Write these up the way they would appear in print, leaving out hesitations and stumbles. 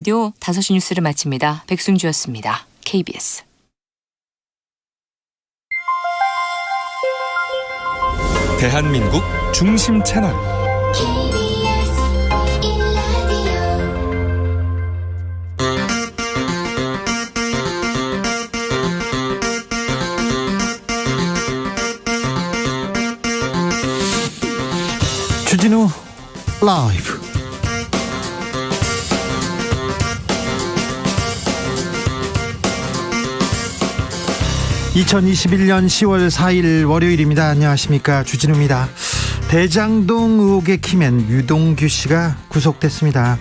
라디오 5시 뉴스를 마칩니다. 백순주였습니다. KBS. 대한민국 중심 채널 KBS 1라디오 주진우 라이브. (2021년 10월 4일) 월요일입니다. 안녕하십니까, 주진우입니다. 대장동 의혹의 키맨 유동규 씨가 구속됐습니다.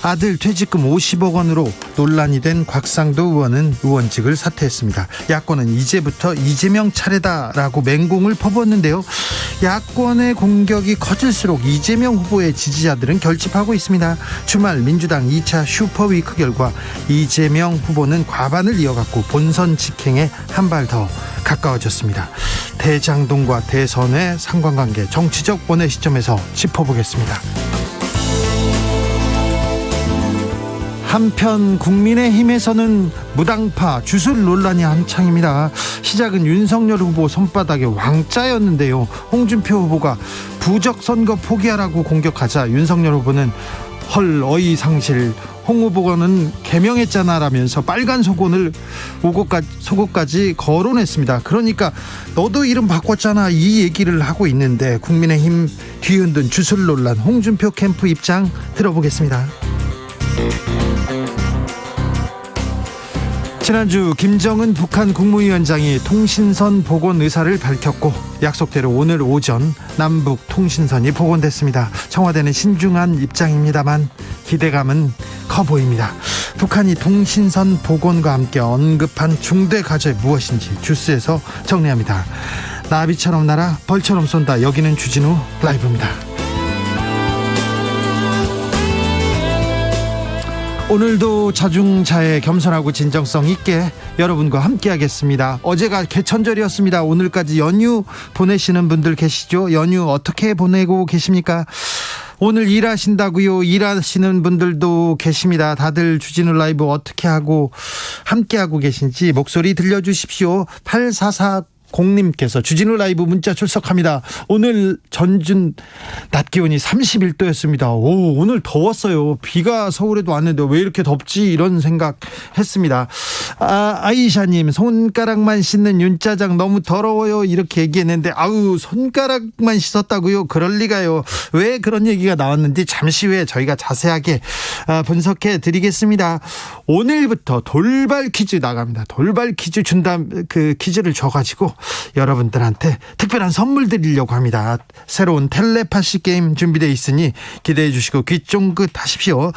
아들 퇴직금 50억 원으로 논란이 된 곽상도 의원은 의원직을 사퇴했습니다. 야권은 이제부터 이재명 차례다라고 맹공을 퍼붓는데요. 야권의 공격이 커질수록 이재명 후보의 지지자들은 결집하고 있습니다. 주말 민주당 2차 슈퍼위크 결과 이재명 후보는 과반을 이어갔고 본선 직행에 한 발 더 가까워졌습니다. 대장동과 대선의 상관관계, 정치적 원의 시점에서 짚어보겠습니다. 한편 국민의힘에서는 무당파 주술 논란이 한창입니다. 시작은 윤석열 후보 손바닥에 왕자였는데요. 홍준표 후보가 부적 선거 포기하라고 공격하자 윤석열 후보는 헐 어이상실, 홍 후보는 개명했잖아 라면서 빨간 속옷까지 거론했습니다. 그러니까 너도 이름 바꿨잖아 이 얘기를 하고 있는데, 국민의힘 뒤흔든 주술 논란, 홍준표 캠프 입장 들어보겠습니다. 지난주 김정은 북한 국무위원장이 통신선 복원 의사를 밝혔고, 약속대로 오늘 오전 남북 통신선이 복원됐습니다. 청와대는 신중한 입장입니다만 기대감은 커 보입니다. 북한이 통신선 복원과 함께 언급한 중대 과제 무엇인지 주스에서 정리합니다. 나비처럼 날아 벌처럼 쏜다. 여기는 주진우 라이브입니다. 오늘도 자중자애, 겸손하고 진정성 있게 여러분과 함께 하겠습니다. 어제가 개천절이었습니다. 오늘까지 연휴 보내시는 분들 계시죠? 연휴 어떻게 보내고 계십니까? 오늘 일하신다고요? 일하시는 분들도 계십니다. 다들 주진우 라이브 어떻게 하고 함께 하고 계신지 목소리 들려주십시오. 8440님께서 주진우 라이브 문자 출석합니다. 오늘 전준 낮 기온이 31도였습니다. 오늘 더웠어요. 비가 서울에도 왔는데 왜 이렇게 덥지? 이런 생각 했습니다. 아이샤님, 손가락만 씻는 윤짜장 너무 더러워요 이렇게 얘기했는데, 아우 손가락만 씻었다고요? 그럴 리가요. 왜 그런 얘기가 나왔는지 잠시 후에 저희가 자세하게 분석해 드리겠습니다. 오늘부터 돌발 퀴즈 나갑니다. 돌발 퀴즈 그 퀴즈를 줘가지고 여러분들한테 특별한 선물 드리려고 합니다. 새로운 텔레파시 게임 준비되어 있으니 기대해 주시고 귀 쫑긋 하십시오.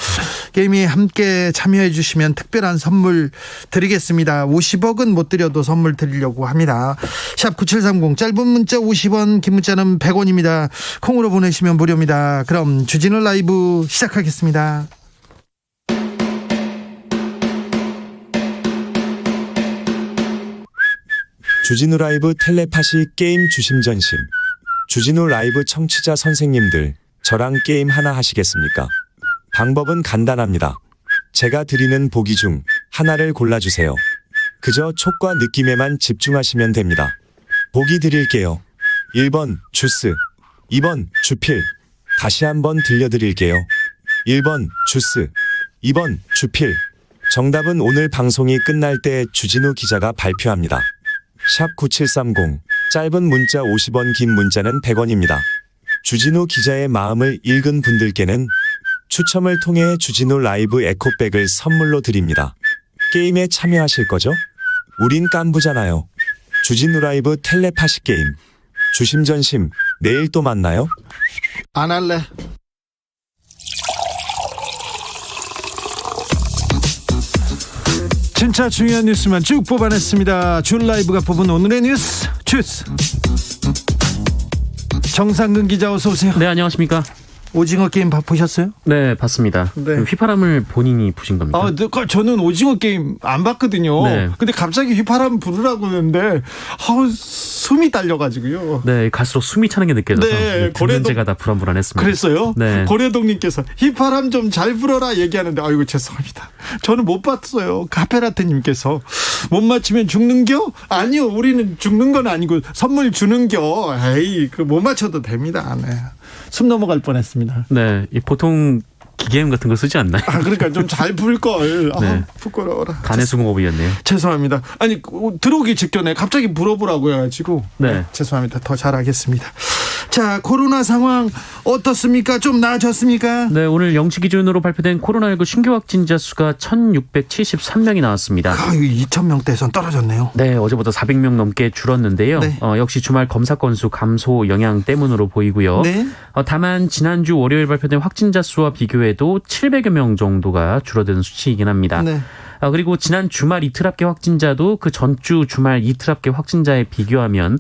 게임에 함께 참여해 주시면 특별한 선물 드리겠습니다. 50억은 못 드려도 선물 드리려고 합니다. 샵 9730, 짧은 문자 50원, 긴 문자는 100원입니다. 콩으로 보내시면 무료입니다. 그럼 주진우 라이브 시작하겠습니다. 주진우 라이브 텔레파시 게임 주심전심. 주진우 라이브 청취자 선생님들, 저랑 게임 하나 하시겠습니까? 방법은 간단합니다. 제가 드리는 보기 중 하나를 골라주세요. 그저 촉과 느낌에만 집중하시면 됩니다. 보기 드릴게요. 1번 주스, 2번 주필. 다시 한번 들려드릴게요. 1번 주스, 2번 주필. 정답은 오늘 방송이 끝날 때 주진우 기자가 발표합니다. 샵 9730, 짧은 문자 50원, 긴 문자는 100원입니다. 주진우 기자의 마음을 읽은 분들께는 추첨을 통해 주진우 라이브 에코백을 선물로 드립니다. 게임에 참여하실 거죠? 우린 깐부잖아요. 주진우 라이브 텔레파시 게임 주심전심, 내일 또 만나요. 안 할래. 진짜 중요한 뉴스만 쭉 뽑아냈습니다. 준 라이브가 뽑은 오늘의 뉴스 주스. 정상근 기자 어서 오세요. 네, 안녕하십니까. 오징어 게임 보셨어요? 네, 봤습니다. 네. 휘파람을 본인이 부신 겁니까? 저는 오징어 게임 안 봤거든요. 네. 근데 갑자기 휘파람 부르라고 하는데 숨이 딸려가지고요. 네, 갈수록 숨이 차는 게 느껴져서 네, 듣는 제가 다 불안불안했습니다. 그랬어요? 네. 고래동님께서 휘파람 좀 잘 불어라 얘기하는데 아이고 죄송합니다. 저는 못 봤어요. 카페라테님께서 못 맞히면 죽는겨? 아니요, 우리는 죽는 건 아니고 선물 주는겨. 에이, 그 못 맞춰도 됩니다. 네. 숨 넘어갈 뻔했습니다. 네, 보통 기계음 같은 거 쓰지 않나요? 그러니까 좀 잘 불 걸. 네. 부끄러워라. 간의 수공업이었네요. 죄송합니다. 아니, 들어오기 직전에 갑자기 불어보라고 해가지고. 네. 죄송합니다. 더 잘하겠습니다. 자, 코로나 상황 어떻습니까? 좀 나아졌습니까? 네, 오늘 0시 기준으로 발표된 코로나19 신규 확진자 수가 1,673명이 나왔습니다. 2,000명대에선 떨어졌네요. 네, 어제보다 400명 넘게 줄었는데요. 네. 역시 주말 검사 건수 감소 영향 때문으로 보이고요. 네. 다만 지난주 월요일 발표된 확진자 수와 비교해도 700여 명 정도가 줄어든 수치이긴 합니다. 네. 그리고 지난 주말 이틀 합계 확진자도 그 전주 주말 이틀 합계 확진자에 비교하면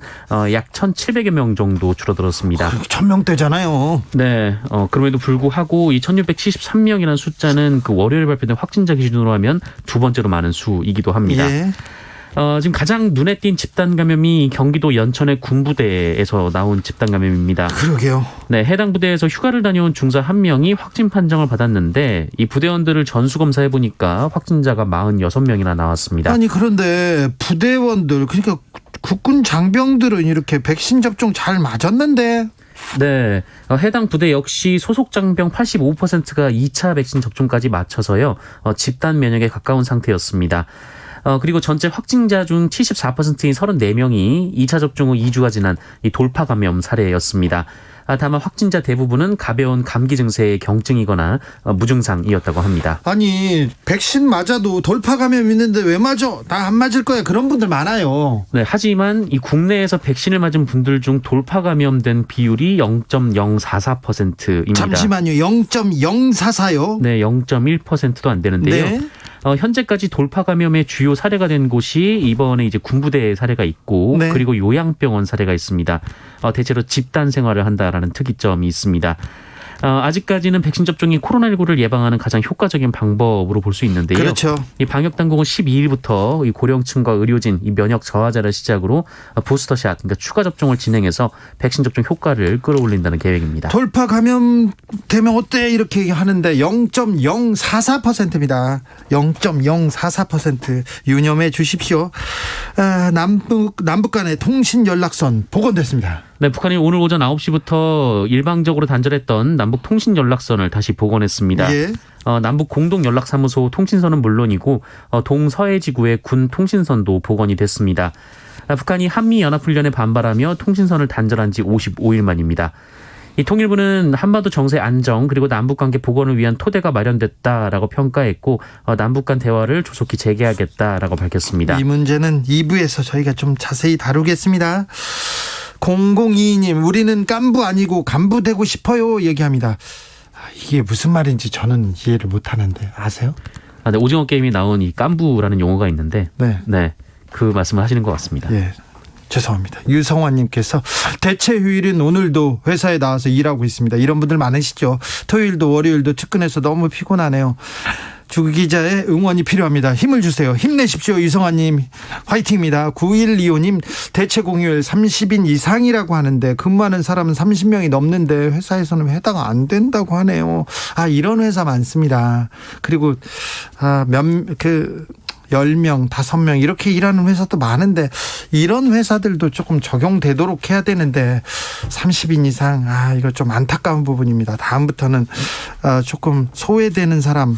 약 1,700여 명 정도 줄어들었습니다. 1,000명대잖아요. 네, 그럼에도 불구하고 이 1,673명이라는 숫자는 그 월요일 발표된 확진자 기준으로 하면 두 번째로 많은 수이기도 합니다. 예. 지금 가장 눈에 띈 집단 감염이 경기도 연천의 군부대에서 나온 집단 감염입니다. 그러게요. 네, 해당 부대에서 휴가를 다녀온 중사 1명이 확진 판정을 받았는데 이 부대원들을 전수 검사해 보니까 확진자가 46명이나 나왔습니다. 아니, 그런데 부대원들, 그러니까 국군 장병들은 이렇게 백신 접종 잘 맞았는데. 네, 해당 부대 역시 소속 장병 85%가 2차 백신 접종까지 마쳐서요. 집단 면역에 가까운 상태였습니다. 그리고 전체 확진자 중 74%인 34명이 2차 접종 후 2주가 지난 이 돌파 감염 사례였습니다. 다만 확진자 대부분은 가벼운 감기 증세의 경증이거나 무증상이었다고 합니다. 아니, 백신 맞아도 돌파 감염 있는데 왜 맞아? 나 안 맞을 거야. 그런 분들 많아요. 네, 하지만 이 국내에서 백신을 맞은 분들 중 돌파 감염된 비율이 0.044%입니다. 잠시만요. 0.044요? 네, 0.1%도 안 되는데요. 네. 현재까지 돌파 감염의 주요 사례가 된 곳이 이번에 이제 군부대 사례가 있고 네. 그리고 요양병원 사례가 있습니다. 대체로 집단 생활을 한다라는 특이점이 있습니다. 아직까지는 백신 접종이 코로나19를 예방하는 가장 효과적인 방법으로 볼 수 있는데요. 그렇죠. 이 방역 당국은 12일부터 이 고령층과 의료진, 이 면역 저하자를 시작으로 부스터샷, 그러니까 추가 접종을 진행해서 백신 접종 효과를 끌어올린다는 계획입니다. 돌파 감염 되면 어때? 이렇게 하는데 0.044%입니다. 0.044% 유념해 주십시오. 남북 간의 통신 연락선 복원됐습니다. 네, 북한이 오늘 오전 9시부터 일방적으로 단절했던 남북 통신 연락선을 다시 복원했습니다. 예. 남북 공동 연락사무소 통신선은 물론이고 동서해 지구의 군 통신선도 복원이 됐습니다. 북한이 한미 연합훈련에 반발하며 통신선을 단절한 지 55일 만입니다. 이 통일부는 한반도 정세 안정 그리고 남북관계 복원을 위한 토대가 마련됐다라고 평가했고 남북 간 대화를 조속히 재개하겠다라고 밝혔습니다. 이 문제는 2부에서 저희가 좀 자세히 다루겠습니다. 0022님, 우리는 깐부 아니고 간부 되고 싶어요 얘기합니다. 이게 무슨 말인지 저는 이해를 못하는데 아세요? 네, 오징어 게임이 나온 이 깐부라는 용어가 있는데 네, 그 말씀을 하시는 것 같습니다. 예, 죄송합니다. 유성환님께서 대체 휴일은 오늘도 회사에 나와서 일하고 있습니다. 이런 분들 많으시죠. 토요일도 월요일도 출근해서 너무 피곤하네요. 주 기자의 응원이 필요합니다. 힘을 주세요. 힘내십시오. 유성환님 화이팅입니다. 9125님 대체 공휴일 30인 이상이라고 하는데 근무하는 사람은 30명이 넘는데 회사에서는 해당 안 된다고 하네요. 이런 회사 많습니다. 그리고 10명, 5명 이렇게 일하는 회사도 많은데 이런 회사들도 조금 적용되도록 해야 되는데 30인 이상 이거 좀 안타까운 부분입니다. 다음부터는 조금 소외되는 사람이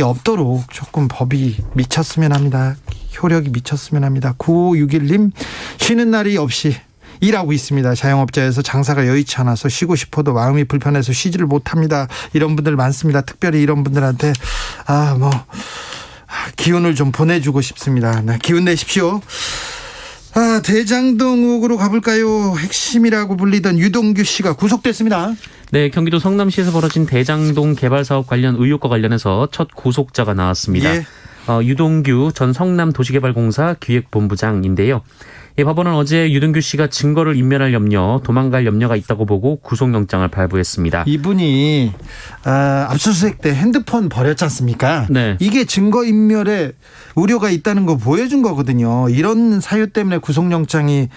없도록 조금 법이 미쳤으면 합니다. 효력이 미쳤으면 합니다. 9561님 쉬는 날이 없이 일하고 있습니다. 자영업자에서 장사가 여의치 않아서 쉬고 싶어도 마음이 불편해서 쉬지를 못합니다. 이런 분들 많습니다. 특별히 이런 분들한테 기운을 좀 보내주고 싶습니다. 기운 내십시오. 대장동 의혹으로 가볼까요? 핵심이라고 불리던 유동규 씨가 구속됐습니다. 네, 경기도 성남시에서 벌어진 대장동 개발 사업 관련 의혹과 관련해서 첫 구속자가 나왔습니다. 예. 유동규 전 성남도시개발공사 기획본부장인데요. 이 법원은 어제 유동규 씨가 증거를 인멸할 염려, 도망갈 염려가 있다고 보고 구속영장을 발부했습니다. 이분이 압수수색 때 핸드폰 버렸지 않습니까? 네. 이게 증거인멸에 우려가 있다는 거 보여준 거거든요. 이런 사유 때문에 구속영장이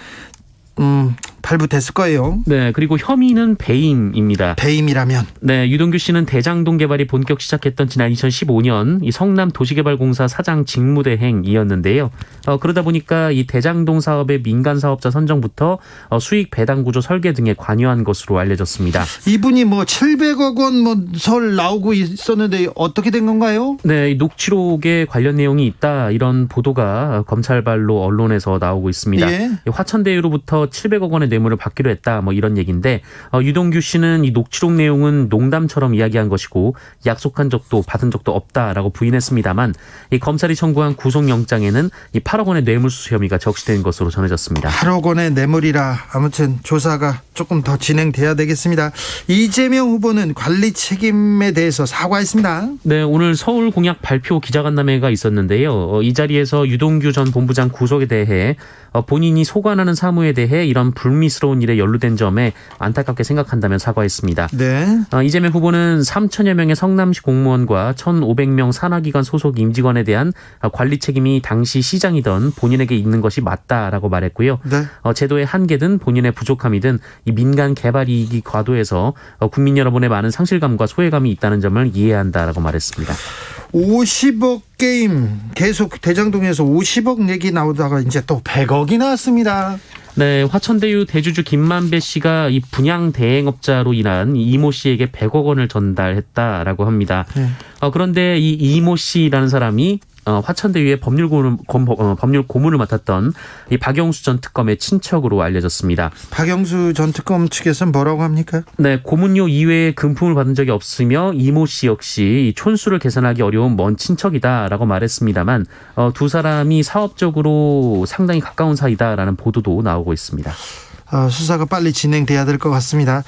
발부됐을 거예요. 네, 그리고 혐의는 배임입니다. 배임이라면. 네, 유동규 씨는 대장동 개발이 본격 시작했던 지난 2015년 이 성남 도시개발공사 사장 직무대행이었는데요. 그러다 보니까 이 대장동 사업의 민간 사업자 선정부터 수익 배당 구조 설계 등에 관여한 것으로 알려졌습니다. 이분이 뭐 700억 원 뭐 설 나오고 있었는데 어떻게 된 건가요? 네, 이 녹취록에 관련 내용이 있다 이런 보도가 검찰발로 언론에서 나오고 있습니다. 예. 화천대유로부터 700억 원의 뇌물을 받기로 했다 뭐 이런 얘기인데 유동규 씨는 이 녹취록 내용은 농담처럼 이야기한 것이고 약속한 적도 받은 적도 없다라고 부인했습니다만 이 검찰이 청구한 구속영장에는 이 8억 원의 뇌물수수 혐의가 적시된 것으로 전해졌습니다. 8억 원의 뇌물이라 아무튼 조사가 조금 더 진행돼야 되겠습니다. 이재명 후보는 관리 책임에 대해서 사과했습니다. 네, 오늘 서울 공약 발표 기자간담회가 있었는데요. 이 자리에서 유동규 전 본부장 구속에 대해 본인이 소관하는 사무에 대해 이런 불미스러운 일에 연루된 점에 안타깝게 생각한다며 사과했습니다. 네. 이재명 후보는 3천여 명의 성남시 공무원과 1,500명 산하기관 소속 임직원에 대한 관리 책임이 당시 시장이던 본인에게 있는 것이 맞다라고 말했고요. 네. 제도의 한계든 본인의 부족함이든 이 민간 개발 이익이 과도해서 국민 여러분의 많은 상실감과 소외감이 있다는 점을 이해한다라고 말했습니다. 50억 게임 계속 대장동에서 50억 얘기 나오다가 이제 또 100억이 나왔습니다. 네, 화천대유 대주주 김만배 씨가 이 분양 대행업자로 일한 이모 씨에게 100억 원을 전달했다라고 합니다. 그런데 이 이모 씨라는 사람이 화천대유의 법률 고문을 맡았던 이 박영수 전 특검의 친척으로 알려졌습니다. 박영수 전 특검 측에서는 뭐라고 합니까? 네, 고문료 이외에 금품을 받은 적이 없으며 이모 씨 역시 촌수를 계산하기 어려운 먼 친척이다라고 말했습니다만 두 사람이 사업적으로 상당히 가까운 사이다라는 보도도 나오고 있습니다. 수사가 빨리 진행돼야 될 것 같습니다.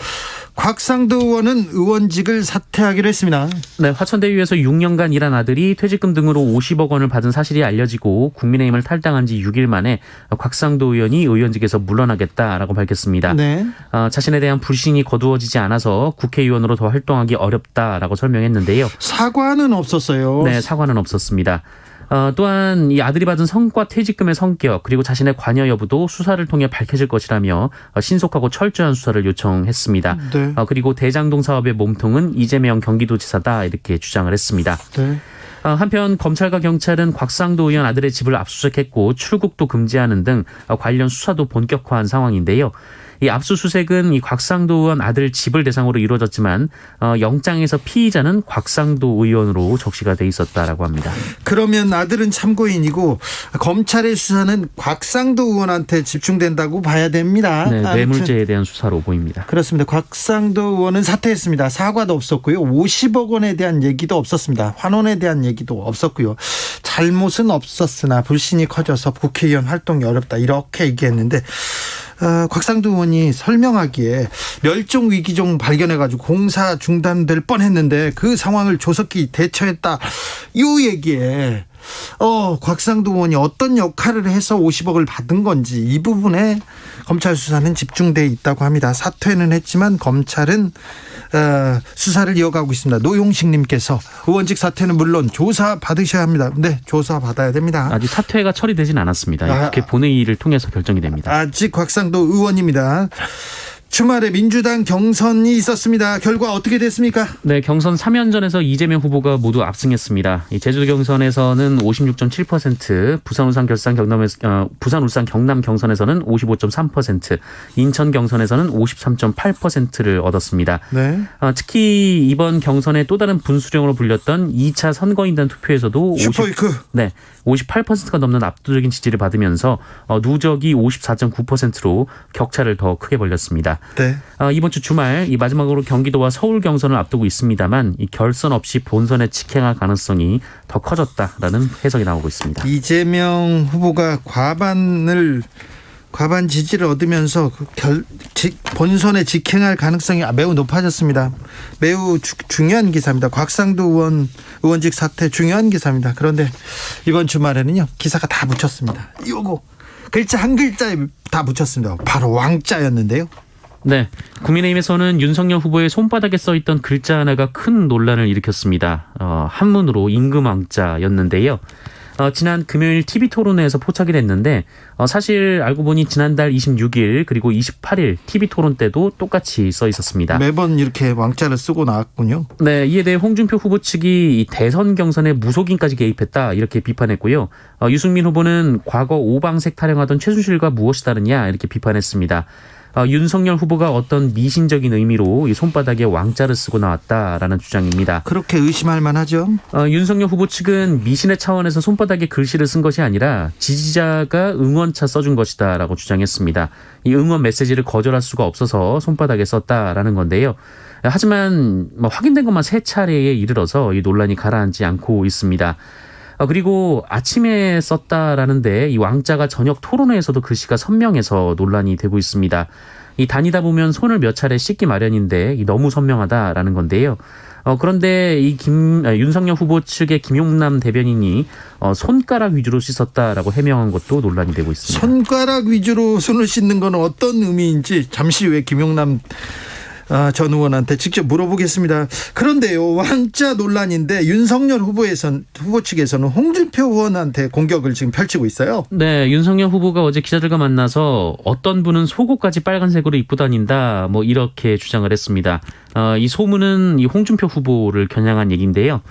곽상도 의원은 의원직을 사퇴하기로 했습니다. 네, 화천대유에서 6년간 일한 아들이 퇴직금 등으로 50억 원을 받은 사실이 알려지고 국민의힘을 탈당한 지 6일 만에 곽상도 의원이 의원직에서 물러나겠다라고 밝혔습니다. 네. 자신에 대한 불신이 거두어지지 않아서 국회의원으로 더 활동하기 어렵다라고 설명했는데요. 사과는 없었어요. 네, 사과는 없었습니다. 또한 이 아들이 받은 성과 퇴직금의 성격 그리고 자신의 관여 여부도 수사를 통해 밝혀질 것이라며 신속하고 철저한 수사를 요청했습니다. 네. 그리고 대장동 사업의 몸통은 이재명 경기도지사다 이렇게 주장을 했습니다. 네. 한편 검찰과 경찰은 곽상도 의원 아들의 집을 압수수색했고 출국도 금지하는 등 관련 수사도 본격화한 상황인데요. 이 압수수색은 이 곽상도 의원 아들 집을 대상으로 이루어졌지만 영장에서 피의자는 곽상도 의원으로 적시가 돼 있었다라고 합니다. 그러면 아들은 참고인이고 검찰의 수사는 곽상도 의원한테 집중된다고 봐야 됩니다. 네, 아무튼 뇌물죄에 대한 수사로 보입니다. 그렇습니다. 곽상도 의원은 사퇴했습니다. 사과도 없었고요. 50억 원에 대한 얘기도 없었습니다. 환원에 대한 얘기도 없었고요. 잘못은 없었으나 불신이 커져서 국회의원 활동이 어렵다 이렇게 얘기했는데 곽상도 의원이 설명하기에 멸종 위기종 발견해가지고 공사 중단될 뻔했는데 그 상황을 조속히 대처했다 이 얘기에 곽상도 의원이 어떤 역할을 해서 50억을 받은 건지 이 부분에 검찰 수사는 집중돼 있다고 합니다. 사퇴는 했지만 검찰은 수사를 이어가고 있습니다. 노용식님께서 의원직 사퇴는 물론 조사 받으셔야 합니다. 네, 조사 받아야 됩니다. 아직 사퇴가 처리되진 않았습니다. 국회 본회의를 통해서 결정이 됩니다. 아직 곽상도 의원입니다. 주말에 민주당 경선이 있었습니다. 결과 어떻게 됐습니까? 네, 경선 3연전에서 이재명 후보가 모두 압승했습니다. 이 제주도 경선에서는 56.7%, 부산 울산 경남 경선에서는 55.3%, 인천 경선에서는 53.8%를 얻었습니다. 네. 특히 이번 경선의 또 다른 분수령으로 불렸던 2차 선거인단 투표에서도 슈퍼위크 58%가 넘는 압도적인 지지를 받으면서 누적이 54.9%로 격차를 더 크게 벌렸습니다. 네. 이번 주 주말 이 마지막으로 경기도와 서울 경선을 앞두고 있습니다만 이 결선 없이 본선에 직행할 가능성이 더 커졌다라는 해석이 나오고 있습니다. 이재명 후보가 과반 지지를 얻으면서 본선에 직행할 가능성이 매우 높아졌습니다. 매우 중요한 기사입니다. 곽상도 의원직 사퇴 중요한 기사입니다. 그런데 이번 주말에는요 기사가 다 묻혔습니다. 이거 글자 한 글자에 다 붙였습니다. 바로 왕자였는데요. 네, 국민의힘에서는 윤석열 후보의 손바닥에 써있던 글자 하나가 큰 논란을 일으켰습니다. 한문으로 임금왕자였는데요. 지난 금요일 TV토론회에서 포착이 됐는데 사실 알고 보니 지난달 26일 그리고 28일 TV토론 때도 똑같이 써 있었습니다. 매번 이렇게 왕자를 쓰고 나왔군요. 네, 이에 대해 홍준표 후보 측이 이 대선 경선에 무속인까지 개입했다 이렇게 비판했고요. 유승민 후보는 과거 오방색 타령하던 최순실과 무엇이 다르냐 이렇게 비판했습니다. 윤석열 후보가 어떤 미신적인 의미로 이 손바닥에 왕자를 쓰고 나왔다라는 주장입니다. 그렇게 의심할 만하죠. 윤석열 후보 측은 미신의 차원에서 손바닥에 글씨를 쓴 것이 아니라 지지자가 응원차 써준 것이다라고 주장했습니다. 이 응원 메시지를 거절할 수가 없어서 손바닥에 썼다라는 건데요. 하지만 확인된 것만 3차례에 이르러서 이 논란이 가라앉지 않고 있습니다. 그리고 아침에 썼다라는데 이 왕자가 저녁 토론회에서도 글씨가 선명해서 논란이 되고 있습니다. 이 다니다 보면 손을 몇 차례 씻기 마련인데 너무 선명하다라는 건데요. 그런데 이 윤석열 후보 측의 김용남 대변인이 손가락 위주로 씻었다라고 해명한 것도 논란이 되고 있습니다. 손가락 위주로 손을 씻는 건 어떤 의미인지 잠시 후에 김용남 전 의원한테 직접 물어보겠습니다. 그런데요, 왕자 논란인데 윤석열 후보 측에서는 홍준표 의원한테 공격을 지금 펼치고 있어요. 네, 윤석열 후보가 어제 기자들과 만나서 어떤 분은 속옷까지 빨간색으로 입고 다닌다 이렇게 주장을 했습니다. 이 소문은 이 홍준표 후보를 겨냥한 얘기인데요.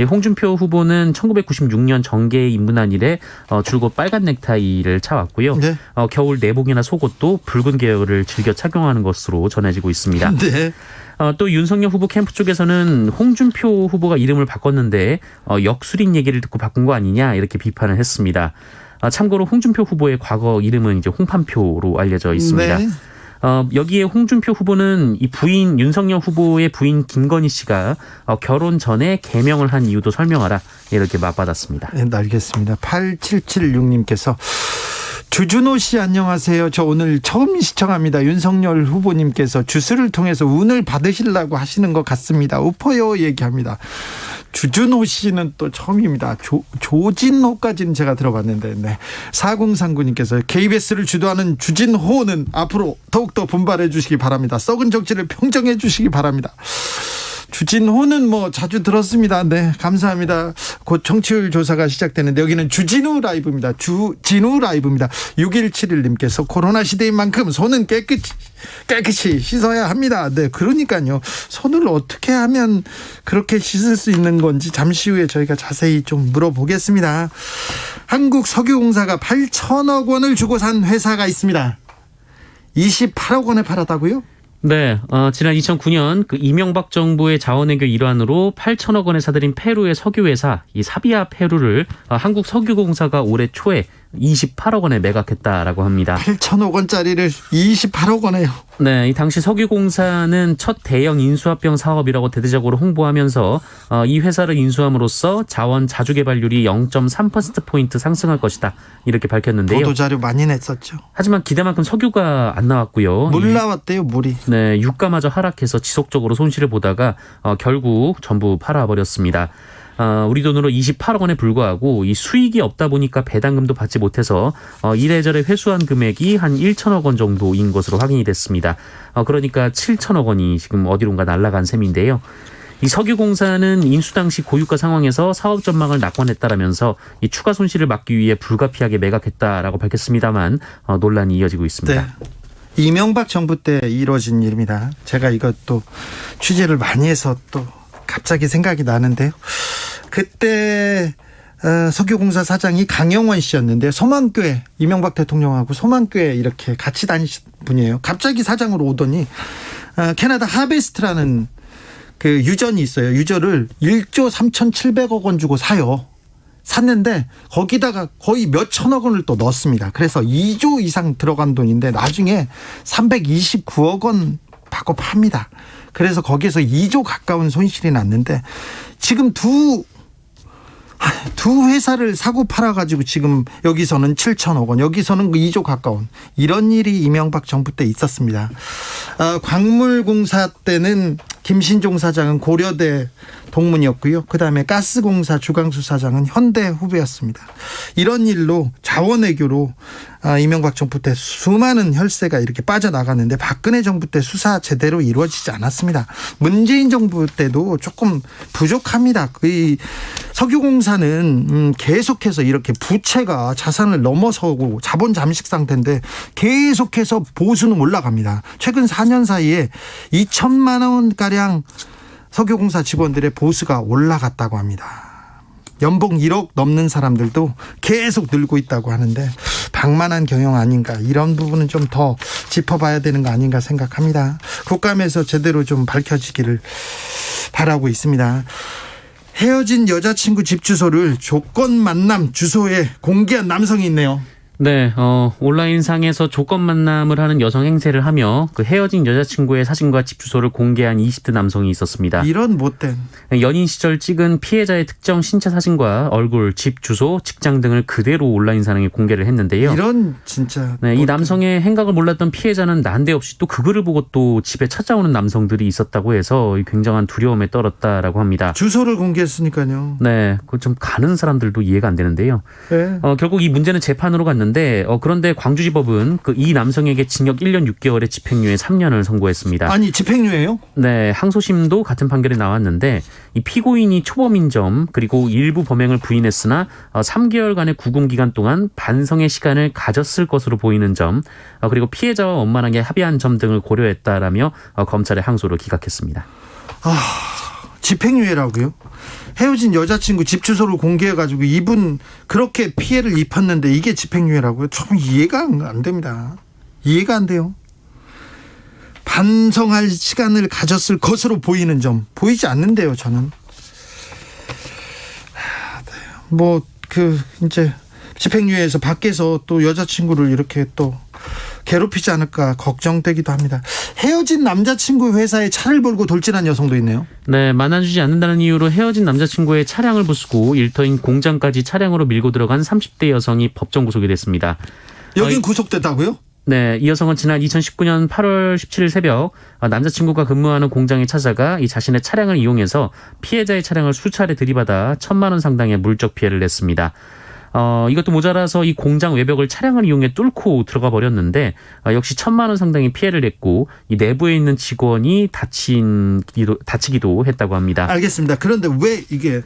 홍준표 후보는 1996년 정계에 입문한 이래 줄곧 빨간 넥타이를 차왔고요. 네. 겨울 내복이나 속옷도 붉은 계열을 즐겨 착용하는 것으로 전해지고 있습니다. 네. 또 윤석열 후보 캠프 쪽에서는 홍준표 후보가 이름을 바꿨는데 역술인 얘기를 듣고 바꾼 거 아니냐 이렇게 비판을 했습니다. 참고로 홍준표 후보의 과거 이름은 이제 홍판표로 알려져 있습니다. 네. 여기에 홍준표 후보는 이 부인 윤석열 후보의 부인 김건희 씨가 결혼 전에 개명을 한 이유도 설명하라 이렇게 맞받았습니다. 네, 알겠습니다. 8776님께서 주준호 씨 안녕하세요. 저 오늘 처음 시청합니다. 윤석열 후보님께서 주스를 통해서 운을 받으시려고 하시는 것 같습니다. 우퍼요 얘기합니다. 주준호 씨는 또 처음입니다. 조진호까지는 제가 들어봤는데, 네. 4039님께서 KBS를 주도하는 주진호는 앞으로 더욱더 분발해 주시기 바랍니다. 썩은 정치를 평정해 주시기 바랍니다. 주진호는 자주 들었습니다. 네, 감사합니다. 곧 청취율 조사가 시작되는데 여기는 주진우 라이브입니다. 주진우 라이브입니다. 6171님께서 코로나 시대인 만큼 손은 깨끗이 씻어야 합니다. 네, 그러니까요. 손을 어떻게 하면 그렇게 씻을 수 있는 건지 잠시 후에 저희가 자세히 좀 물어보겠습니다. 한국석유공사가 8천억 원을 주고 산 회사가 있습니다. 28억 원에 팔았다고요? 네, 지난 2009년 그 이명박 정부의 자원외교 일환으로 8천억 원에 사들인 페루의 석유회사 이 사비아 페루를 한국석유공사가 올해 초에 28억 원에 매각했다라고 합니다. 8천억 원짜리를 28억 원에요. 네, 이 당시 석유공사는 첫 대형 인수합병 사업이라고 대대적으로 홍보하면서 이 회사를 인수함으로써 자원 자주개발률이 0.3%포인트 상승할 것이다 이렇게 밝혔는데요. 보도자료 많이 냈었죠. 하지만 기대만큼 석유가 안 나왔고요. 물 나왔대요, 물이. 네, 유가마저 하락해서 지속적으로 손실을 보다가 결국 전부 팔아버렸습니다. 우리 돈으로 28억 원에 불과하고 이 수익이 없다 보니까 배당금도 받지 못해서 이래저래 회수한 금액이 한 1천억 원 정도인 것으로 확인이 됐습니다. 그러니까 7천억 원이 지금 어디론가 날아간 셈인데요. 이 석유공사는 인수 당시 고유가 상황에서 사업 전망을 낙관했다라면서 이 추가 손실을 막기 위해 불가피하게 매각했다라고 밝혔습니다만 논란이 이어지고 있습니다. 네. 이명박 정부 때 이루어진 일입니다. 제가 이것도 취재를 많이 해서 또 갑자기 생각이 나는데요. 그때 석유공사 사장이 강영원 씨였는데 소망교회, 이명박 대통령하고 소망교회 이렇게 같이 다니신 분이에요. 갑자기 사장으로 오더니 캐나다 하베스트라는 그 유전이 있어요. 유전을 1조 3,700억 원 주고 사요. 샀는데 거기다가 거의 몇 천억 원을 또 넣었습니다. 그래서 2조 이상 들어간 돈인데 나중에 329억 원 받고 팝니다. 그래서 거기에서 2조 가까운 손실이 났는데 지금 두 회사를 사고 팔아가지고 지금 여기서는 7천억 원, 여기서는 2조 가까운 이런 일이 이명박 정부 때 있었습니다. 광물공사 때는 김신종 사장은 고려대 동문이었고요. 그다음에 가스공사 주강수 사장은 현대 후배였습니다. 이런 일로 자원외교로 이명박 정부 때 수많은 혈세가 이렇게 빠져나갔는데 박근혜 정부 때 수사 제대로 이루어지지 않았습니다. 문재인 정부 때도 조금 부족합니다. 이 석유공사는 계속해서 이렇게 부채가 자산을 넘어서고 자본 잠식 상태인데 계속해서 보수는 올라갑니다. 최근 4년 사이에 2천만 원가량 석유공사 직원들의 보수가 올라갔다고 합니다. 연봉 1억 넘는 사람들도 계속 늘고 있다고 하는데 방만한 경영 아닌가, 이런 부분은 좀 더 짚어봐야 되는 거 아닌가 생각합니다. 국감에서 제대로 좀 밝혀지기를 바라고 있습니다. 헤어진 여자친구 집 주소를 조건 만남 주소에 공개한 남성이 있네요. 네, 온라인상에서 조건 만남을 하는 여성 행세를 하며 그 헤어진 여자친구의 사진과 집 주소를 공개한 20대 남성이 있었습니다. 이런 못된. 연인 시절 찍은 피해자의 특정 신체 사진과 얼굴, 집 주소, 직장 등을 그대로 온라인상에 공개를 했는데요. 이런 진짜. 네, 이 남성의 행각을 몰랐던 피해자는 난데없이 또 그 글을 보고 또 집에 찾아오는 남성들이 있었다고 해서 굉장한 두려움에 떨었다라고 합니다. 주소를 공개했으니까요. 네, 그 좀 가는 사람들도 이해가 안 되는데요. 네. 결국 이 문제는 재판으로 갔는데 그런데 광주지법은 이 남성에게 징역 1년 6개월에 집행유예 3년을 선고했습니다. 아니, 집행유예요? 네, 항소심도 같은 판결이 나왔는데 이 피고인이 초범인 점 그리고 일부 범행을 부인했으나 3개월간의 구금 기간 동안 반성의 시간을 가졌을 것으로 보이는 점 그리고 피해자와 원만하게 합의한 점 등을 고려했다라며 검찰의 항소를 기각했습니다. 집행유예라고요? 헤어진 여자친구 집 주소를 공개해가지고 이분 그렇게 피해를 입혔는데 이게 집행유예라고요? 좀 이해가 안 됩니다. 이해가 안 돼요. 반성할 시간을 가졌을 것으로 보이는 점, 보이지 않는데요, 저는. 이제 집행유예에서 밖에서 또 여자친구를 이렇게 또 괴롭히지 않을까 걱정되기도 합니다. 헤어진 남자친구 회사에 차를 몰고 돌진한 여성도 있네요. 네, 만나주지 않는다는 이유로 헤어진 남자친구의 차량을 부수고 일터인 공장까지 차량으로 밀고 들어간 30대 여성이 법정 구속이 됐습니다. 여긴 구속됐다고요? 네, 이 여성은 지난 2019년 8월 17일 새벽 남자친구가 근무하는 공장에 찾아가 이 자신의 차량을 이용해서 피해자의 차량을 수차례 들이받아 1,000만 원 상당의 물적 피해를 냈습니다. 이것도 모자라서 이 공장 외벽을 차량을 이용해 뚫고 들어가 버렸는데 역시 1,000만 원 상당의 피해를 냈고 이 내부에 있는 직원이 다치기도 했다고 합니다. 알겠습니다. 그런데 왜 이게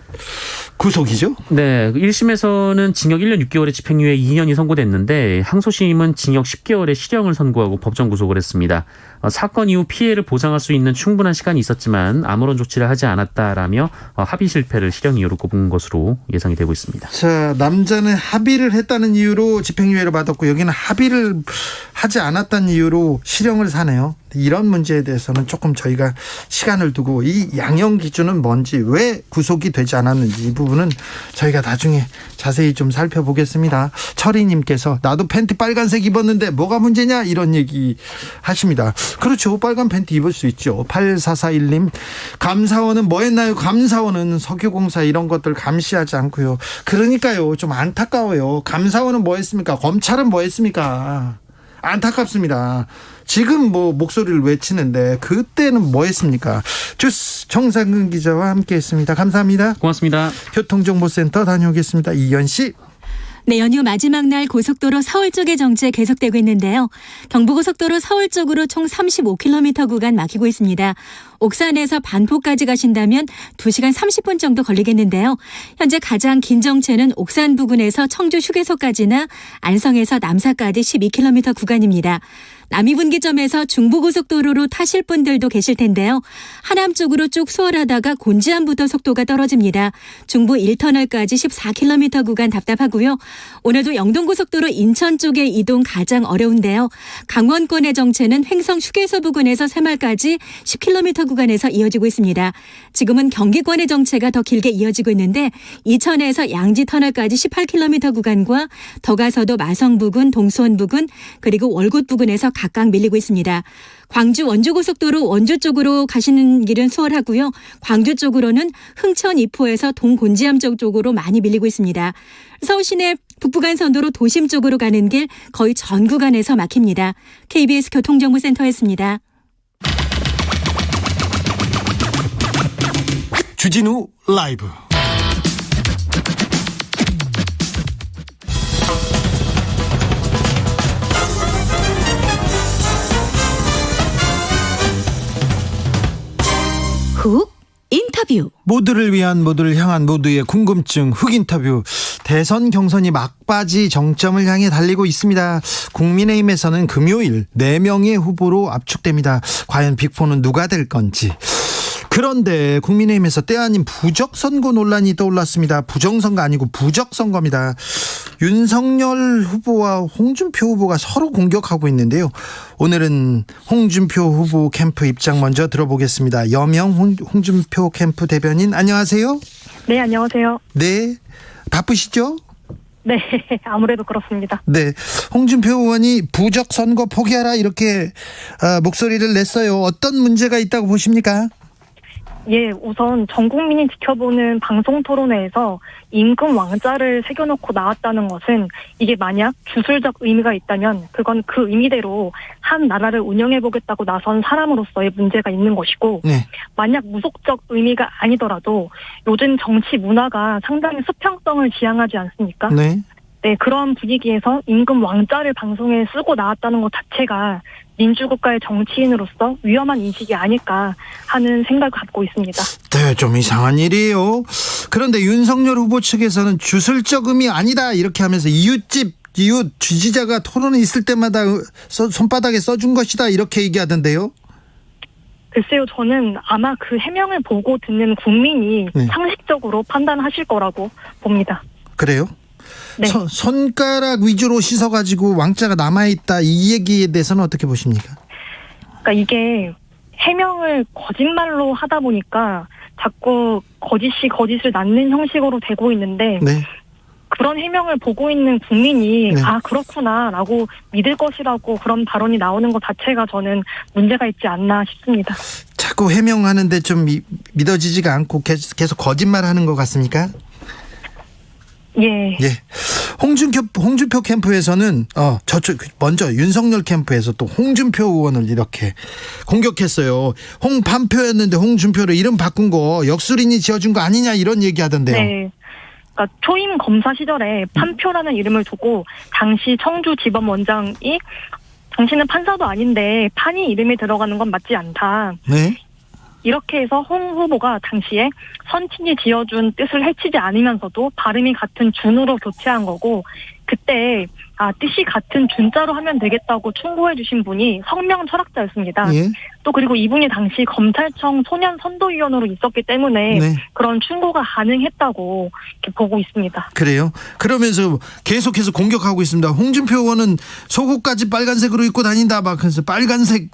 구속이죠? 네, 1심에서는 징역 1년 6개월의 집행유예 2년이 선고됐는데 항소심은 징역 10개월의 실형을 선고하고 법정 구속을 했습니다. 사건 이후 피해를 보상할 수 있는 충분한 시간이 있었지만 아무런 조치를 하지 않았다라며 합의 실패를 실형 이유로 꼽은 것으로 예상이 되고 있습니다. 자, 남자는 합의를 했다는 이유로 집행유예를 받았고 여기는 합의를 하지 않았다는 이유로 실형을 사네요. 이런 문제에 대해서는 조금 저희가 시간을 두고 이 양형 기준은 뭔지, 왜 구속이 되지 않았는지 이 부분은 저희가 나중에 자세히 좀 살펴보겠습니다. 철희님께서 나도 팬티 빨간색 입었는데 뭐가 문제냐 이런 얘기 하십니다. 그렇죠, 빨간 팬티 입을 수 있죠. 8441님, 감사원은 뭐 했나요? 감사원은 석유공사 이런 것들 감시하지 않고요. 그러니까요, 좀 안타까워요. 감사원은 뭐 했습니까? 검찰은 뭐 했습니까? 안타깝습니다. 지금 목소리를 외치는데 그때는 뭐 했습니까? 주스 정상근 기자와 함께했습니다. 감사합니다. 고맙습니다. 교통정보센터 다녀오겠습니다. 이현 씨. 네, 연휴 마지막 날 고속도로 서울 쪽의 정체 계속되고 있는데요. 경부고속도로 서울 쪽으로 총 35km 구간 막히고 있습니다. 옥산에서 반포까지 가신다면 2시간 30분 정도 걸리겠는데요. 현재 가장 긴 정체는 옥산 부근에서 청주 휴게소까지나 안성에서 남사까지 12km 구간입니다. 남이분기점에서 중부고속도로로 타실 분들도 계실 텐데요. 하남 쪽으로 쭉 수월하다가 곤지암부터 속도가 떨어집니다. 중부 1터널까지 14km 구간 답답하고요. 오늘도 영동고속도로 인천 쪽의 이동 가장 어려운데요. 강원권의 정체는 횡성 휴게소 부근에서 새마을까지 10km 구간에서 이어지고 있습니다. 지금은 경기권의 정체가 더 길게 이어지고 있는데 이천에서 양지터널까지 18km 구간과 더 가서도 마성 부근, 동수원 부근, 그리고 월곶 부근에서 각각 밀리고 있습니다. 광주 원주고속도로 원주 쪽으로 가시는 길은 수월하고요. 광주 쪽으로는 흥천 2포에서 동곤지암 쪽으로 많이 밀리고 있습니다. 서울 시내 북부간선도로 도심 쪽으로 가는 길 거의 전 구간에서 막힙니다. KBS 교통정보센터였습니다. 주진우 라이브. 인터뷰. 모두를 위한, 모두를 향한, 모두의 궁금증 흑 인터뷰. 대선 경선이 막바지 정점을 향해 달리고 있습니다. 국민의힘에서는 금요일 4명의 후보로 압축됩니다. 과연 빅4는 누가 될 건지. 그런데 국민의힘에서 때 아닌 부적선거 논란이 떠올랐습니다. 부정선거 아니고 부적선거입니다. 윤석열 후보와 홍준표 후보가 서로 공격하고 있는데요. 오늘은 홍준표 후보 캠프 입장 먼저 들어보겠습니다. 여명 홍준표 캠프 대변인, 안녕하세요. 네, 안녕하세요. 네, 바쁘시죠? 네, 아무래도 그렇습니다. 네, 홍준표 의원이 부적선거 포기하라 이렇게 목소리를 냈어요. 어떤 문제가 있다고 보십니까? 예, 우선 전 국민이 지켜보는 방송 토론회에서 임금 왕자를 새겨놓고 나왔다는 것은 이게 만약 주술적 의미가 있다면 그건 그 의미대로 한 나라를 운영해보겠다고 나선 사람으로서의 문제가 있는 것이고, 네. 만약 무속적 의미가 아니더라도 요즘 정치 문화가 상당히 수평성을 지향하지 않습니까? 네. 네, 그런 분위기에서 임금 왕자를 방송에 쓰고 나왔다는 것 자체가 민주국가의 정치인으로서 위험한 인식이 아닐까 하는 생각을 갖고 있습니다. 네, 좀 이상한 일이에요. 그런데 윤석열 후보 측에서는 주술적 의미 아니다 이렇게 하면서 이웃 지지자가 토론에 있을 때마다 손바닥에 써준 것이다 이렇게 얘기하던데요. 글쎄요, 저는 아마 그 해명을 보고 듣는 국민이 네. 상식적으로 판단하실 거라고 봅니다. 그래요? 네. 손가락 위주로 씻어가지고 왕자가 남아있다 이 얘기에 대해서는 어떻게 보십니까? 그러니까 이게 해명을 거짓말로 하다 보니까 자꾸 거짓이 거짓을 낳는 형식으로 되고 있는데, 네. 그런 해명을 보고 있는 국민이 네. 아 그렇구나라고 믿을 것이라고 그런 발언이 나오는 것 자체가 저는 문제가 있지 않나 싶습니다. 자꾸 해명하는데 좀 믿어지지가 않고 계속 거짓말하는 것 같습니까? 예. 예. 홍준표 캠프에서는 저쪽 먼저 윤석열 캠프에서 또 홍준표 의원을 이렇게 공격했어요. 홍반표였는데 홍준표를 이름 바꾼 거 역술인이 지어준 거 아니냐 이런 얘기하던데요. 네. 그러니까 초임 검사 시절에 판표라는 이름을 두고 당시 청주지검원장이 당신은 판사도 아닌데 판이 이름에 들어가는 건 맞지 않다. 네. 이렇게 해서 홍 후보가 당시에 선친이 지어준 뜻을 해치지 않으면서도 발음이 같은 준으로 교체한 거고, 그때 뜻이 같은 준자로 하면 되겠다고 충고해 주신 분이 성명 철학자였습니다. 예. 또 그리고 이분이 당시 검찰청 소년 선도위원으로 있었기 때문에 네. 그런 충고가 가능했다고 이렇게 보고 있습니다. 그래요? 그러면서 계속해서 공격하고 있습니다. 홍준표 의원은 속옷까지 빨간색으로 입고 다닌다 막 그래서 빨간색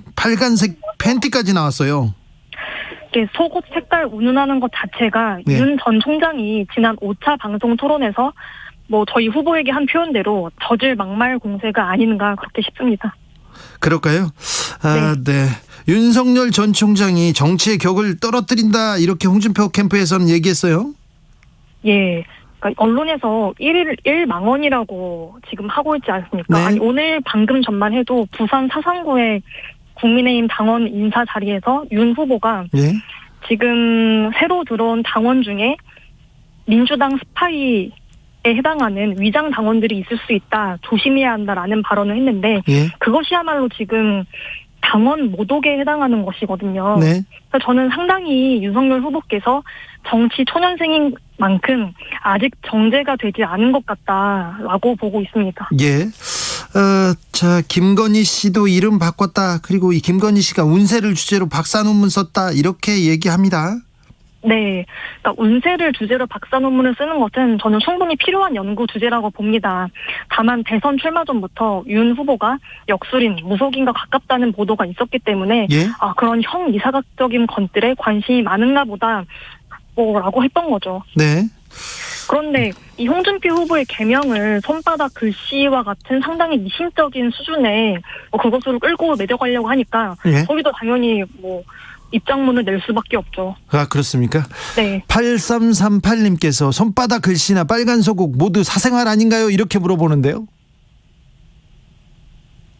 팬티까지 나왔어요. 속옷 색깔 운운하는 것 자체가 네. 윤 전 총장이 지난 5차 방송 토론에서 저희 후보에게 한 표현대로 저질 막말 공세가 아닌가 그렇게 싶습니다. 그럴까요? 네. 윤석열 전 총장이 정치의 격을 떨어뜨린다 이렇게 홍준표 캠프에서는 얘기했어요. 예. 그러니까 언론에서 일망언이라고 지금 하고 있지 않습니까? 네. 아니 오늘 방금 전만 해도 부산 사상구의 국민의힘 당원 인사 자리에서 윤 후보가 예. 지금 새로 들어온 당원 중에 민주당 스파이에 해당하는 위장 당원들이 있을 수 있다. 조심해야 한다라는 발언을 했는데 예. 그것이야말로 지금 당원 모독에 해당하는 것이거든요. 네. 그래서 저는 상당히 윤석열 후보께서 정치 초년생인 만큼 아직 정제가 되지 않은 것 같다라고 보고 있습니다. 예. 자, 김건희 씨도 이름 바꿨다. 그리고 이 김건희 씨가 운세를 주제로 박사 논문 썼다. 이렇게 얘기합니다. 네. 그러니까 운세를 주제로 박사 논문을 쓰는 것은 저는 충분히 필요한 연구 주제라고 봅니다. 다만 대선 출마 전부터 윤 후보가 역술인, 무속인과 가깝다는 보도가 있었기 때문에 예. 그런 형이사각적인 것들에 관심이 많은가 보다 라고 했던 거죠. 네. 그런데 이 홍준표 후보의 개명을 손바닥 글씨와 같은 상당히 미심적인 수준의 그것으로 끌고 내려가려고 하니까 예. 저희도 당연히 입장문을 낼 수밖에 없죠. 그렇습니까? 네. 8338님께서 손바닥 글씨나 빨간 소국 모두 사생활 아닌가요? 이렇게 물어보는데요.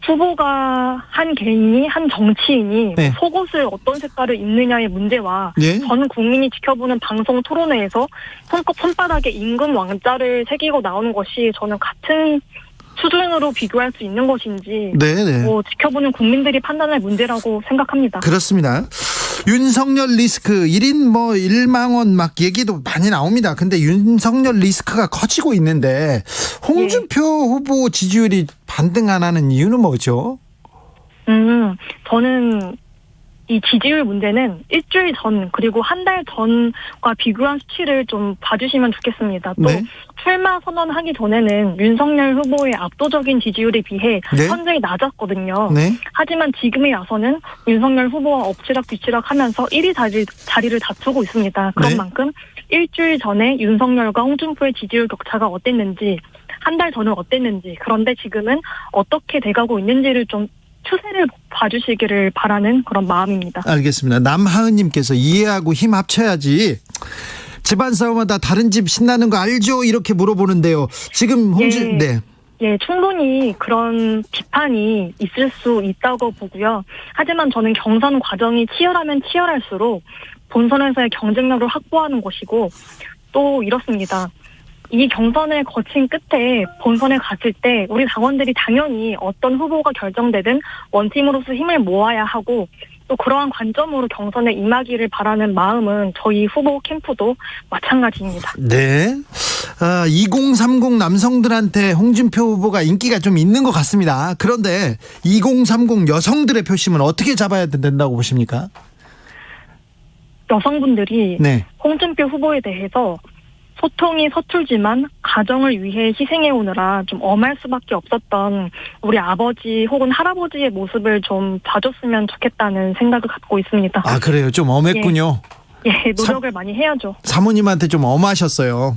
후보가 한 개인이 한 정치인이 네. 속옷을 어떤 색깔을 입느냐의 문제와 예. 전 국민이 지켜보는 방송 토론회에서 손바닥에 임금 왕자를 새기고 나오는 것이 저는 같은 수준으로 비교할 수 있는 것인지 네네. 지켜보는 국민들이 판단할 문제라고 생각합니다. 그렇습니다. 윤석열 리스크 1인 1만 원 막 얘기도 많이 나옵니다. 근데 윤석열 리스크가 커지고 있는데 홍준표 후보 지지율이 반등 안 하는 이유는 뭐죠? 저는 이 지지율 문제는 일주일 전 그리고 한 달 전과 비교한 수치를 좀 봐주시면 좋겠습니다. 또 네. 출마 선언하기 전에는 윤석열 후보의 압도적인 지지율에 비해 네. 현저히 낮았거든요. 네. 하지만 지금에 와서는 윤석열 후보와 엎치락뒤치락 하면서 1위 자리를 다투고 있습니다. 그런 네. 만큼 일주일 전에 윤석열과 홍준표의 지지율 격차가 어땠는지, 한 달 전은 어땠는지, 그런데 지금은 어떻게 돼가고 있는지를 좀 추세를 봐주시기를 바라는 그런 마음입니다. 알겠습니다. 남하은님께서 이해하고 힘 합쳐야지. 집안 싸움하다 다른 집 신나는 거 알죠? 이렇게 물어보는데요. 지금 네. 예, 충분히 그런 비판이 있을 수 있다고 보고요. 하지만 저는 경선 과정이 치열하면 치열할수록 본선에서의 경쟁력을 확보하는 것이고, 또 이렇습니다. 이 경선을 거친 끝에 본선에 갔을 때 우리 당원들이 당연히 어떤 후보가 결정되든 원팀으로서 힘을 모아야 하고, 또 그러한 관점으로 경선에 임하기를 바라는 마음은 저희 후보 캠프도 마찬가지입니다. 네. 2030 남성들한테 홍준표 후보가 인기가 좀 있는 것 같습니다. 그런데 2030 여성들의 표심은 어떻게 잡아야 된다고 보십니까? 여성분들이 네. 홍준표 후보에 대해서 소통이 서툴지만 가정을 위해 희생해오느라 좀 엄할 수밖에 없었던 우리 아버지 혹은 할아버지의 모습을 좀 봐줬으면 좋겠다는 생각을 갖고 있습니다. 아, 그래요? 좀 엄했군요. 예, 노력을 많이 해야죠. 사모님한테 좀 엄하셨어요.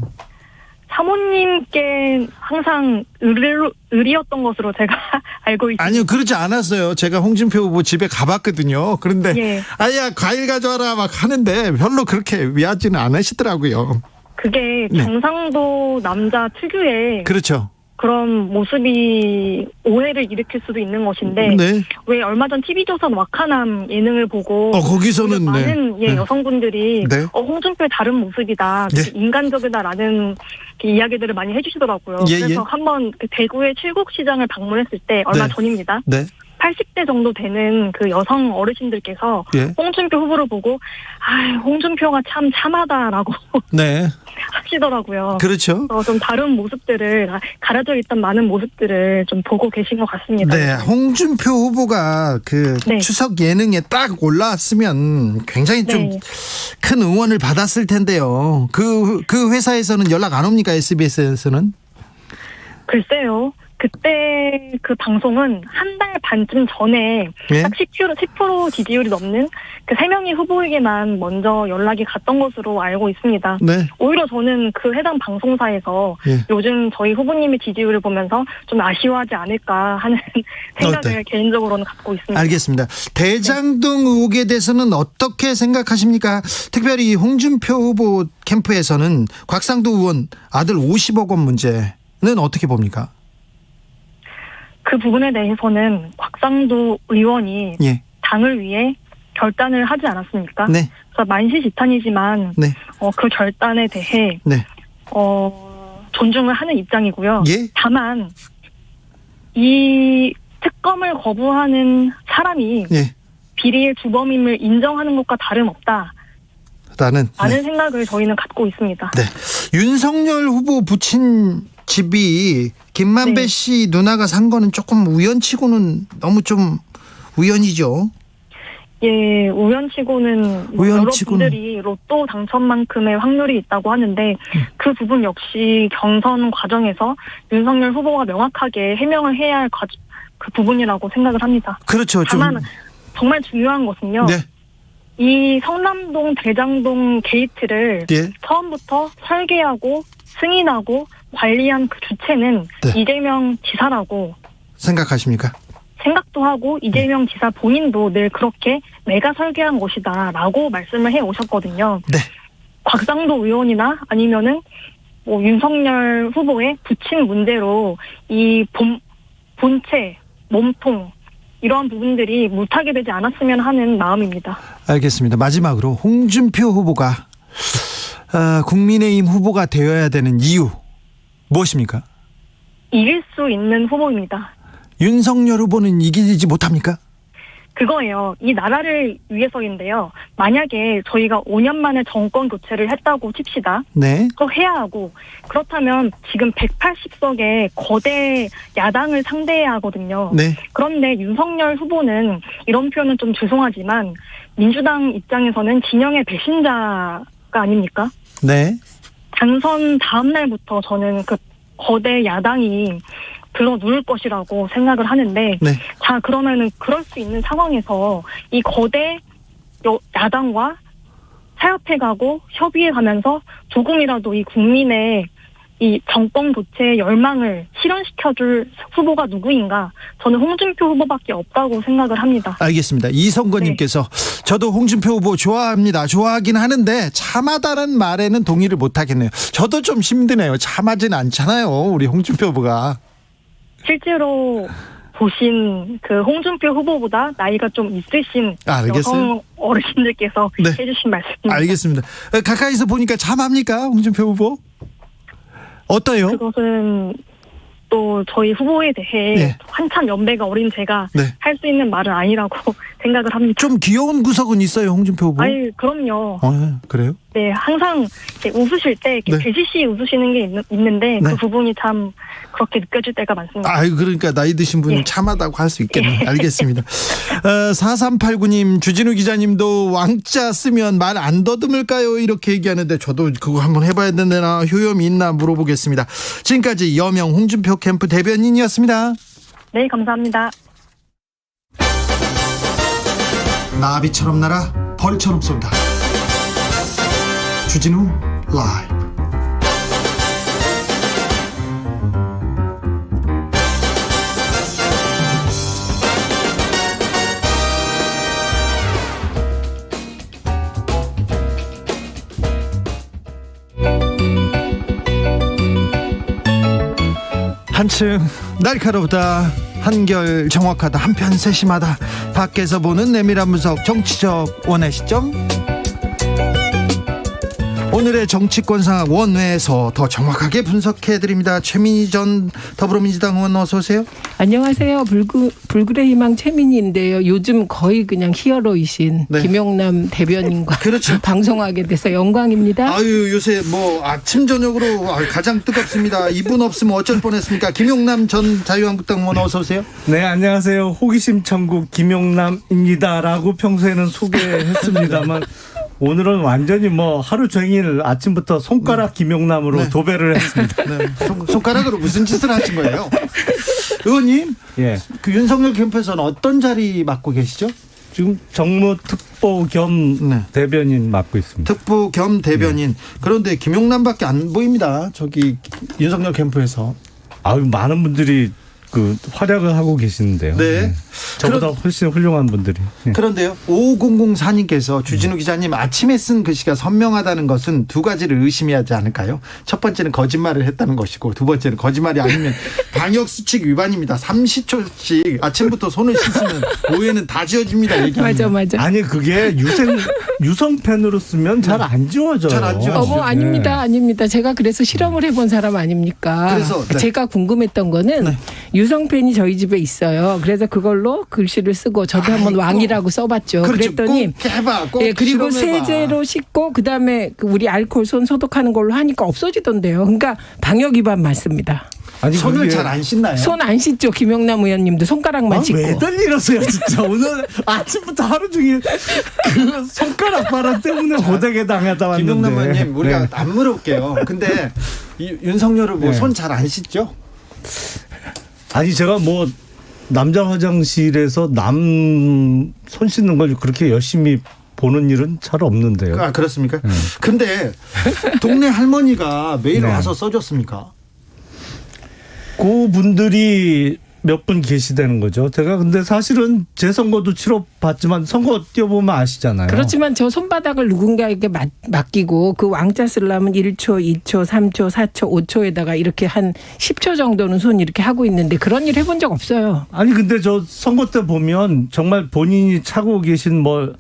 사모님께 항상 의리였던 것으로 제가 알고 있습니다. 아니요, 그렇지 않았어요. 제가 홍준표 후보 집에 가봤거든요. 그런데 예. 아야 과일 가져와라 막 하는데 별로 그렇게 위하지는 않으시더라고요. 그게 네. 경상도 남자 특유의 그렇죠. 그런 모습이 오해를 일으킬 수도 있는 것인데, 네. 왜 얼마 전 TV조선 와카남 예능을 보고 거기서는 많은 네. 여성분들이 네. 홍준표의 다른 모습이다, 네. 인간적이다라는 이야기들을 많이 해주시더라고요. 예, 그래서 예. 한번 그 대구의 칠곡시장을 방문했을 때 얼마 네. 전입니다. 네. 80대 정도 되는 그 여성 어르신들께서 예. 홍준표 후보를 보고 홍준표가 참 참하다라고 네. 하시더라고요. 그렇죠. 좀 다른 모습들을, 가려져 있던 많은 모습들을 좀 보고 계신 것 같습니다. 네, 홍준표 후보가 그 네. 추석 예능에 딱 올라왔으면 굉장히 좀 네. 큰 응원을 받았을 텐데요. 그 회사에서는 연락 안 옵니까? SBS에서는? 글쎄요. 그때 그 방송은 한 달 반쯤 전에 예? 딱 10% 지지율이 넘는 그 3명의 후보에게만 먼저 연락이 갔던 것으로 알고 있습니다. 네. 오히려 저는 그 해당 방송사에서 예. 요즘 저희 후보님의 지지율을 보면서 좀 아쉬워하지 않을까 하는 생각을 네. 개인적으로는 갖고 있습니다. 알겠습니다. 대장동 의혹에 대해서는 어떻게 생각하십니까? 특별히 홍준표 후보 캠프에서는 곽상도 의원 아들 50억 원 문제는 어떻게 봅니까? 그 부분에 대해서는 곽상도 의원이 예. 당을 위해 결단을 하지 않았습니까? 네. 그래서 만시지탄이지만 네. 그 결단에 대해 네. 존중을 하는 입장이고요. 예. 다만 이 특검을 거부하는 사람이 예. 비리의 주범임을 인정하는 것과 다름없다. 라는 생각을 저희는 갖고 있습니다. 네. 윤석열 후보 부친 집이 김만배 네. 씨 누나가 산 거는 조금 우연치고는 너무 좀 우연이죠. 예, 우연치고는 우연치고는. 여러분들이 로또 당첨만큼의 확률이 있다고 하는데 그 부분 역시 경선 과정에서 윤석열 후보가 명확하게 해명을 해야 할 그 부분이라고 생각을 합니다. 그렇죠. 좀. 다만 정말 중요한 것은요. 네. 이 성남동 대장동 게이트를 예. 처음부터 설계하고 승인하고 관리한 그 주체는 네. 이재명 지사라고 생각하십니까? 생각도 하고 이재명 지사 본인도 늘 그렇게 내가 설계한 것이다라고 말씀을 해 오셨거든요. 네. 곽상도 의원이나 아니면은 윤석열 후보의 부친 문제로 이 본체, 몸통 이러한 부분들이 물타게 되지 않았으면 하는 마음입니다. 알겠습니다. 마지막으로 홍준표 후보가 국민의힘 후보가 되어야 되는 이유 무엇입니까? 이길 수 있는 후보입니다. 윤석열 후보는 이기지 못합니까? 그거예요. 이 나라를 위해서인데요. 만약에 저희가 5년 만에 정권 교체를 했다고 칩시다. 네. 그거 해야 하고 그렇다면 지금 180석의 거대 야당을 상대해야 하거든요. 네. 그런데 윤석열 후보는 이런 표현은 좀 죄송하지만 민주당 입장에서는 진영의 배신자가 아닙니까? 네. 당선 다음 날부터 저는 그 거대 야당이 들어 누울 것이라고 생각을 하는데 네. 자 그러면은 그럴 수 있는 상황에서 이 거대 야당과 타협해가고 협의해가면서 조금이라도 이 국민의 이 정권 교체의 열망을 실현시켜줄 후보가 누구인가? 저는 홍준표 후보밖에 없다고 생각을 합니다. 알겠습니다. 이성건님께서 저도 홍준표 후보 좋아합니다. 좋아하긴 하는데 참하다는 말에는 동의를 못하겠네요. 저도 좀 힘드네요. 참하진 않잖아요. 우리 홍준표 후보가. 실제로 보신 그 홍준표 후보보다 나이가 좀 있으신 알겠어요. 여성 어르신들께서 네. 해주신 말씀입니다. 알겠습니다. 가까이서 보니까 참합니까? 홍준표 후보? 어때요? 그것은 또 저희 후보에 대해 네. 한참 연배가 어린 제가 네. 할 수 있는 말은 아니라고 생각을 합니다. 좀 귀여운 구석은 있어요, 홍준표 후보? 아니 그럼요. 그래요? 네, 항상 이렇게 웃으실 때 이렇게 네. 배시시 웃으시는 게 있는데 네. 그 부분이 참 그렇게 느껴질 때가 많습니다. 아유, 그러니까 나이 드신 분은 예. 참하다고 할 수 있겠네요. 알겠습니다. 4389님, 주진우 기자님도 왕자 쓰면 말 안 더듬을까요? 이렇게 얘기하는데 저도 그거 한번 해봐야 되나 효염이 있나 물어보겠습니다. 지금까지 여명 홍준표 캠프 대변인이었습니다. 네, 감사합니다. 나비처럼 날아 벌처럼 쏜다. 주진우 라이브. 한층 날카롭다, 한결 정확하다, 한편 세심하다. 밖에서 보는 내밀한 분석, 정치적 원의 시점. 오늘의 정치권 상황 원외에서 더 정확하게 분석해드립니다. 최민희 전 더불어민주당 의원 어서 오세요. 안녕하세요. 불굴의 희망 최민희인데요. 요즘 거의 그냥 히어로이신 네. 김용남 대변인과 그렇죠. 방송하게 돼서 영광입니다. 아유, 요새 뭐 아침 저녁으로 가장 뜨겁습니다. 이분 없으면 어쩔 뻔했습니까? 김용남 전 자유한국당 의원 어서 오세요. 네, 안녕하세요. 호기심 천국 김용남입니다라고 평소에는 소개했습니다만 오늘은 완전히 뭐 하루 종일 아침부터 손가락 김용남으로 네. 도배를 했습니다. 네. 손가락으로 무슨 짓을 하신 거예요? 의원님, 예. 그 윤석열 캠프에서는 어떤 자리 맡고 계시죠? 지금 정무특보 겸 네. 대변인 맡고 있습니다. 특보 겸 대변인. 그런데 김용남밖에 안 보입니다. 저기 윤석열 캠프에서. 아유, 많은 분들이 그 활약을 하고 계시는데요. 네. 저보다 훨씬 훌륭한 분들이. 예. 그런데요, 5004님께서 주진우 기자님 아침에 쓴 글씨가 선명하다는 것은 두 가지를 의심해야 하지 않을까요? 첫 번째는 거짓말을 했다는 것이고, 두 번째는 거짓말이 아니면 방역수칙 위반입니다. 30초씩 아침부터 손을 씻으면 오해는 다 지워집니다. 얘기합니다. 맞아. 아니, 그게 유성펜으로 쓰면 잘 안 지워져요. 잘 안 지워지죠. 어머, 아닙니다. 제가 그래서 실험을 해본 사람 아닙니까? 그래서, 네. 제가 궁금했던 거는 네. 유성펜이 저희 집에 있어요. 그래서 그걸로 글씨를 쓰고 저도 한번 아이고. 왕이라고 써봤죠. 그렇죠. 그랬더니 꼭 해봐. 꼭 예, 그리고 실험해봐. 세제로 씻고 그다음에 우리 알코올 손 소독하는 걸로 하니까 없어지던데요. 그러니까 방역 위반 맞습니다. 아니, 손을 그게 잘 안 씻나요? 손 안 씻죠. 김용남 의원님도 손가락만 씻고. 왜들 이러세요, 진짜. 오늘 아침부터 하루 종일 그 손가락 바람 때문에 호되게 당하다 왔는데. 김용남 의원님, 우리가 네. 안 물어볼게요. 근데 윤석열 후보 네. 손 잘 안 씻죠? 아니, 제가 뭐 남자 화장실에서 남 손 씻는 걸 그렇게 열심히 보는 일은 잘 없는데요. 아, 그렇습니까? 근데 동네 할머니가 매일 네. 와서 써줬습니까? 그 분들이 몇 분 계시다는 거죠. 제가 근데 사실은 제 선거도 치러봤지만 선거 뛰어보면 아시잖아요. 그렇지만 저 손바닥을 누군가에게 맡기고 그 왕자 쓰려면 1초, 2초, 3초, 4초, 5초에다가 이렇게 한 10초 정도는 손 이렇게 하고 있는데 그런 일 해본 적 없어요. 아니, 근데 저 선거 때 보면 정말 본인이 차고 계신 뭐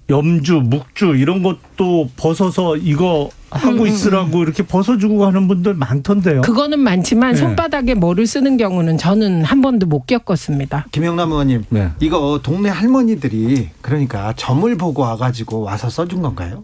염주, 묵주 이런 것도 벗어서 이거 하고 있으라고 이렇게 벗어주고 하는 분들 많던데요. 그거는 많지만 네. 손바닥에 뭐를 쓰는 경우는 저는 한 번도 못 겪었습니다. 김영남 의원님, 네. 이거 동네 할머니들이 그러니까 점을 보고 와서 써준 건가요?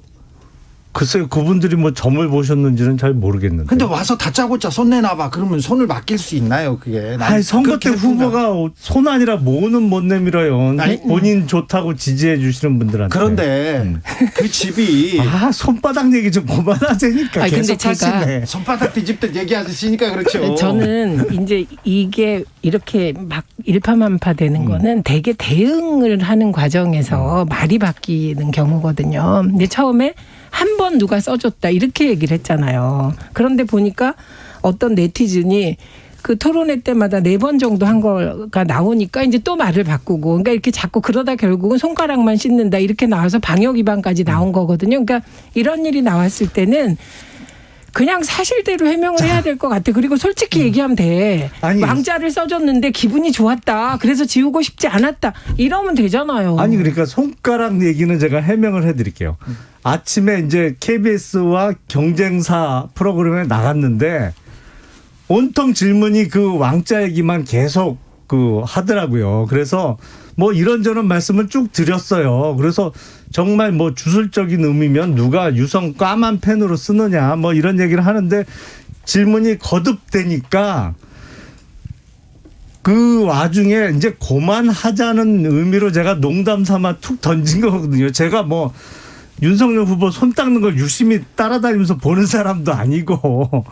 글쎄요, 그분들이 뭐 점을 보셨는지는 잘 모르겠는데. 근데 와서 다짜고짜 손 내놔봐. 그러면 손을 맡길 수 있나요, 그게? 아니, 선거 때 그렇게 했구나. 후보가 손 아니라 모는 못 내밀어요. 아니, 본인 좋다고 지지해 주시는 분들한테. 그런데 그 집이 손바닥 얘기 좀 그만하자니까. 아니, 근데 계속 제가 하시네. 손바닥 뒤집듯 얘기하시니까 그렇죠. 저는 이제 이게 이렇게 막 일파만파 되는 거는 되게 대응을 하는 과정에서 말이 바뀌는 경우거든요. 근데 처음에 한 번 누가 써줬다 이렇게 얘기를 했잖아요. 그런데 보니까 어떤 네티즌이 그 토론회 때마다 4번 정도 한 거가 나오니까 이제 또 말을 바꾸고, 그러니까 이렇게 자꾸 그러다 결국은 손가락만 씻는다 이렇게 나와서 방역 위반까지 나온 거거든요. 그러니까 이런 일이 나왔을 때는 그냥 사실대로 해명을 해야 될 것 같아. 그리고 솔직히 얘기하면 돼. 아니, 왕자를 써줬는데 기분이 좋았다. 그래서 지우고 싶지 않았다. 이러면 되잖아요. 아니, 그러니까 손가락 얘기는 제가 해명을 해드릴게요. 아침에 이제 KBS와 경쟁사 프로그램에 나갔는데 온통 질문이 그 왕자 얘기만 계속 하더라고요. 그래서 뭐 이런저런 말씀을 쭉 드렸어요. 그래서 정말 뭐 주술적인 의미면 누가 유성 까만 펜으로 쓰느냐 뭐 이런 얘기를 하는데 질문이 거듭되니까 그 와중에 이제 그만하자는 의미로 제가 농담 삼아 툭 던진 거거든요. 제가 뭐 윤석열 후보 손 닦는 걸 유심히 따라다니면서 보는 사람도 아니고,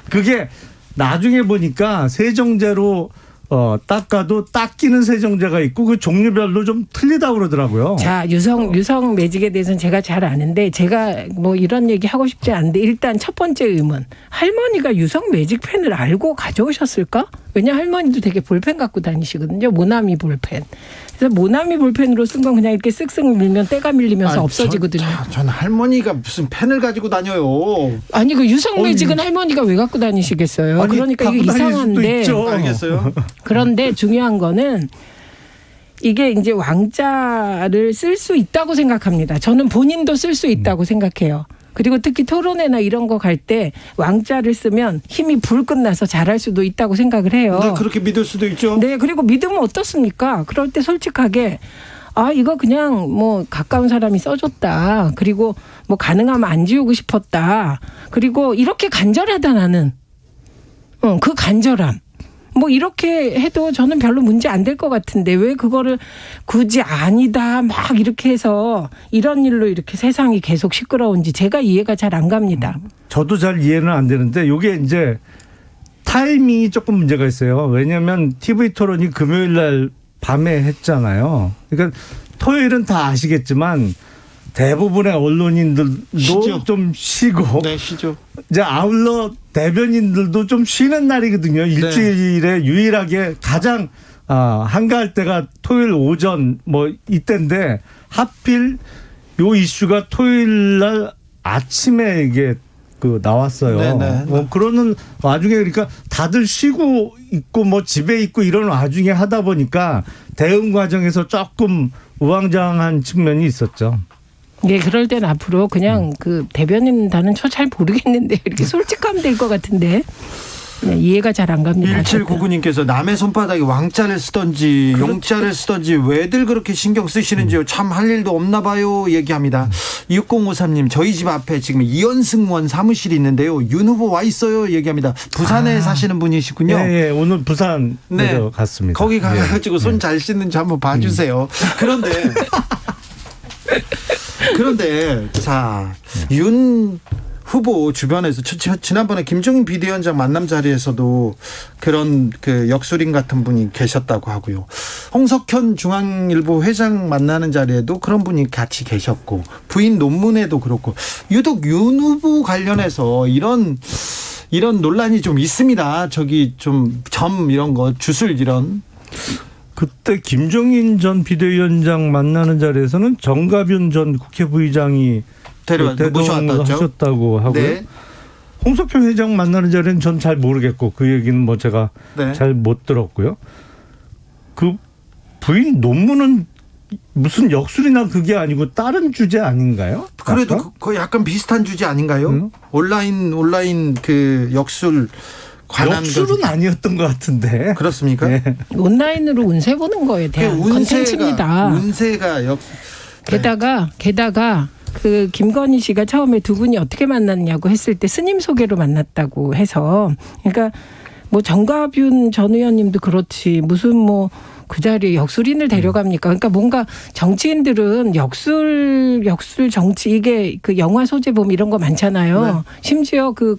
그게 나중에 보니까 세정제로 닦아도 닦이는 세정제가 있고 그 종류별로 좀 틀리다고 그러더라고요. 자, 유성 매직에 대해서는 제가 잘 아는데 제가 뭐 이런 얘기 하고 싶지 않은데 일단 첫 번째 의문. 할머니가 유성 매직 펜을 알고 가져오셨을까? 왜냐 할머니도 되게 볼펜 갖고 다니시거든요. 모나미 볼펜. 그래서 모나미 볼펜으로 쓴 건 그냥 이렇게 쓱쓱 밀면 때가 밀리면서 없어지거든요. 전 할머니가 무슨 펜을 가지고 다녀요. 아니 그 유성 매직은 할머니가 왜 갖고 다니시겠어요? 아니, 그러니까 이게 갖고 다닐 수도 이상한데. 있죠. 알겠어요. 그런데 중요한 거는 이게 이제 왕자를 쓸 수 있다고 생각합니다. 저는 본인도 쓸 수 있다고 생각해요. 그리고 특히 토론회나 이런 거 갈 때 왕자를 쓰면 힘이 불끈 나서 잘할 수도 있다고 생각을 해요. 네, 그렇게 믿을 수도 있죠. 네, 그리고 믿으면 어떻습니까? 그럴 때 솔직하게 이거 그냥 뭐 가까운 사람이 써줬다. 그리고 뭐 가능하면 안 지우고 싶었다. 그리고 이렇게 간절하다 나는. 그 간절함. 뭐 이렇게 해도 저는 별로 문제 안 될 것 같은데 왜 그거를 굳이 아니다 막 이렇게 해서 이런 일로 이렇게 세상이 계속 시끄러운지 제가 이해가 잘 안 갑니다. 저도 잘 이해는 안 되는데 이게 이제 타이밍이 조금 문제가 있어요. 왜냐하면 TV 토론이 금요일 날 밤에 했잖아요. 그러니까 토요일은 다 아시겠지만 대부분의 언론인들도 쉬죠. 좀 쉬고 네, 쉬죠. 이제 아울러 대변인들도 좀 쉬는 날이거든요. 일주일에 유일하게 가장 한가할 때가 토요일 오전 뭐 이때인데 하필 요 이슈가 토요일 날 아침에 이게 나왔어요. 네네. 뭐 그러는 와중에 그러니까 다들 쉬고 있고 뭐 집에 있고 이런 와중에 하다 보니까 대응 과정에서 조금 우왕좌왕한 측면이 있었죠. 네, 그럴 땐 앞으로 그냥 그 대변인 다는 저 잘 모르겠는데 이렇게 솔직하면 될 것 같은데 네, 이해가 잘 안 갑니다. 1799님께서 남의 손바닥에 왕자를 쓰던지 용자를 쓰던지 왜들 그렇게 신경 쓰시는지요. 참 할 일도 없나 봐요 얘기합니다. 6053님 저희 집 앞에 지금 이현승원 사무실이 있는데요. 윤 후보 와 있어요 얘기합니다. 부산에 사시는 분이시군요. 네, 오늘 부산 네, 갔습니다. 거기 가가지고 손 잘 씻는지 한번 봐주세요. 그런데 자, 윤 후보 주변에서 지난번에 김종인 비대위원장 만남 자리에서도 그런 역술인 같은 분이 계셨다고 하고요. 홍석현 중앙일보 회장 만나는 자리에도 그런 분이 같이 계셨고 부인 논문에도 그렇고 유독 윤 후보 관련해서 이런 논란이 좀 있습니다. 저기 좀 점 이런 거 주술 이런. 그때 김종인 전 비대위원장 만나는 자리에서는 정가변 전 국회 부의장이 대동을 하셨다고 하고요. 네. 홍석현 회장 만나는 자리는 전 잘 모르겠고 그 얘기는 뭐 제가 잘 못 들었고요. 그 부인 논문은 무슨 역술이나 그게 아니고 다른 주제 아닌가요? 그래도 약간? 그거 약간 비슷한 주제 아닌가요? 온라인 그 역술 관한 역술은 아니었던 것 같은데. 그렇습니까? 네. 온라인으로 운세 보는 거에 대한 컨텐츠입니다. 운세가 게다가 그 김건희 씨가 처음에 두 분이 어떻게 만났냐고 했을 때 스님 소개로 만났다고 해서, 그러니까 뭐 정가균 전 의원님도 그렇지 무슨 뭐 그 자리에 역술인을 데려갑니까? 그러니까 뭔가 정치인들은 역술 정치, 이게 그 영화 소재 보면 이런 거 많잖아요. 네. 심지어 그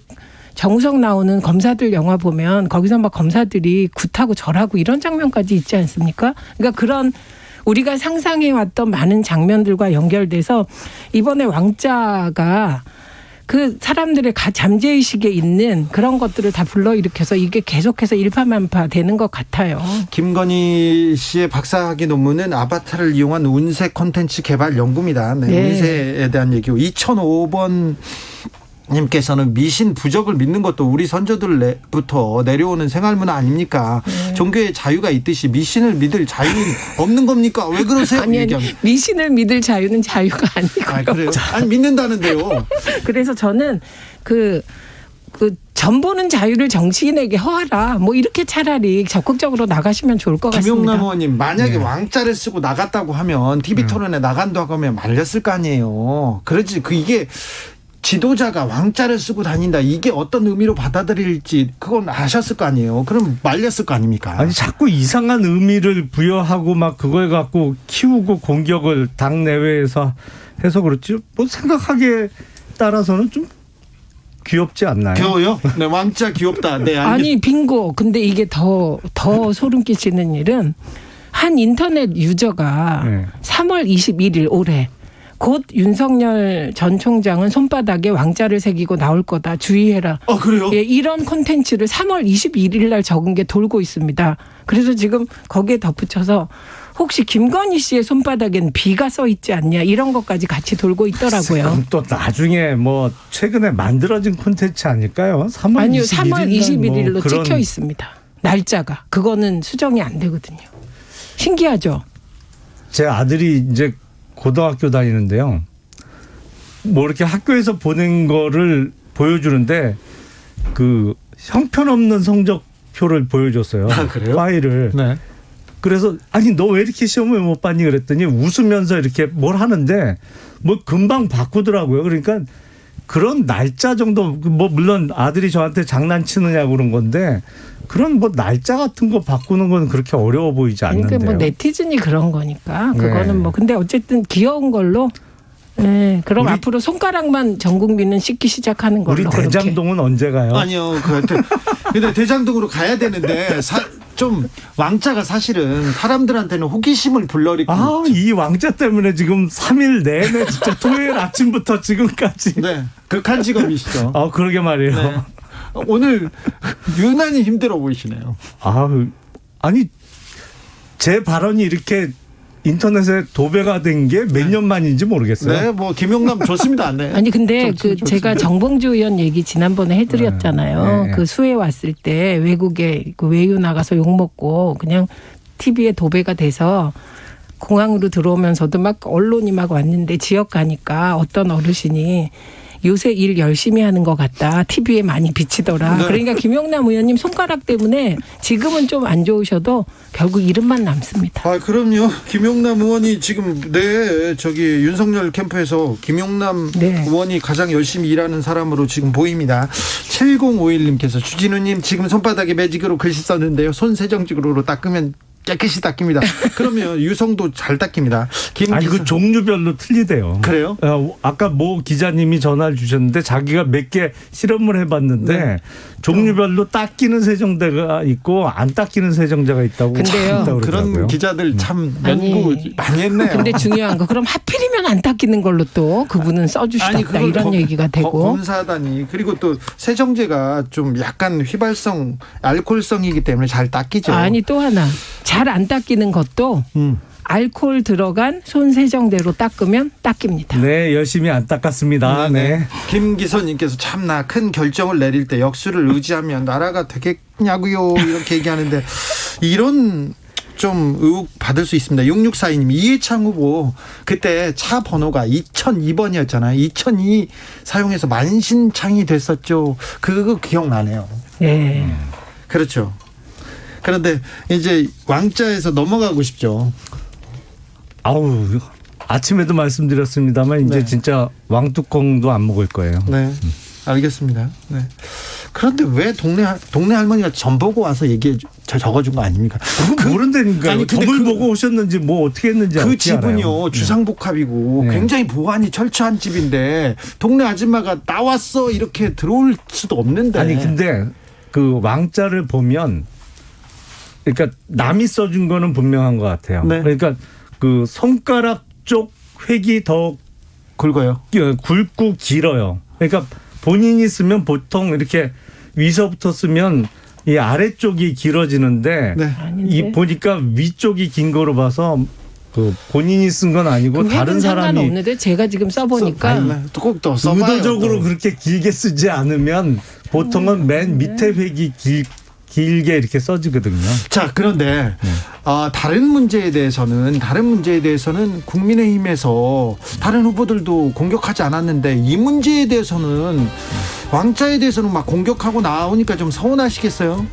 정우성 나오는 검사들 영화 보면 거기서 막 검사들이 굿하고 절하고 이런 장면까지 있지 않습니까? 그러니까 그런 우리가 상상해왔던 많은 장면들과 연결돼서 이번에 왕자가 그 사람들의 잠재의식에 있는 그런 것들을 다 불러일으켜서 이게 계속해서 일파만파 되는 것 같아요. 김건희 씨의 박사학위 논문은 아바타를 이용한 운세 콘텐츠 개발 연구입니다. 네, 네. 운세에 대한 얘기고 2005번 님께서는 미신 부적을 믿는 것도 우리 선조들부터 내려오는 생활문화 아닙니까? 종교의 자유가 있듯이 미신을 믿을 자유는 없는 겁니까? 왜 그러세요? 아니 미신을 믿을 자유는 자유가 아니고요. 그래요? 아니 믿는다는데요. 그래서 저는 그 전 보는 자유를 정치인에게 허하라. 뭐 이렇게 차라리 적극적으로 나가시면 좋을 것 같습니다. 김용남 의원님 만약에 왕자를 쓰고 나갔다고 하면 TV 토론에 나간다고 하면 말렸을 거 아니에요. 그렇지 이게 지도자가 왕자를 쓰고 다닌다. 이게 어떤 의미로 받아들일지 그건 아셨을 거 아니에요. 그럼 말렸을 거 아닙니까? 아니 자꾸 이상한 의미를 부여하고 막 그걸 갖고 키우고 공격을 당 내외에서 해서 그렇지. 뭐 생각하기에 따라서는 좀 귀엽지 않나요? 귀여워요? 네, 왕자 귀엽다. 네, 아니 빙고. 근데 이게 더 소름 끼치는 일은 한 인터넷 유저가 네. 3월 21일 올해 곧 윤석열 전 총장은 손바닥에 왕자를 새기고 나올 거다. 주의해라. 그래요? 예, 이런 콘텐츠를 3월 21일 날 적은 게 돌고 있습니다. 그래서 지금 거기에 덧붙여서 혹시 김건희 씨의 손바닥엔 비가 써 있지 않냐 이런 것까지 같이 돌고 있더라고요. 그럼 또 나중에 뭐 최근에 만들어진 콘텐츠 아닐까요? 3월 아니요. 21일 3월 21일로 뭐 그런... 찍혀 있습니다. 날짜가. 그거는 수정이 안 되거든요. 신기하죠? 제 아들이 이제 고등학교 다니는데요. 뭐 이렇게 학교에서 보낸 거를 보여주는데 그 형편없는 성적표를 보여줬어요. 그래요? 파일을. 네. 그래서 아니 너 왜 이렇게 시험을 못 봤니 그랬더니 웃으면서 이렇게 뭘 하는데 뭐 금방 바꾸더라고요. 그러니까 그런 날짜 정도 뭐 물론 아들이 저한테 장난치느냐고 그런 건데 그런 뭐 날짜 같은 거 바꾸는 건 그렇게 어려워 보이지 않는데요. 그러니까 뭐 네티즌이 그런 거니까 그거는 네. 뭐 근데 어쨌든 귀여운 걸로. 네, 그럼 앞으로 손가락만 전 국민은 씻기 시작하는 걸로. 우리 대장동은 언제 가요? 아니요. 근데 대장동으로 가야 되는데 좀 왕자가 사실은 사람들한테는 호기심을 불러일으키고 이 왕자 때문에 지금 3일 내내 진짜 토요일 아침부터 지금까지. 네. 극한 직업이시죠. 그러게 말이에요. 네. 오늘 유난히 힘들어 보이시네요. 아니 제 발언이 이렇게 인터넷에 도배가 된 게 몇 년 만인지 모르겠어요. 네, 뭐 김용남 좋습니다. 네. 아니 근데 제가 정봉주 의원 얘기 지난번에 해드렸잖아요. 네. 그 수해 왔을 때 외국에 그 외유 나가서 욕 먹고 그냥 TV에 도배가 돼서 공항으로 들어오면서도 막 언론이 막 왔는데 지역 가니까 어떤 어르신이 요새 일 열심히 하는 것 같다. TV에 많이 비치더라. 네. 그러니까 김용남 의원님 손가락 때문에 지금은 좀 안 좋으셔도 결국 이름만 남습니다. 그럼요. 김용남 의원이 지금 윤석열 캠프에서 김용남 의원이 가장 열심히 일하는 사람으로 지금 보입니다. 7051님께서 주진우님 지금 손바닥에 매직으로 글씨 썼는데요. 손세정직으로 닦으면 깨끗이 닦입니다. 그러면 유성도 잘 닦입니다. 아니 그 종류별로 틀리대요. 그래요? 아까 모 기자님이 전화를 주셨는데 자기가 몇 개 실험을 해봤는데 네. 종류별로 닦이는 세정제가 있고 안 닦이는 세정제가 있다고. 근데요. 그런 기자들 참 연구 많이 했네요. 근데 중요한 거 그럼 하필이면 안 닦이는 걸로 또 그분은 써주시다 이런 얘기가 되고. 검사하다니. 그리고 또 세정제가 좀 약간 휘발성 알코올성이기 때문에 잘 닦이죠. 아니 또 하나. 잘 안 닦이는 것도 알코올 들어간 손세정대로 닦으면 닦입니다. 네, 열심히 안 닦았습니다. 네. 김기선님께서 참나 큰 결정을 내릴 때 역수를 의지하면 나라가 되겠냐고요 이렇게 얘기하는데 이런 좀 의혹 받을 수 있습니다. 6642님, 이해창 후보 그때 차 번호가 2002번이었잖아요. 2002 사용해서 만신창이 됐었죠. 그거 기억나네요. 네. 그렇죠. 그런데 이제 왕자에서 넘어가고 싶죠. 아우, 아침에도 말씀드렸습니다만 이제 네. 진짜 왕뚜껑도 안 먹을 거예요. 네, 알겠습니다. 네. 그런데 왜 동네 할머니가 점 보고 와서 적어준 거 아닙니까? 모른다니까요. 아니, 근데 점을 그- 보고 오셨는지 뭐 어떻게 했는지 그 어떻게 집은요 알아요? 주상복합이고 네. 굉장히 보안이 철저한 집인데 동네 아줌마가 나왔어 이렇게 들어올 수도 없는데. 아니 근데 그 왕자를 보면 그러니까 남이 써준 거는 분명한 것 같아요. 네. 그러니까 그 손가락 쪽 획이 더 굵어요. 굵고 길어요. 그러니까 본인이 쓰면 보통 이렇게 위서부터 쓰면 이 아래쪽이 길어지는데 네. 이 보니까 위쪽이 긴 거로 봐서 그 본인이 쓴 건 아니고 그 다른 획은 사람이 상관없는데 제가 지금 써보니까 꼭 더 써봐요. 의도적으로 또. 그렇게 길게 쓰지 않으면 보통은 맨 밑에 획이 길게 이렇게 써지거든요. 자, 그런데 다른 문제에 대해서는 국민의힘에서 다른 후보들도 공격하지 않았는데 이 문제에 대해서는 왕자에 대해서는 막 공격하고 나오니까 좀 서운하시겠어요?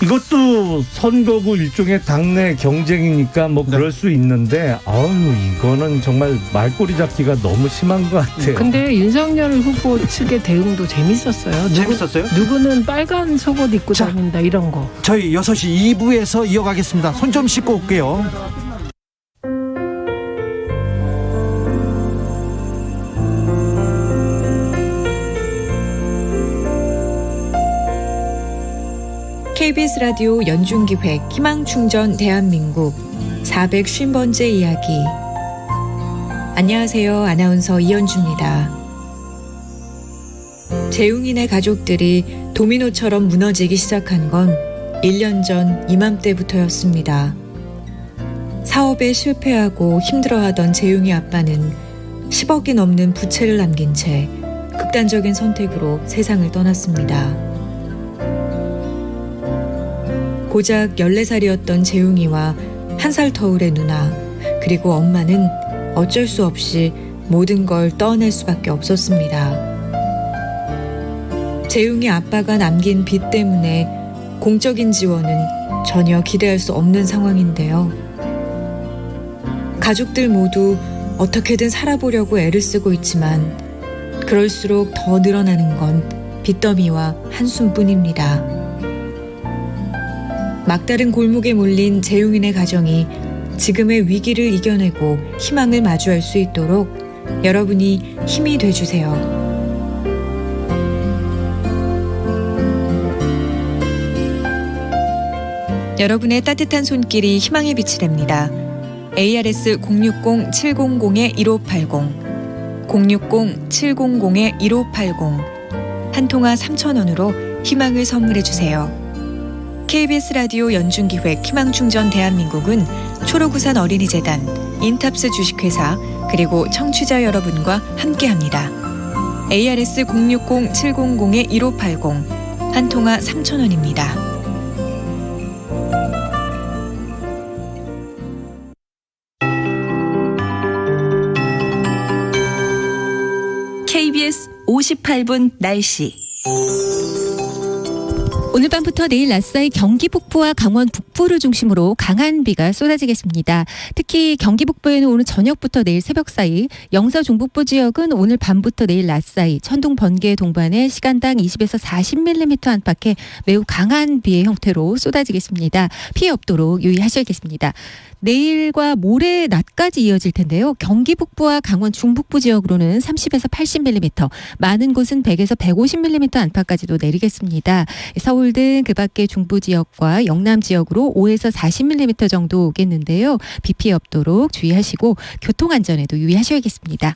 이것도 선거구 일종의 당내 경쟁이니까 뭐 그럴 수 있는데 아유 이거는 정말 말꼬리 잡기가 너무 심한 것 같아요. 근데 윤석열 후보 측의 대응도 재밌었어요. 재밌었어요? 누구는 빨간 속옷 입고 자. 다닌다 이런 거. 저희 6시 2부에서 이어가겠습니다. 손 좀 씻고 올게요. KBS 라디오 연중기획 희망충전 대한민국 450번째 이야기. 안녕하세요. 아나운서 이현주입니다. 재웅이네 가족들이 도미노처럼 무너지기 시작한 건 1년 전 이맘때부터였습니다. 사업에 실패하고 힘들어하던 재웅이 아빠는 10억이 넘는 부채를 남긴 채 극단적인 선택으로 세상을 떠났습니다. 고작 14살이었던 재웅이와 1살 터울의 누나 그리고 엄마는 어쩔 수 없이 모든 걸 떠낼 수밖에 없었습니다. 재웅이 아빠가 남긴 빚 때문에 공적인 지원은 전혀 기대할 수 없는 상황인데요. 가족들 모두 어떻게든 살아보려고 애를 쓰고 있지만 그럴수록 더 늘어나는 건 빚더미와 한숨뿐입니다. 막다른 골목에 몰린 재웅이네 가정이 지금의 위기를 이겨내고 희망을 마주할 수 있도록 여러분이 힘이 돼주세요. 여러분의 따뜻한 손길이 희망의 빛이 됩니다. ARS 060-700-1580 060-700-1580 한 통화 3,000원으로 희망을 선물해 주세요. KBS 라디오 연중기획 희망충전 대한민국은 초록우산 어린이재단, 인탑스 주식회사 그리고 청취자 여러분과 함께합니다. ARS 060-700-1580 한 통화 3,000원입니다. KBS 58분 날씨. 오늘 밤부터 내일 낮 사이 경기 북부와 강원 북부를 중심으로 강한 비가 쏟아지겠습니다. 특히 경기 북부에는 오늘 저녁부터 내일 새벽 사이, 영서 중북부 지역은 오늘 밤부터 내일 낮 사이 천둥 번개 동반에 시간당 20에서 40mm 안팎의 매우 강한 비의 형태로 쏟아지겠습니다. 피해 없도록 유의하셔야겠습니다. 내일과 모레 낮까지 이어질 텐데요. 경기 북부와 강원 중북부 지역으로는 30에서 80mm, 많은 곳은 100에서 150mm 안팎까지도 내리겠습니다. 서울 등 그 밖의 중부 지역과 영남 지역으로 5에서 40mm 정도 오겠는데요. 비 피해 없도록 주의하시고 교통안전에도 유의하셔야겠습니다.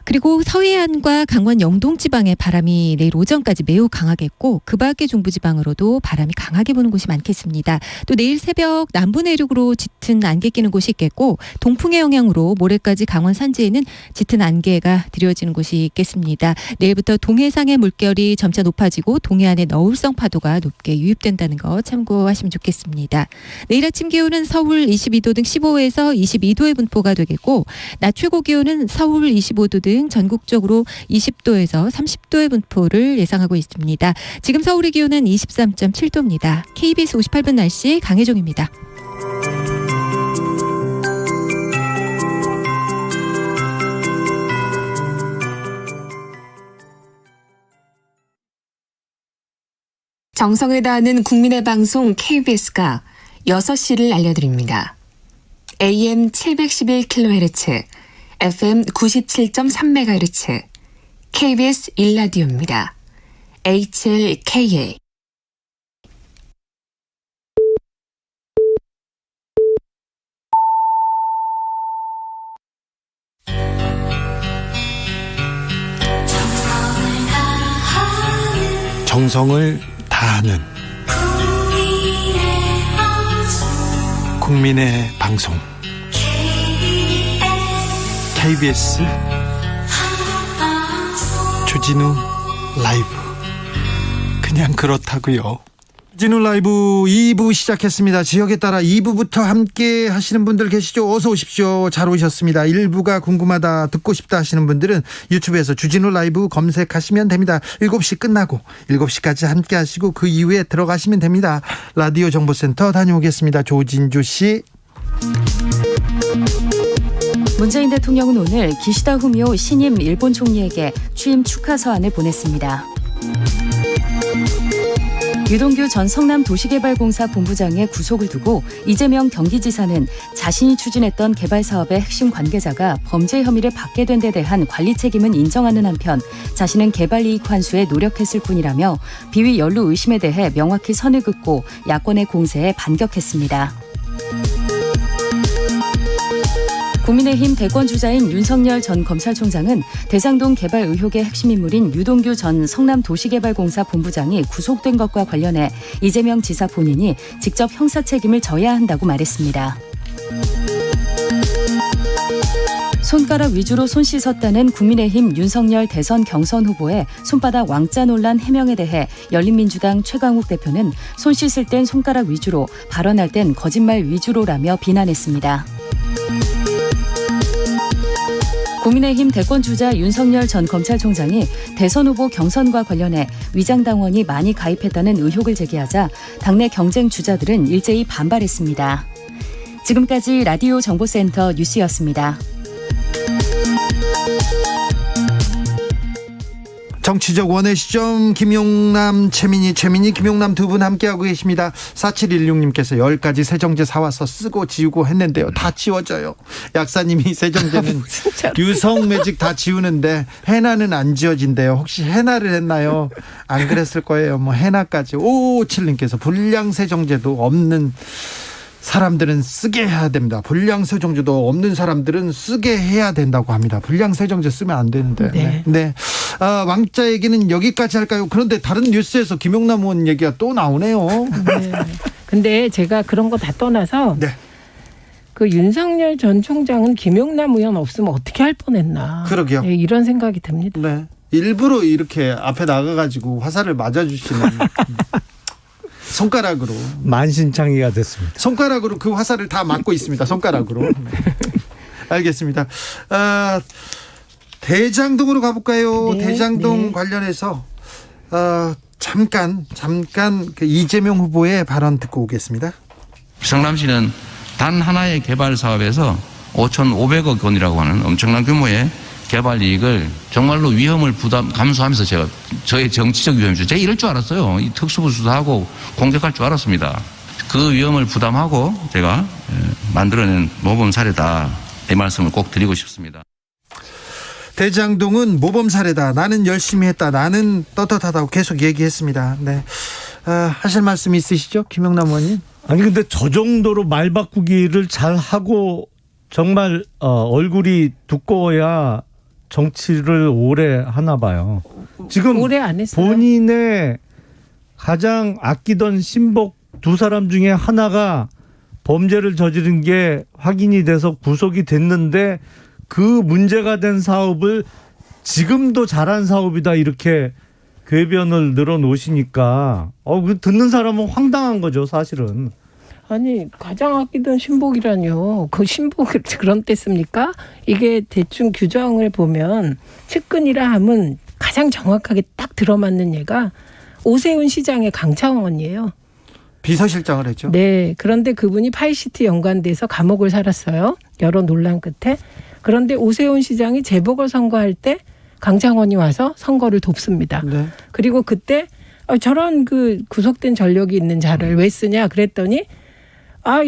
그리고 서해안과 강원 영동 지방에 바람이 내일 오전까지 매우 강하겠고 그 밖의 중부지방으로도 바람이 강하게 부는 곳이 많겠습니다. 또 내일 새벽 남부 내륙으로 짙은 안개 끼는 곳이 있겠고 동풍의 영향으로 모레까지 강원 산지에는 짙은 안개가 드리워지는 곳이 있겠습니다. 내일부터 동해상의 물결이 점차 높아지고 동해안의 너울성 파도가 높게 유입된다는 거 참고하시면 좋겠습니다. 내일 아침 기온은 서울 22도 등 15에서 22도의 분포가 되겠고 낮 최고 기온은 서울 25도 등 전국적으로 20도에서 30도의 분포를 예상하고 있습니다. 지금 서울의 기온은 23.7도입니다. KBS 58분 날씨 강혜종입니다. 정성을 다하는 국민의 방송 KBS가 6시를 알려드립니다. AM 711kHz, FM 97.3MHz, KBS 1라디오입니다. HLKA. 정성을 다하는 국민의 방송 KBS 주진우 라이브 그냥 그렇다고요. 주진우 라이브 2부 시작했습니다. 지역에 따라 2부부터 함께 하시는 분들 계시죠? 어서 오십시오. 잘 오셨습니다. 1부가 궁금하다 듣고 싶다 하시는 분들은 유튜브에서 주진우 라이브 검색하시면 됩니다. 7시 끝나고 7시까지 함께 하시고 그 이후에 들어가시면 됩니다. 라디오 정보센터 다녀오겠습니다. 조진주 씨. 문재인 대통령은 오늘 기시다 후미오 신임 일본 총리에게 취임 축하 서한을 보냈습니다. 유동규 전 성남도시개발공사 본부장의 구속을 두고 이재명 경기지사는 자신이 추진했던 개발 사업의 핵심 관계자가 범죄 혐의를 받게 된 데 대한 관리 책임은 인정하는 한편 자신은 개발 이익 환수에 노력했을 뿐이라며 비위 연루 의심에 대해 명확히 선을 긋고 야권의 공세에 반격했습니다. 국민의힘 대권주자인 윤석열 전 검찰총장은 대장동 개발 의혹의 핵심 인물인 유동규 전 성남도시개발공사 본부장이 구속된 것과 관련해 이재명 지사 본인이 직접 형사 책임을 져야 한다고 말했습니다. 손가락 위주로 손 씻었다는 국민의힘 윤석열 대선 경선 후보의 손바닥 왕자 논란 해명에 대해 열린민주당 최강욱 대표는 손 씻을 땐 손가락 위주로, 발언할 땐 거짓말 위주로라며 비난했습니다. 국민의힘 대권주자 윤석열 전 검찰총장이 대선 후보 경선과 관련해 위장당원이 많이 가입했다는 의혹을 제기하자 당내 경쟁 주자들은 일제히 반발했습니다. 지금까지 라디오 정보센터 뉴스였습니다. 정치적 원의 시점 김용남, 최민희 김용남 두 분 함께하고 계십니다. 4716님께서 10가지 세정제 사와서 쓰고 지우고 했는데요. 다 지워져요. 약사님이 세정제는 유성 매직 다 지우는데 해나는 안 지워진대요. 혹시 해나를 했나요? 안 그랬을 거예요. 뭐 해나까지. 5557님께서 불량 세정제도 없는 사람들은 쓰게 해야 됩니다. 불량 세정제도 없는 사람들은 쓰게 해야 된다고 합니다. 불량 세정제 쓰면 안 되는데. 네. 왕자 얘기는 여기까지 할까요? 그런데 다른 뉴스에서 김용남 의원 얘기가 또 나오네요. 네. 근데 제가 그런 거 다 떠나서 그 윤석열 전 총장은 김용남 의원 없으면 어떻게 할 뻔했나. 그러게요. 네, 이런 생각이 듭니다. 네. 일부러 이렇게 앞에 나가가지고 화살을 맞아주시는 손가락으로 만신창이가 됐습니다. 손가락으로 그 화살을 다 막고 있습니다. 손가락으로. 알겠습니다. 대장동으로 가볼까요? 네, 대장동 관련해서 잠깐 그 이재명 후보의 발언 듣고 오겠습니다. 성남시는 단 하나의 개발 사업에서 5,500억 원이라고 하는 엄청난 규모의 개발 이익을 정말로 위험을 감수하면서 저의 정치적 위험이죠. 제가 이럴 줄 알았어요. 이 특수부 수사하고 공격할 줄 알았습니다. 그 위험을 부담하고 제가 만들어낸 모범 사례다. 이 말씀을 꼭 드리고 싶습니다. 대장동은 모범 사례다. 나는 열심히 했다. 나는 떳떳하다고 계속 얘기했습니다. 네. 하실 말씀 있으시죠? 김용남 의원님? 아니 근데 저 정도로 말 바꾸기를 잘 하고 정말 얼굴이 두꺼워야 정치를 오래 하나 봐요. 지금 오래 안 했어요. 본인의 가장 아끼던 신복 두 사람 중에 하나가 범죄를 저지른 게 확인이 돼서 구속이 됐는데 그 문제가 된 사업을 지금도 잘한 사업이다 이렇게 궤변을 늘어놓으시니까 그 듣는 사람은 황당한 거죠 사실은. 아니 가장 아끼던 신복이라뇨. 그 신복을 그런 때 씁니까? 이게 대충 규정을 보면 측근이라 함은 가장 정확하게 딱 들어맞는 얘가 오세훈 시장의 강창원이에요. 비서실장을 했죠. 네. 그런데 그분이 파이시트 연관돼서 감옥을 살았어요. 여러 논란 끝에. 그런데 오세훈 시장이 재보궐선거할 때 강창원이 와서 선거를 돕습니다. 네. 그리고 그때 저런 그 구속된 전력이 있는 자를 왜 쓰냐 그랬더니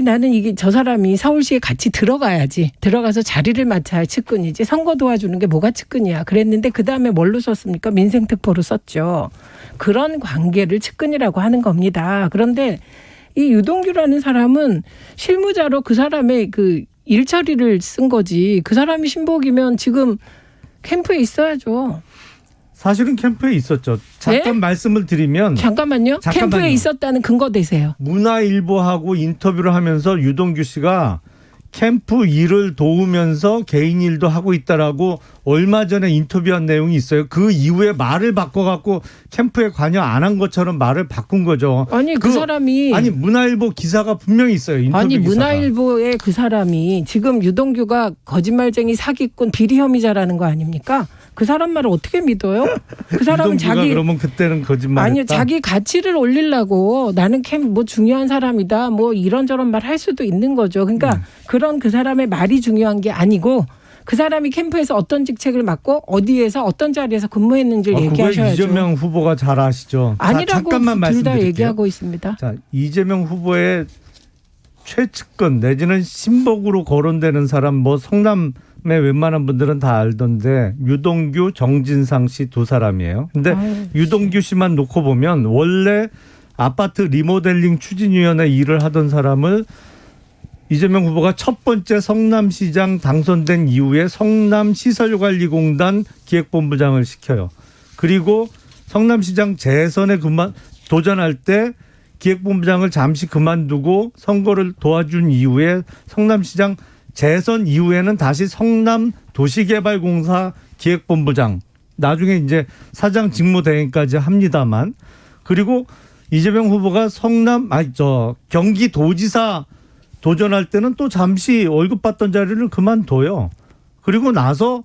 나는 이게 저 사람이 서울시에 같이 들어가야지. 들어가서 자리를 맡아야 측근이지. 선거 도와주는 게 뭐가 측근이야. 그랬는데 그다음에 뭘로 썼습니까? 민생특보로 썼죠. 그런 관계를 측근이라고 하는 겁니다. 그런데 이 유동규라는 사람은 실무자로 그 사람의 그 일처리를 쓴 거지. 그 사람이 신복이면 지금 캠프에 있어야죠. 사실은 캠프에 있었죠. 잠깐 네? 말씀을 드리면 잠깐만요. 캠프에 있었다는 근거 대세요. 문화일보하고 인터뷰를 하면서 유동규 씨가 캠프 일을 도우면서 개인 일도 하고 있다라고 얼마 전에 인터뷰한 내용이 있어요. 그 이후에 말을 바꿔갖고 캠프에 관여 안 한 것처럼 말을 바꾼 거죠. 아니 그 사람이 문화일보 기사가 분명히 있어요. 인터뷰 아니 기사가. 문화일보의 그 사람이 지금 유동규가 거짓말쟁이 사기꾼 비리 혐의자라는 거 아닙니까? 그 사람 말을 어떻게 믿어요? 그 사람은 자기 그러면 그때는 거짓말했다. 아니요 자기 가치를 올리려고 나는 뭐 중요한 사람이다 뭐 이런저런 말 할 수도 있는 거죠. 그러니까 그런 그 사람의 말이 중요한 게 아니고 그 사람이 캠프에서 어떤 직책을 맡고 어디에서 어떤 자리에서 근무했는지를 얘기하셔야죠. 이재명 후보가 잘 아시죠. 아니라고 잠깐만 둘 다 말씀드릴게요. 얘기하고 있습니다. 자, 이재명 후보의 최측근 내지는 신복으로 거론되는 사람 뭐 성남의 웬만한 분들은 다 알던데 유동규, 정진상 씨 두 사람이에요. 근데 유동규 씨만 놓고 보면 원래 아파트 리모델링 추진위원회 일을 하던 사람을 이재명 후보가 첫 번째 성남시장 당선된 이후에 성남시설관리공단 기획본부장을 시켜요. 그리고 성남시장 재선에 도전할 때 기획본부장을 잠시 그만두고 선거를 도와준 이후에 성남시장 재선 이후에는 다시 성남도시개발공사 기획본부장 나중에 이제 사장 직무대행까지 합니다만 그리고 이재명 후보가 경기도지사 도전할 때는 또 잠시 월급 받던 자리를 그만둬요. 그리고 나서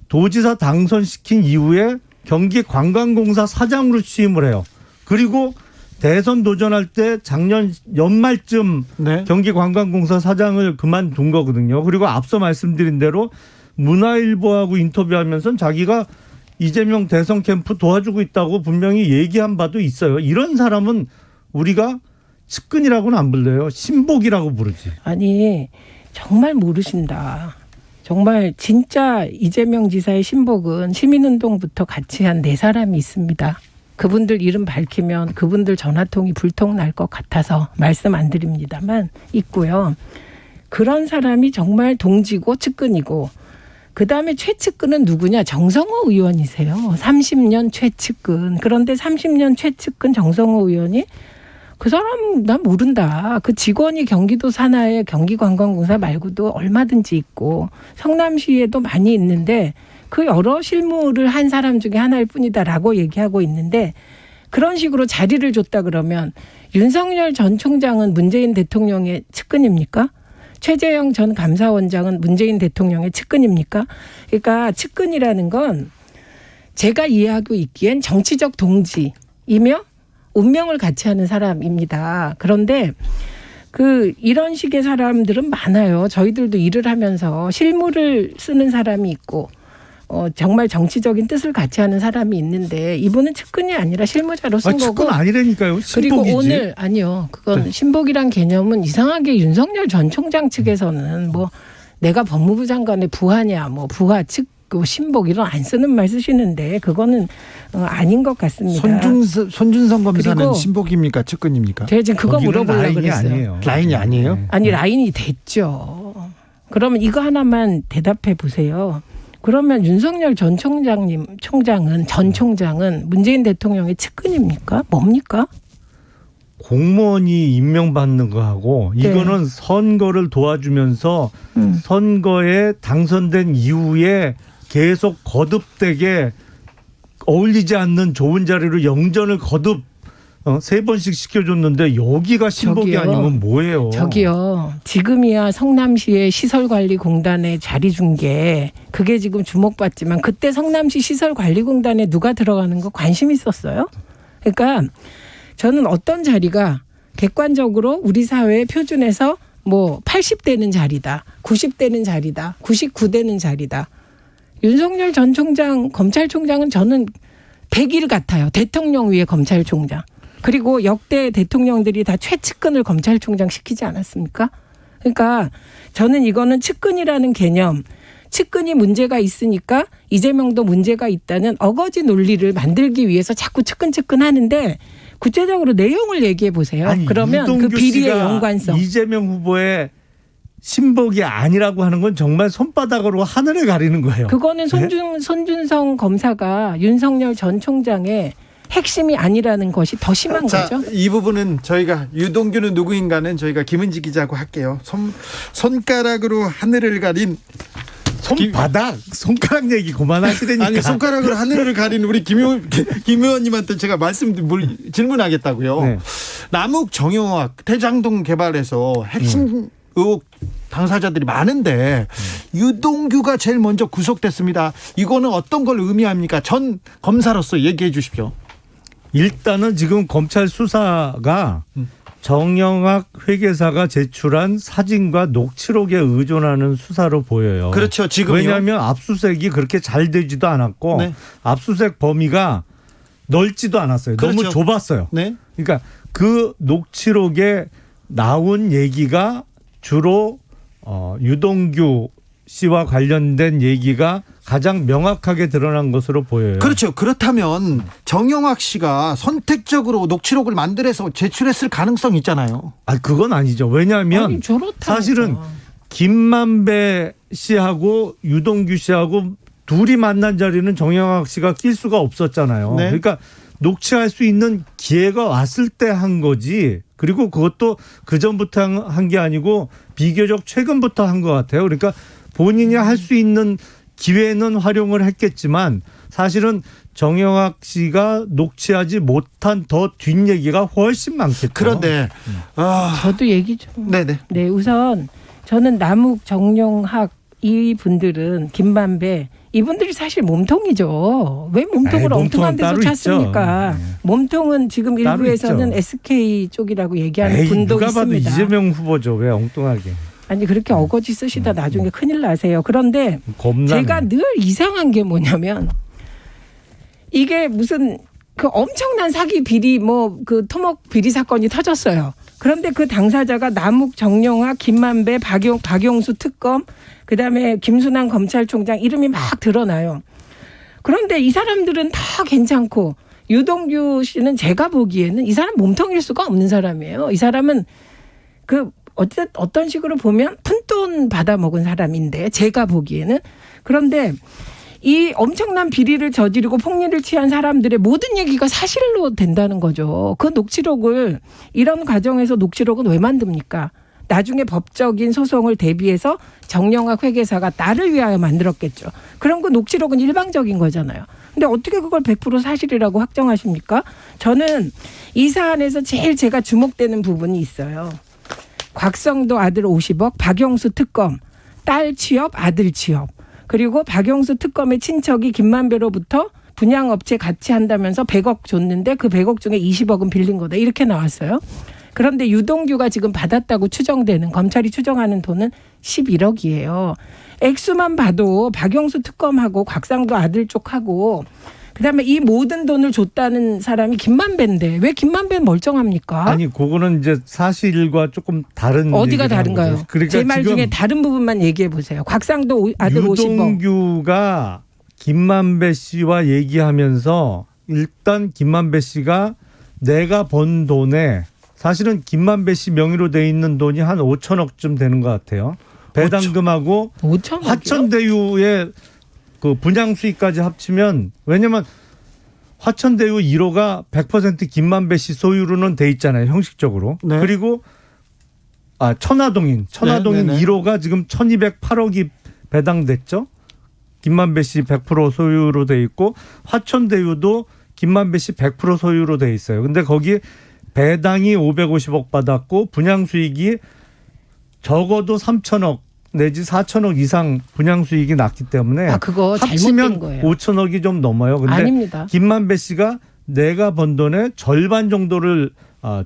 도지사 당선시킨 이후에 경기관광공사 사장으로 취임을 해요. 그리고 대선 도전할 때 작년 연말쯤 경기관광공사 사장을 그만둔 거거든요. 그리고 앞서 말씀드린 대로 문화일보하고 인터뷰하면서 자기가 이재명 대선 캠프 도와주고 있다고 분명히 얘기한 바도 있어요. 이런 사람은 우리가 측근이라고는 안 불러요. 신복이라고 부르지. 아니 정말 모르신다. 정말 진짜 이재명 지사의 신복은 시민운동부터 같이 한 4사람이 있습니다. 그분들 이름 밝히면 그분들 전화통이 불통날 것 같아서 말씀 안 드립니다만 있고요. 그런 사람이 정말 동지고 측근이고 그다음에 최측근은 누구냐? 정성호 의원이세요. 30년 최측근. 그런데 30년 최측근 정성호 의원이 그 사람 난 모른다. 그 직원이 경기도 산하의 경기관광공사 말고도 얼마든지 있고 성남시에도 많이 있는데 그 여러 실무를 한 사람 중에 하나일 뿐이다라고 얘기하고 있는데 그런 식으로 자리를 줬다 그러면 윤석열 전 총장은 문재인 대통령의 측근입니까? 최재형 전 감사원장은 문재인 대통령의 측근입니까? 그러니까 측근이라는 건 제가 이해하고 있기엔 정치적 동지이며 운명을 같이 하는 사람입니다. 그런데 이런 식의 사람들은 많아요. 저희들도 일을 하면서 실무를 쓰는 사람이 있고 정말 정치적인 뜻을 같이 하는 사람이 있는데 이분은 측근이 아니라 실무자로 쓴 거고. 측근 아니라니까요. 신복이지. 그리고 오늘 아니요. 그건 신복이란 개념은 이상하게 윤석열 전 총장 측에서는 뭐 내가 법무부 장관의 부하냐 뭐 부하 측 신복 이런 안 쓰는 말 쓰시는데 그거는 아닌 것 같습니다. 손준성 검사는 신복입니까? 측근입니까? 제가 지금 그거 물어보려고 그랬어요. 아니에요. 라인이 아니에요? 아니 라인이 됐죠. 그러면 이거 하나만 대답해 보세요. 그러면 윤석열 전 총장은 문재인 대통령의 측근입니까? 뭡니까? 공무원이 임명받는 거하고 네. 이거는 선거를 도와주면서 선거에 당선된 이후에 계속 거듭되게 어울리지 않는 좋은 자리로 영전을 거듭 3번씩 시켜줬는데 여기가 신복이 저기요. 아니면 뭐예요? 저기요. 지금이야 성남시의 시설관리공단에 자리 준 게 그게 지금 주목받지만 그때 성남시 시설관리공단에 누가 들어가는 거 관심 있었어요? 그러니까 저는 어떤 자리가 객관적으로 우리 사회의 표준에서 뭐 80대는 자리다, 90대는 자리다, 99대는 자리다. 윤석열 전 총장, 검찰총장은 저는 100일 같아요. 대통령 위에 검찰총장. 그리고 역대 대통령들이 다 최측근을 검찰총장 시키지 않았습니까? 그러니까 저는 이거는 측근이라는 개념, 측근이 문제가 있으니까 이재명도 문제가 있다는 어거지 논리를 만들기 위해서 자꾸 측근 하는데 구체적으로 내용을 얘기해 보세요. 아니, 그러면 그 유동규 비리의 씨가 연관성. 이재명 후보의 신복이 아니라고 하는 건 정말 손바닥으로 하늘을 가리는 거예요. 그거는 손준성 검사가 윤석열 전 총장의 핵심이 아니라는 것이 더 심한 거죠. 이 부분은 저희가 유동규는 누구인가는 저희가 김은지 기자하고 할게요. 손가락으로 하늘을 가린 손가락 얘기 그만하시라니까. 아니 손가락으로 하늘을 가린 우리 김 의원님한테 제가 질문하겠다고요. 네. 남욱 정영학 대장동 개발에서 핵심 의혹 당사자들이 많은데 유동규가 제일 먼저 구속됐습니다. 이거는 어떤 걸 의미합니까? 전 검사로서 얘기해 주십시오. 일단은 지금 검찰 수사가 정영학 회계사가 제출한 사진과 녹취록에 의존하는 수사로 보여요. 그렇죠. 지금요. 왜냐하면 압수수색이 그렇게 잘 되지도 않았고 네. 압수수색 범위가 넓지도 않았어요. 그렇죠. 너무 좁았어요. 네. 그러니까 그 녹취록에 나온 얘기가 주로 유동규 씨와 관련된 얘기가 가장 명확하게 드러난 것으로 보여요. 그렇죠. 그렇다면 정영학 씨가 선택적으로 녹취록을 만들어서 제출했을 가능성이 있잖아요. 그건 아니죠. 왜냐하면 아니, 사실은 김만배 씨하고 유동규 씨하고 둘이 만난 자리는 정영학 씨가 낄 수가 없었잖아요. 네. 그러니까 녹취할 수 있는 기회가 왔을 때 한 거지. 그리고 그것도 그전부터 한 게 아니고 비교적 최근부터 한 것 같아요. 그러니까 본인이 할 수 있는 기회는 활용을 했겠지만 사실은 정영학 씨가 녹취하지 못한 더 뒷얘기가 훨씬 많겠죠. 그런데 저도 얘기 좀. 네네. 네, 우선 저는 남욱, 정영학 이분들은 김만배 이분들이 사실 몸통이죠. 왜 몸통을 엉뚱한 데서 찾습니까? 몸통은 지금 일부에서는 SK 쪽이라고 얘기하는 분도 누가 있습니다. 봐도 이재명 후보죠. 왜 엉뚱하게. 아니 그렇게 어거지 쓰시다 나중에 큰일 나세요. 그런데 겁나네. 제가 늘 이상한 게 뭐냐면 이게 무슨 그 엄청난 사기 비리 뭐 그 토목 비리 사건이 터졌어요. 그런데 그 당사자가 남욱, 정영학, 김만배, 박용수 특검, 그다음에 김순환 검찰총장 이름이 막 드러나요. 그런데 이 사람들은 다 괜찮고 유동규 씨는 제가 보기에는 이 사람 몸통일 수가 없는 사람이에요. 이 사람은 그 어떤 식으로 보면 푼돈 받아먹은 사람인데 제가 보기에는. 그런데 이 엄청난 비리를 저지르고 폭리를 취한 사람들의 모든 얘기가 사실로 된다는 거죠. 그 녹취록을 이런 과정에서 녹취록은 왜 만듭니까? 나중에 법적인 소송을 대비해서 정영학 회계사가 나를 위하여 만들었겠죠. 그럼 그 녹취록은 일방적인 거잖아요. 근데 어떻게 그걸 100% 사실이라고 확정하십니까? 저는 이 사안에서 제일 제가 주목되는 부분이 있어요. 곽성도 아들 50억, 박영수 특검, 딸 취업, 아들 취업. 그리고 박영수 특검의 친척이 김만배로부터 분양업체 같이 한다면서 100억 줬는데 그 100억 중에 20억은 빌린 거다. 이렇게 나왔어요. 그런데 유동규가 지금 받았다고 추정되는 검찰이 추정하는 돈은 11억이에요. 액수만 봐도 박영수 특검하고 곽상도 아들 쪽하고 그다음에 이 모든 돈을 줬다는 사람이 김만배인데 왜 김만배는 멀쩡합니까? 아니 그거는 이제 사실과 조금 다른 어디가 다른가요? 그러니까 제 말 중에 다른 부분만 얘기해 보세요. 곽상도 아들 50억. 유동규가 김만배 씨와 얘기하면서 일단 김만배 씨가 내가 번 돈에 사실은 김만배 씨 명의로 돼 있는 돈이 한 5천억쯤 되는 것 같아요. 배당금하고 5천억이요? 화천대유의 그 그 분양 수익까지 합치면 왜냐면 화천대유 1호가 100% 김만배 씨 소유로는 돼 있잖아요. 형식적으로. 네. 그리고 천화동인 네, 네. 1호가 지금 1208억이 배당됐죠. 김만배 씨 100% 소유로 돼 있고 화천대유도 김만배 씨 100% 소유로 돼 있어요. 근데 거기 배당이 550억 받았고 분양 수익이 적어도 3천억 내지 4천억 이상 분양 수익이 났기 때문에 그거 잘못된 합치면 거예요. 5천억이 좀 넘어요. 근데 아닙니다. 김만배 씨가 내가 번 돈의 절반 정도를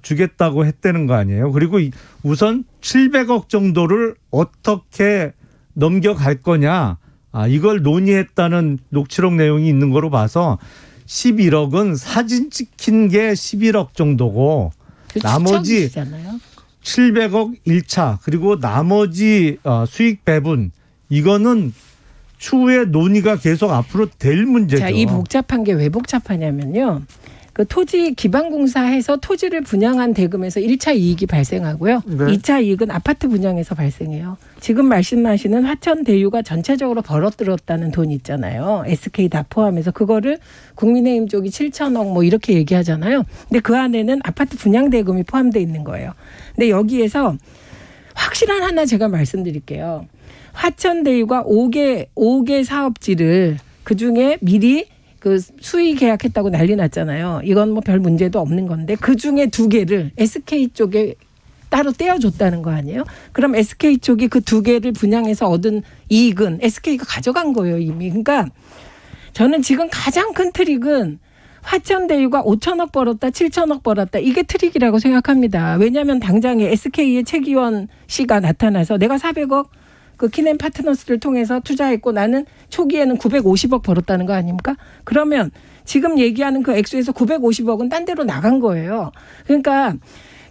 주겠다고 했다는 거 아니에요. 그리고 우선 700억 정도를 어떻게 넘겨갈 거냐 이걸 논의했다는 녹취록 내용이 있는 거로 봐서 11억은 사진 찍힌 게 11억 정도고 나머지 추첨이잖아요. 700억 1차 그리고 나머지 수익 배분 이거는 추후에 논의가 계속 앞으로 될 문제죠. 자, 이 복잡한 게 왜 복잡하냐면요. 그 토지 기반공사해서 토지를 분양한 대금에서 1차 이익이 발생하고요. 네. 2차 이익은 아파트 분양에서 발생해요. 지금 말씀하시는 화천대유가 전체적으로 벌어들었다는 돈 있잖아요. SK 다 포함해서 그거를 국민의힘 쪽이 7천억 뭐 이렇게 얘기하잖아요. 근데 그 안에는 아파트 분양 대금이 포함되어 있는 거예요. 근데 여기에서 확실한 하나 제가 말씀드릴게요. 화천대유가 5개 사업지를 그중에 미리 그 수의 계약했다고 난리 났잖아요. 이건 뭐 별 문제도 없는 건데 그중에 2개를 SK 쪽에 따로 떼어줬다는 거 아니에요? 그럼 SK 쪽이 그 2개를 분양해서 얻은 이익은 SK가 가져간 거예요 이미. 그러니까 저는 지금 가장 큰 트릭은 화천대유가 5천억 벌었다 7천억 벌었다 이게 트릭이라고 생각합니다. 왜냐하면 당장에 SK의 최기원 씨가 나타나서 내가 400억 그 키넨 파트너스를 통해서 투자했고 나는 초기에는 950억 벌었다는 거 아닙니까? 그러면 지금 얘기하는 그 액수에서 950억은 딴 데로 나간 거예요. 그러니까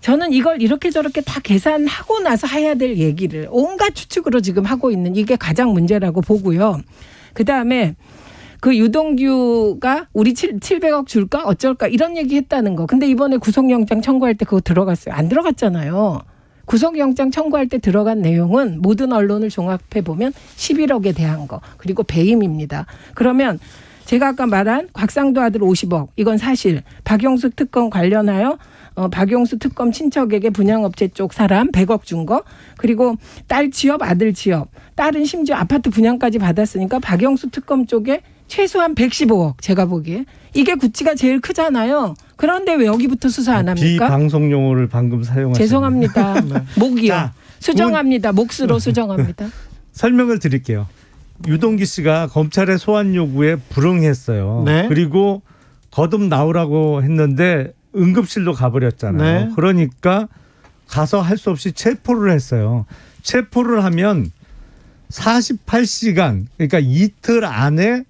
저는 이걸 이렇게 저렇게 다 계산하고 나서 해야 될 얘기를 온갖 추측으로 지금 하고 있는 이게 가장 문제라고 보고요. 그다음에 그 유동규가 우리 700억 줄까 어쩔까 이런 얘기 했다는 거. 근데 이번에 구속영장 청구할 때 그거 들어갔어요. 안 들어갔잖아요. 구속영장 청구할 때 들어간 내용은 모든 언론을 종합해 보면 11억에 대한 거 그리고 배임입니다. 그러면 제가 아까 말한 곽상도 아들 50억 이건 사실 박영수 특검 관련하여 박영수 특검 친척에게 분양업체 쪽 사람 100억 준 거 그리고 딸 취업 아들 취업 딸은 심지어 아파트 분양까지 받았으니까 박영수 특검 쪽에 최소한 115억 제가 보기에 이게 구찌가 제일 크잖아요. 그런데 왜 여기부터 수사 안 합니까? 비방송 용어를 방금 사용하셨네요. 죄송합니다. 목이요. 자, 수정합니다. 몫으로 수정합니다. 설명을 드릴게요. 유동규 씨가 검찰의 소환 요구에 불응했어요. 네. 그리고 거듭 나오라고 했는데 응급실로 가버렸잖아요. 네. 그러니까 가서 할 수 없이 체포를 했어요. 체포를 하면 48시간 그러니까 이틀 안에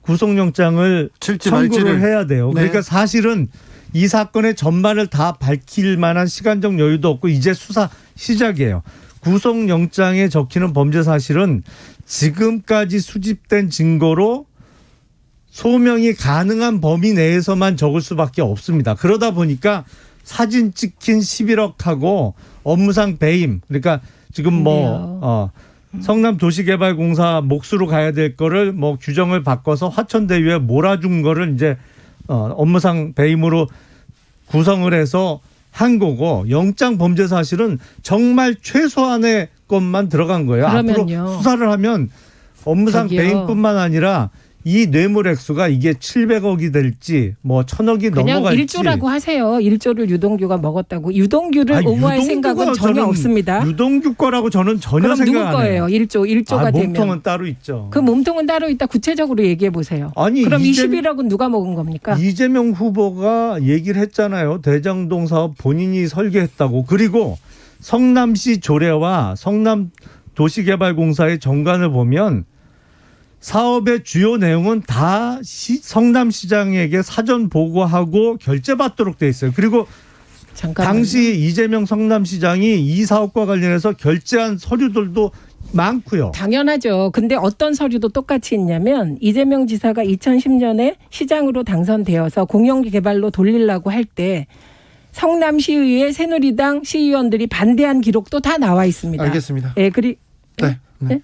구속영장을 청구를 해야 돼요. 네. 그러니까 사실은 이 사건의 전말을 다 밝힐 만한 시간적 여유도 없고 이제 수사 시작이에요. 구속영장에 적히는 범죄 사실은 지금까지 수집된 증거로 소명이 가능한 범위 내에서만 적을 수밖에 없습니다. 그러다 보니까 사진 찍힌 11억하고 업무상 배임 그러니까 지금 성남도시개발공사 몫으로 가야 될 거를 뭐 규정을 바꿔서 화천대유에 몰아준 거를 이제 업무상 배임으로 구성을 해서 한 거고 영장 범죄 사실은 정말 최소한의 것만 들어간 거예요. 그러면요. 앞으로 수사를 하면 업무상 저기요. 배임뿐만 아니라 이 뇌물 액수가 이게 700억이 될지 뭐 1000억이 그냥 넘어갈지 1조라고 하세요. 1조를 유동규가 먹었다고. 유동규를 아니, 옹호할 유동규가 생각은 전혀 저는 없습니다. 유동규 거라고 저는 전혀 그럼 생각 누구 안 해요. 거예요? 1조가 되면. 몸통은 따로 있죠. 그 몸통은 따로 있다. 구체적으로 얘기해 보세요. 아니, 그럼 21억은 누가 먹은 겁니까? 이재명 후보가 얘기를 했잖아요. 대장동 사업 본인이 설계했다고. 그리고 성남시 조례와 성남도시개발공사의 정관을 보면 사업의 주요 내용은 다 성남시장에게 사전 보고하고 결재받도록 돼 있어요. 그리고 잠깐만요. 당시 이재명 성남시장이 이 사업과 관련해서 결재한 서류들도 많고요. 당연하죠. 근데 어떤 서류도 똑같이 있냐면 이재명 지사가 2010년에 시장으로 당선되어서 공영개발로 돌리려고 할 때 성남시의회 새누리당 시의원들이 반대한 기록도 다 나와 있습니다. 알겠습니다. 예, 네. 네.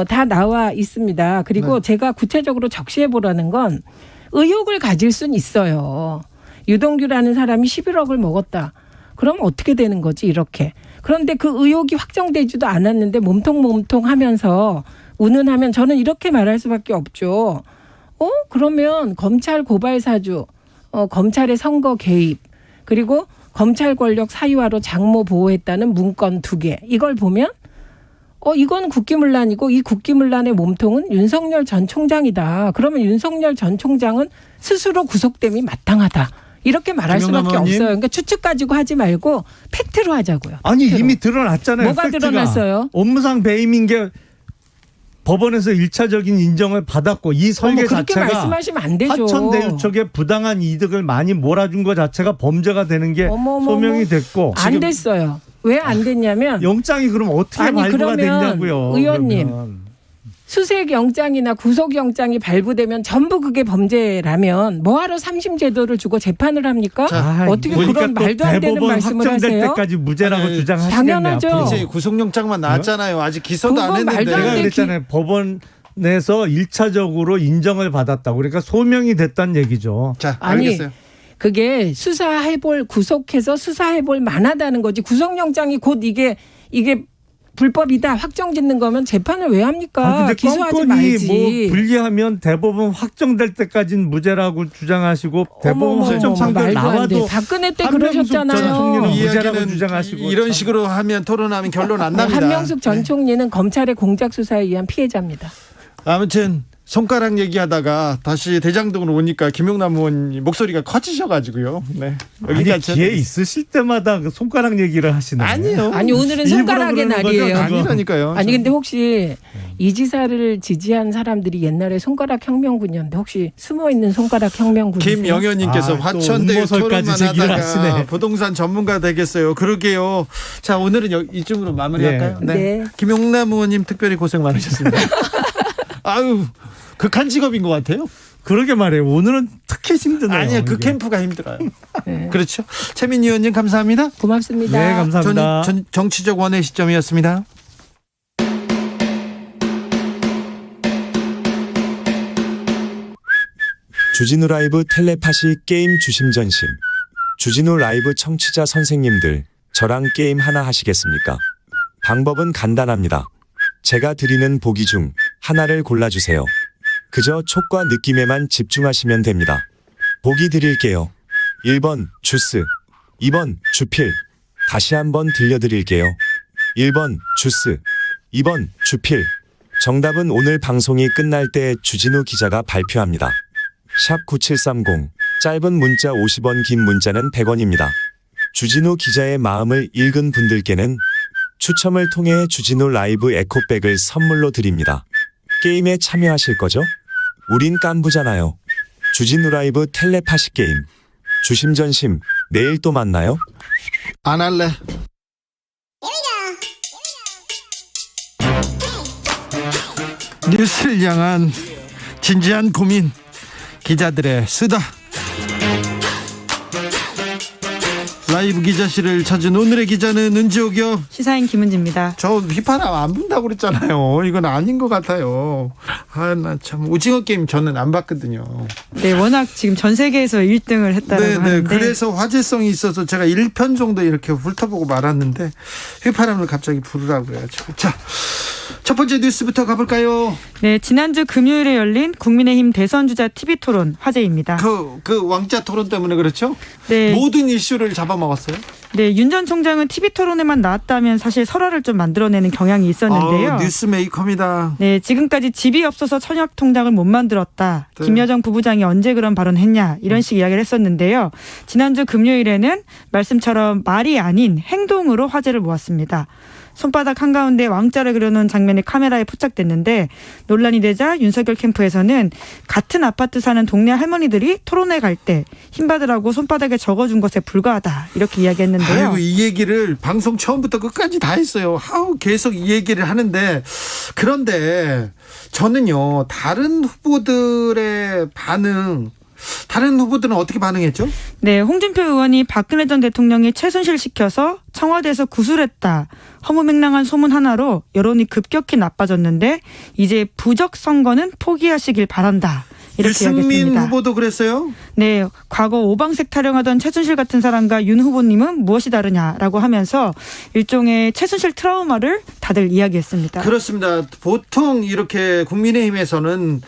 다 나와 있습니다. 그리고 제가 구체적으로 적시해 보라는 건 의혹을 가질 수는 있어요. 유동규라는 사람이 11억을 먹었다. 그럼 어떻게 되는 거지 이렇게. 그런데 그 의혹이 확정되지도 않았는데 몸통 하면서 운운하면 저는 이렇게 말할 수밖에 없죠. 그러면 검찰 고발 사주, 검찰의 선거 개입, 그리고 검찰 권력 사유화로 장모 보호했다는 문건 2개. 이걸 보면 이건 국기문란이고 이 국기문란의 몸통은 윤석열 전 총장이다. 그러면 윤석열 전 총장은 스스로 구속됨이 마땅하다. 이렇게 말할 수밖에 없어요. 그러니까 추측 가지고 하지 말고 팩트로 하자고요. 아니 팩트로. 이미 드러났잖아요. 뭐가 팩트가. 드러났어요? 업무상 배임인 게 법원에서 1차적인 인정을 받았고 이 설계 그렇게 자체가 말씀하시면 안 되죠. 하천대유쪽에 부당한 이득을 많이 몰아준 것 자체가 범죄가 되는 게 소명이 됐고 안 됐어요. 왜 안 됐냐면 영장이 그럼 어떻게 발부가 됐냐고요. 의원님. 그러면. 수색 영장이나 구속 영장이 발부되면 전부 그게 범죄라면 뭐하러 3심 제도를 주고 재판을 합니까? 어떻게 그런 말도 안 되는 말씀을 확정될 하세요? 때까지 무죄라고 주장하시겠네요. 당연하죠. 이제 구속영장만 나왔잖아요. 아직 기소도 안 했는데. 제가 그랬잖아요. 법원에서 1차적으로 인정을 받았다고. 그러니까 소명이 됐다는 얘기죠. 자, 알겠어요. 그게 구속해서 수사해볼 만하다는 거지. 구속영장이 곧 이게 불법이다 확정짓는 거면 재판을 왜 합니까? 근데 기소하지 건건이 말지. 뭐 불리하면 대법원 확정될 때까지는 무죄라고 주장하시고 대법원 확정 판결 나와도 박근혜 때 그러셨잖아요. 무죄라고 주장하시고 이런 식으로 하면 토론하면 결론 안 납니다. 한명숙 전 총리는 검찰의 공작 수사에 의한 피해자입니다. 아무튼 손가락 얘기하다가 다시 대장동으로 오니까 김용남 의원 목소리가 커지셔가지고요. 네. 아니 기회 있으실 때마다 그 손가락 얘기를 하시나요? 아니요. 아니 오늘은 손가락의 날이에요. 아니라니까요. 아니 근데 혹시 이 지사를 지지한 사람들이 옛날에 손가락 혁명군이었는데 혹시 숨어 있는 손가락 혁명군이세요? 김영현님께서 화천대유 토론만 하다가 부동산 전문가 되겠어요. 그러게요. 자 오늘은 이쯤으로 마무리할까요? 네. 김용남 의원님 특별히 고생 많으셨습니다. 아유 극한 직업인 것 같아요. 그러게 말해요. 오늘은 특히 힘드네요. 아니요. 그 캠프가 힘들어요. 네. 그렇죠. 최민희 의원님 감사합니다. 고맙습니다. 네, 감사합니다. 정치적 원의 시점이었습니다. 주진우 라이브 텔레파시 게임 주심전심. 주진우 라이브 청취자 선생님들, 저랑 게임 하나 하시겠습니까? 방법은 간단합니다. 제가 드리는 보기 중 하나를 골라주세요. 그저 촉과 느낌에만 집중하시면 됩니다. 보기 드릴게요. 1번 주스, 2번 주필. 다시 한번 들려드릴게요. 1번 주스, 2번 주필. 정답은 오늘 방송이 끝날 때 주진우 기자가 발표합니다. 샵 9730, 짧은 문자 50원, 긴 문자는 100원입니다. 주진우 기자의 마음을 읽은 분들께는 추첨을 통해 주진우 라이브 에코백을 선물로 드립니다. 게임에 참여하실 거죠? 우린 깐부잖아요. 주진우 라이브 텔레파시 게임. 주심전심, 내일 또 만나요. 안 할래. 뉴스를 향한 진지한 고민, 기자들의 수다. 라이브 기자실을 찾은 오늘의 기자는 은지옥이요. 시사인 김은지입니다. 저 휘파람 안 분다고 그랬잖아요. 이건 아닌 것 같아요. 나 참 오징어 게임 저는 안 봤거든요. 네, 워낙 지금 전 세계에서 1등을 했다라고 하는데. 그래서 화제성이 있어서 제가 1편 정도 이렇게 훑어보고 말았는데 휘파람을 갑자기 부르라고 해야죠. 자, 첫 번째 뉴스부터 가볼까요? 네, 지난주 금요일에 열린 국민의힘 대선주자 TV토론 화제입니다. 그 왕자 토론 때문에 그렇죠? 네. 모든 이슈를 잡아먹었어요. 네, 윤 전 총장은 TV토론에만 나왔다면 사실 설화를 좀 만들어내는 경향이 있었는데요. 뉴스메이커입니다. 네, 지금까지 집이 없어서 천역 통장을 못 만들었다. 네. 김여정 부부장이 언제 그런 발언했냐 이런 식 이야기를 했었는데요. 지난주 금요일에는 말씀처럼 말이 아닌 행동으로 화제를 모았습니다. 손바닥 한가운데 왕자를 그려놓은 장면이 카메라에 포착됐는데 논란이 되자 윤석열 캠프에서는 같은 아파트 사는 동네 할머니들이 토론회 갈 때 힘받으라고 손바닥에 적어준 것에 불과하다 이렇게 이야기했는데요. 아이고, 이 얘기를 방송 처음부터 끝까지 다 했어요. 계속 이 얘기를 하는데 그런데 저는요 다른 후보들의 반응 다른 후보들은 어떻게 반응했죠? 네, 홍준표 의원이 박근혜 전 대통령이 최순실 시켜서 청와대에서 구술했다. 허무맹랑한 소문 하나로 여론이 급격히 나빠졌는데 이제 부적 선거는 포기하시길 바란다. 이렇게 유승민 이야기했습니다. 후보도 그랬어요? 네, 과거 오방색 타령하던 최순실 같은 사람과 윤 후보님은 무엇이 다르냐라고 하면서 일종의 최순실 트라우마를 다들 이야기했습니다. 그렇습니다. 보통 이렇게 국민의힘에서는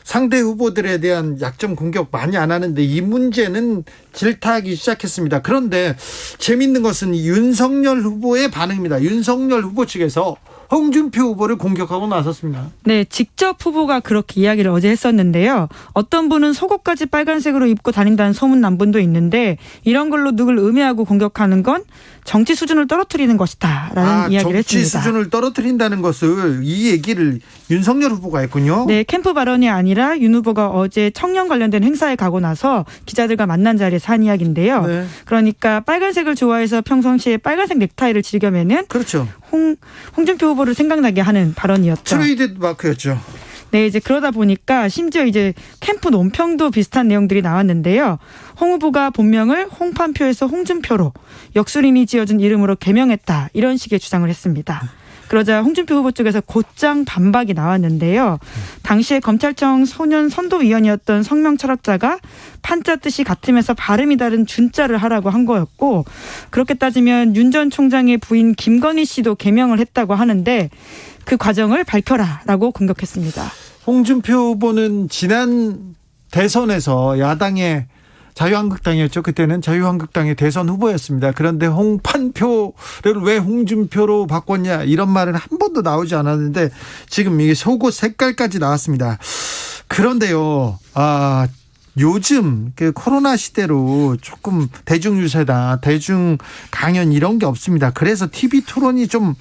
상대 후보들에 대한 약점 공격 많이 안 하는데 이 문제는 질타하기 시작했습니다. 그런데 재밌는 것은 윤석열 후보의 반응입니다. 윤석열 후보 측에서 홍준표 후보를 공격하고 나섰습니다. 네, 직접 후보가 그렇게 이야기를 어제 했었는데요. 어떤 분은 속옷까지 빨간색으로 입고 다닌다는 소문 난 분도 있는데 이런 걸로 누굴 음해하고 공격하는 건 정치 수준을 떨어뜨리는 것이다 라는 이야기를 정치 했습니다. 수준을 떨어뜨린다는 것을 이 얘기를 윤석열 후보가 했군요. 네, 캠프 발언이 아니라 윤 후보가 어제 청년 관련된 행사에 가고 나서 기자들과 만난 자리에서 한 이야기인데요. 네. 그러니까 빨간색을 좋아해서 평상시에 빨간색 넥타이를 즐겨 매는 그렇죠. 홍준표 후보를 생각나게 하는 발언이었죠. 트레이드 마크였죠. 네, 이제 그러다 보니까 심지어 이제 캠프 논평도 비슷한 내용들이 나왔는데요. 홍 후보가 본명을 홍판표에서 홍준표로 역술인이 지어준 이름으로 개명했다. 이런 식의 주장을 했습니다. 그러자 홍준표 후보 쪽에서 곧장 반박이 나왔는데요. 당시에 검찰청 소년 선도위원이었던 성명 철학자가 판자 뜻이 같으면서 발음이 다른 준자를 하라고 한 거였고 그렇게 따지면 윤 전 총장의 부인 김건희 씨도 개명을 했다고 하는데 그 과정을 밝혀라라고 공격했습니다. 홍준표 후보는 지난 대선에서 야당의 자유한국당이었죠. 그때는 자유한국당의 대선 후보였습니다. 그런데 홍판표를 왜 홍준표로 바꿨냐 이런 말은 한 번도 나오지 않았는데 지금 이게 속옷 색깔까지 나왔습니다. 그런데요. 요즘 그 코로나 시대로 조금 대중유세다, 대중 강연 이런 게 없습니다. 그래서 TV 토론이 좀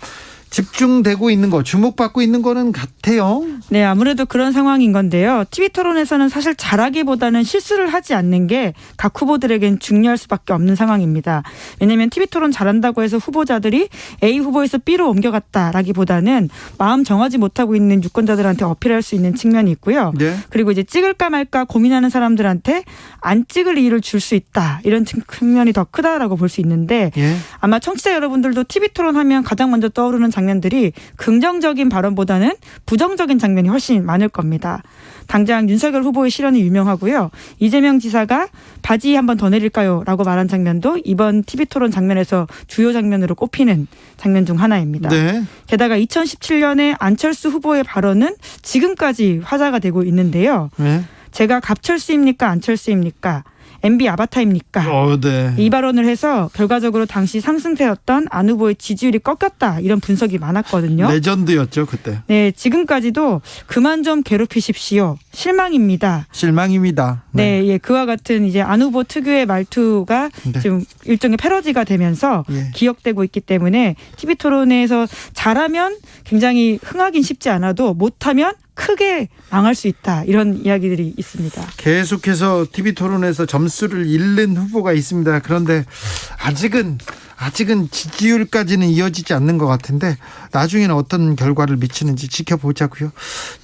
집중되고 있는 거, 주목받고 있는 거는 같아요. 네, 아무래도 그런 상황인 건데요. TV 토론에서는 사실 잘하기보다는 실수를 하지 않는 게 각 후보들에겐 중요할 수밖에 없는 상황입니다. 왜냐하면 TV 토론 잘한다고 해서 후보자들이 A 후보에서 B로 옮겨갔다라기보다는 마음 정하지 못하고 있는 유권자들한테 어필할 수 있는 측면이 있고요. 네. 그리고 이제 찍을까 말까 고민하는 사람들한테 안 찍을 이유를 줄 수 있다. 이런 측면이 더 크다라고 볼 수 있는데 예. 아마 청취자 여러분들도 TV 토론하면 가장 먼저 떠오르는 장면들이 긍정적인 발언보다는 부정적인 장면이 훨씬 많을 겁니다. 당장 윤석열 후보의 실언이 유명하고요. 이재명 지사가 바지 한 번 더 내릴까요? 라고 말한 장면도 이번 TV 토론 장면에서 주요 장면으로 꼽히는 장면 중 하나입니다. 네. 게다가 2017년에 안철수 후보의 발언은 지금까지 화제가 되고 있는데요. 네. 제가 갑철수입니까? 안철수입니까? MB 아바타입니까? 네. 이 발언을 해서 결과적으로 당시 상승세였던 안 후보의 지지율이 꺾였다. 이런 분석이 많았거든요. 레전드였죠, 그때. 네, 지금까지도 그만 좀 괴롭히십시오. 실망입니다. 실망입니다. 네, 예, 그와 같은 이제 안 후보 특유의 말투가 네. 지금 일종의 패러디가 되면서 예. 기억되고 있기 때문에 TV 토론에서 잘하면 굉장히 흥하긴 쉽지 않아도 못하면 크게 망할 수 있다. 이런 이야기들이 있습니다. 계속해서 TV 토론에서 점수를 잃는 후보가 있습니다. 그런데 아직은 지지율까지는 이어지지 않는 것 같은데 나중에는 어떤 결과를 미치는지 지켜보자고요.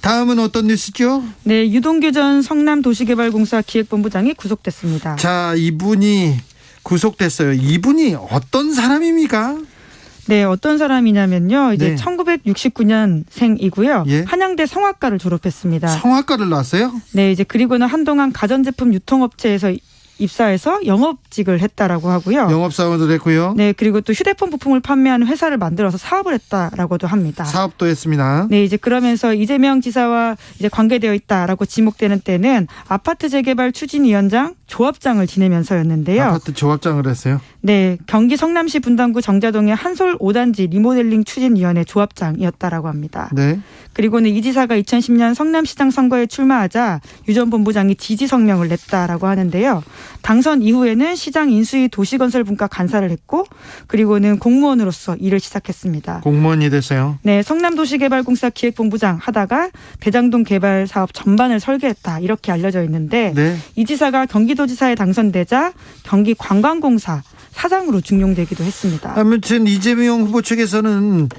다음은 어떤 뉴스죠? 네, 유동규 전 성남도시개발공사 기획본부장이 구속됐습니다. 자, 이분이 구속됐어요. 이분이 어떤 사람입니까? 네, 어떤 사람이냐면요. 이제 네. 1969년생이고요. 예. 한양대 성악과를 졸업했습니다. 성악과를 나왔어요? 네, 이제 그리고는 한동안 가전제품 유통업체에서 입사해서 영업직을 했다라고 하고요. 영업사원도 했고요. 네, 그리고 또 휴대폰 부품을 판매하는 회사를 만들어서 사업을 했다라고도 합니다. 사업도 했습니다. 네, 이제 그러면서 이재명 지사와 이제 관계되어 있다라고 지목되는 때는 아파트 재개발 추진위원장 조합장을 지내면서였는데요. 아파트 조합장을 했어요. 네, 경기 성남시 분당구 정자동의 한솔 5단지 리모델링 추진위원회 조합장이었다라고 합니다. 네. 그리고는 이 지사가 2010년 성남시장 선거에 출마하자 유 전 본부장이 지지 성명을 냈다라고 하는데요. 당선 이후에는 시장 인수위 도시건설 분과 간사를 했고 그리고는 공무원으로서 일을 시작했습니다. 공무원이 됐어요. 네, 성남도시개발공사 기획본부장 하다가 대장동 개발 사업 전반을 설계했다 이렇게 알려져 있는데 네. 이 지사가 경기도지사에 당선되자 경기관광공사 사장으로 중용되기도 했습니다. 아무튼 이재명 후보 측에서는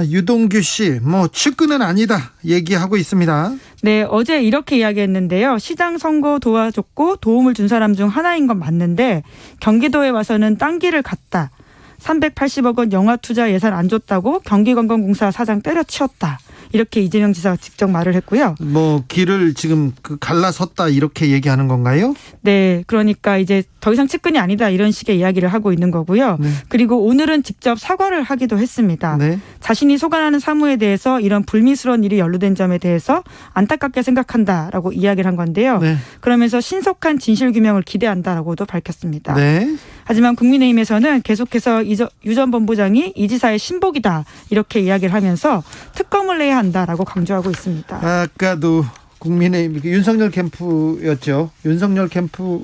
유동규 씨, 측근은 아니다 얘기하고 있습니다. 네, 어제 이렇게 이야기했는데요. 시장 선거 도와줬고 도움을 준 사람 중 하나인 건 맞는데 경기도에 와서는 딴 길을 갔다. 380억 원 영화 투자 예산 안 줬다고 경기관광공사 사장 때려치웠다. 이렇게 이재명 지사가 직접 말을 했고요. 뭐 길을 지금 갈라섰다 이렇게 얘기하는 건가요? 네, 그러니까 이제 더 이상 측근이 아니다 이런 식의 이야기를 하고 있는 거고요. 네. 그리고 오늘은 직접 사과를 하기도 했습니다. 네. 자신이 소관하는 사무에 대해서 이런 불미스러운 일이 연루된 점에 대해서 안타깝게 생각한다라고 이야기를 한 건데요. 네. 그러면서 신속한 진실규명을 기대한다라고도 밝혔습니다. 네. 하지만 국민의힘에서는 계속해서 유 전 본부장이 이 지사의 신복이다 이렇게 이야기를 하면서 특검을 내야 한다라고 강조하고 있습니다. 아까도 국민의힘 윤석열 캠프였죠. 윤석열 캠프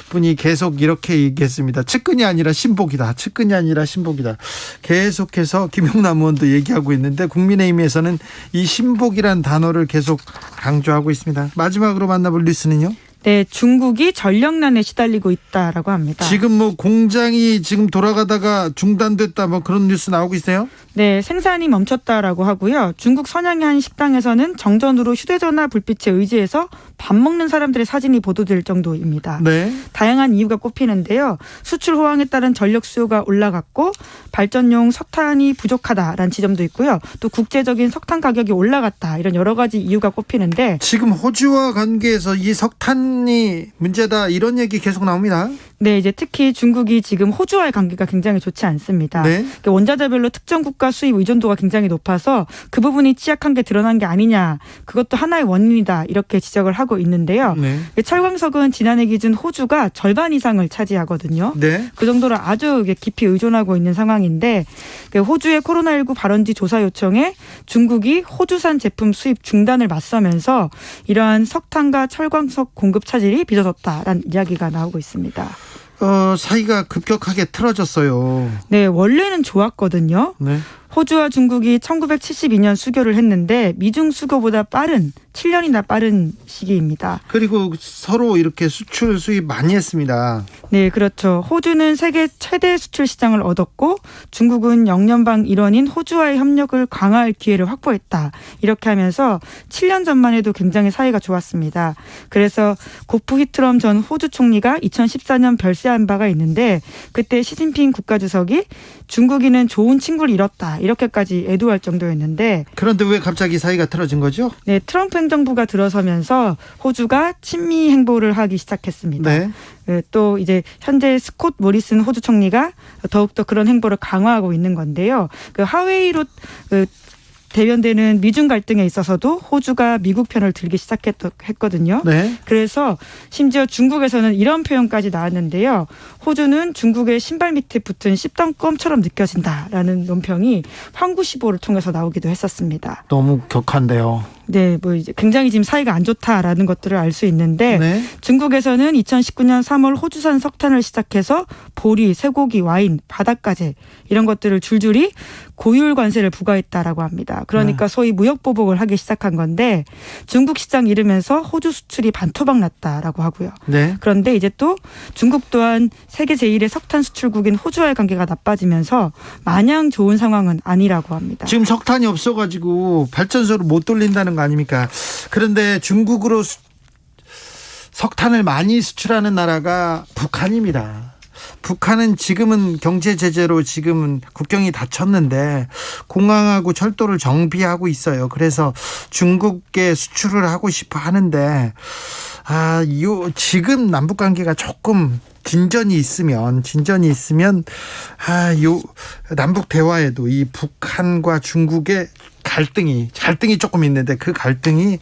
분이 계속 이렇게 얘기했습니다. 측근이 아니라 신복이다. 측근이 아니라 신복이다. 계속해서 김용남 의원도 얘기하고 있는데 국민의힘에서는 이 신복이란 단어를 계속 강조하고 있습니다. 마지막으로 만나볼 뉴스는요. 네, 중국이 전력난에 시달리고 있다라고 합니다. 지금 뭐 공장이 지금 돌아가다가 중단됐다 뭐 그런 뉴스 나오고 있어요? 네, 생산이 멈췄다라고 하고요. 중국 선양의 한 식당에서는 정전으로 휴대전화 불빛에 의지해서 밥 먹는 사람들의 사진이 보도될 정도입니다. 네. 다양한 이유가 꼽히는데요. 수출 호황에 따른 전력 수요가 올라갔고 발전용 석탄이 부족하다라는 지점도 있고요. 또 국제적인 석탄 가격이 올라갔다 이런 여러 가지 이유가 꼽히는데 지금 호주와 관계에서 이 석탄이 문제다 이런 얘기 계속 나옵니다. 네, 이제 특히 중국이 지금 호주와의 관계가 굉장히 좋지 않습니다. 네. 원자재별로 특정 국가 수입 의존도가 굉장히 높아서 그 부분이 취약한 게 드러난 게 아니냐. 그것도 하나의 원인이다. 이렇게 지적을 하고 있는데요. 네. 철광석은 지난해 기준 호주가 절반 이상을 차지하거든요. 네. 그 정도로 아주 깊이 의존하고 있는 상황인데 호주의 코로나19 발원지 조사 요청에 중국이 호주산 제품 수입 중단을 맞서면서 이러한 석탄과 철광석 공급 차질이 빚어졌다라는 이야기가 나오고 있습니다. 사이가 급격하게 틀어졌어요. 네, 원래는 좋았거든요. 네. 호주와 중국이 1972년 수교를 했는데 미중 수교보다 빠른 7년이나 빠른 시기입니다. 그리고 서로 이렇게 수출 수입 많이 했습니다. 네, 그렇죠. 호주는 세계 최대 수출 시장을 얻었고 중국은 영연방 일원인 호주와의 협력을 강화할 기회를 확보했다. 이렇게 하면서 7년 전만 해도 굉장히 사이가 좋았습니다. 그래서 고프 히트럼 전 호주 총리가 2014년 별세한 바가 있는데 그때 시진핑 국가주석이 중국인은 좋은 친구를 잃었다. 이렇게까지 애도할 정도였는데 그런데 왜 갑자기 사이가 틀어진 거죠? 네, 트럼프 행정부가 들어서면서 호주가 친미 행보를 하기 시작했습니다. 네. 또 이제 현재 스콧 모리슨 호주 총리가 더욱더 그런 행보를 강화하고 있는 건데요. 하웨이로 대변되는 미중 갈등에 있어서도 호주가 미국 편을 들기 시작했거든요. 네. 그래서 심지어 중국에서는 이런 표현까지 나왔는데요. 호주는 중국의 신발 밑에 붙은 씹던껌처럼 느껴진다라는 논평이 황구시보를 통해서 나오기도 했었습니다. 너무 격한데요. 네, 뭐 이제 굉장히 지금 사이가 안 좋다라는 것들을 알 수 있는데 네. 중국에서는 2019년 3월 호주산 석탄을 시작해서 보리, 쇠고기, 와인, 바닷가재 이런 것들을 줄줄이 고율 관세를 부과했다라고 합니다. 그러니까 소위 무역 보복을 하기 시작한 건데 중국 시장 잃으면서 호주 수출이 반토막 났다라고 하고요. 네. 그런데 이제 또 중국 또한 세계 제1의 석탄 수출국인 호주와의 관계가 나빠지면서 마냥 좋은 상황은 아니라고 합니다. 지금 석탄이 없어가지고 발전소를 못 돌린다는 거 아닙니까? 그런데 중국으로 석탄을 많이 수출하는 나라가 북한입니다. 북한은 지금은 경제 제재로 지금은 국경이 닫혔는데 공항하고 철도를 정비하고 있어요. 그래서 중국에 수출을 하고 싶어 하는데 지금 남북 관계가 조금 진전이 있으면 남북 대화에도 이 북한과 중국의 갈등이 조금 있는데 그 갈등이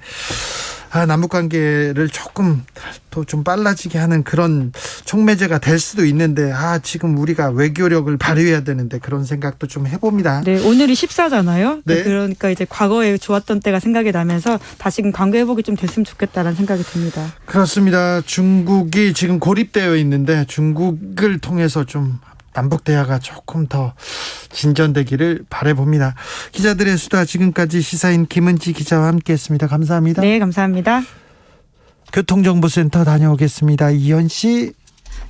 남북 관계를 조금 더 좀 빨라지게 하는 그런 촉매제가 될 수도 있는데 지금 우리가 외교력을 발휘해야 되는데 그런 생각도 좀 해봅니다. 네, 오늘이 14잖아요. 네. 그러니까 이제 과거에 좋았던 때가 생각이 나면서 다시금 관계 회복이 좀 됐으면 좋겠다라는 생각이 듭니다. 그렇습니다. 중국이 지금 고립되어 있는데 중국을 통해서 좀 남북 대화가 조금 더 진전되기를 바라봅니다. 기자들의 수다 지금까지 시사인 김은지 기자와 함께했습니다. 감사합니다. 네, 감사합니다. 교통정보센터 다녀오겠습니다. 이현 씨.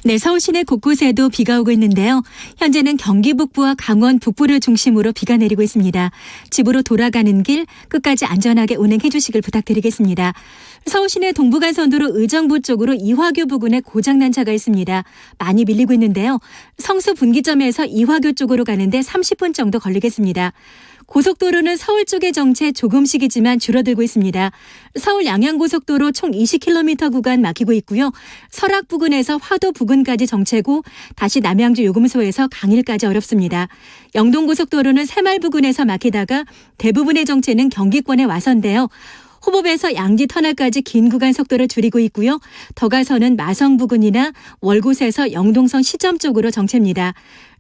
네, 서울 시내 곳곳에도 비가 오고 있는데요. 현재는 경기 북부와 강원 북부를 중심으로 비가 내리고 있습니다. 집으로 돌아가는 길 끝까지 안전하게 운행해 주시길 부탁드리겠습니다. 서울 시내 동부간선도로 의정부 쪽으로 이화교 부근에 고장난 차가 있습니다. 많이 밀리고 있는데요. 성수 분기점에서 이화교 쪽으로 가는데 30분 정도 걸리겠습니다. 고속도로는 서울 쪽의 정체 조금씩이지만 줄어들고 있습니다. 서울 양양고속도로 총 20km 구간 막히고 있고요. 설악 부근에서 화도 부근까지 정체고 다시 남양주 요금소에서 강일까지 어렵습니다. 영동고속도로는 새마을 부근에서 막히다가 대부분의 정체는 경기권에 와서인데요. 호법에서 양지터널까지 긴 구간 속도를 줄이고 있고요. 더 가서는 마성 부근이나 월곶에서 영동선 시점 쪽으로 정체입니다.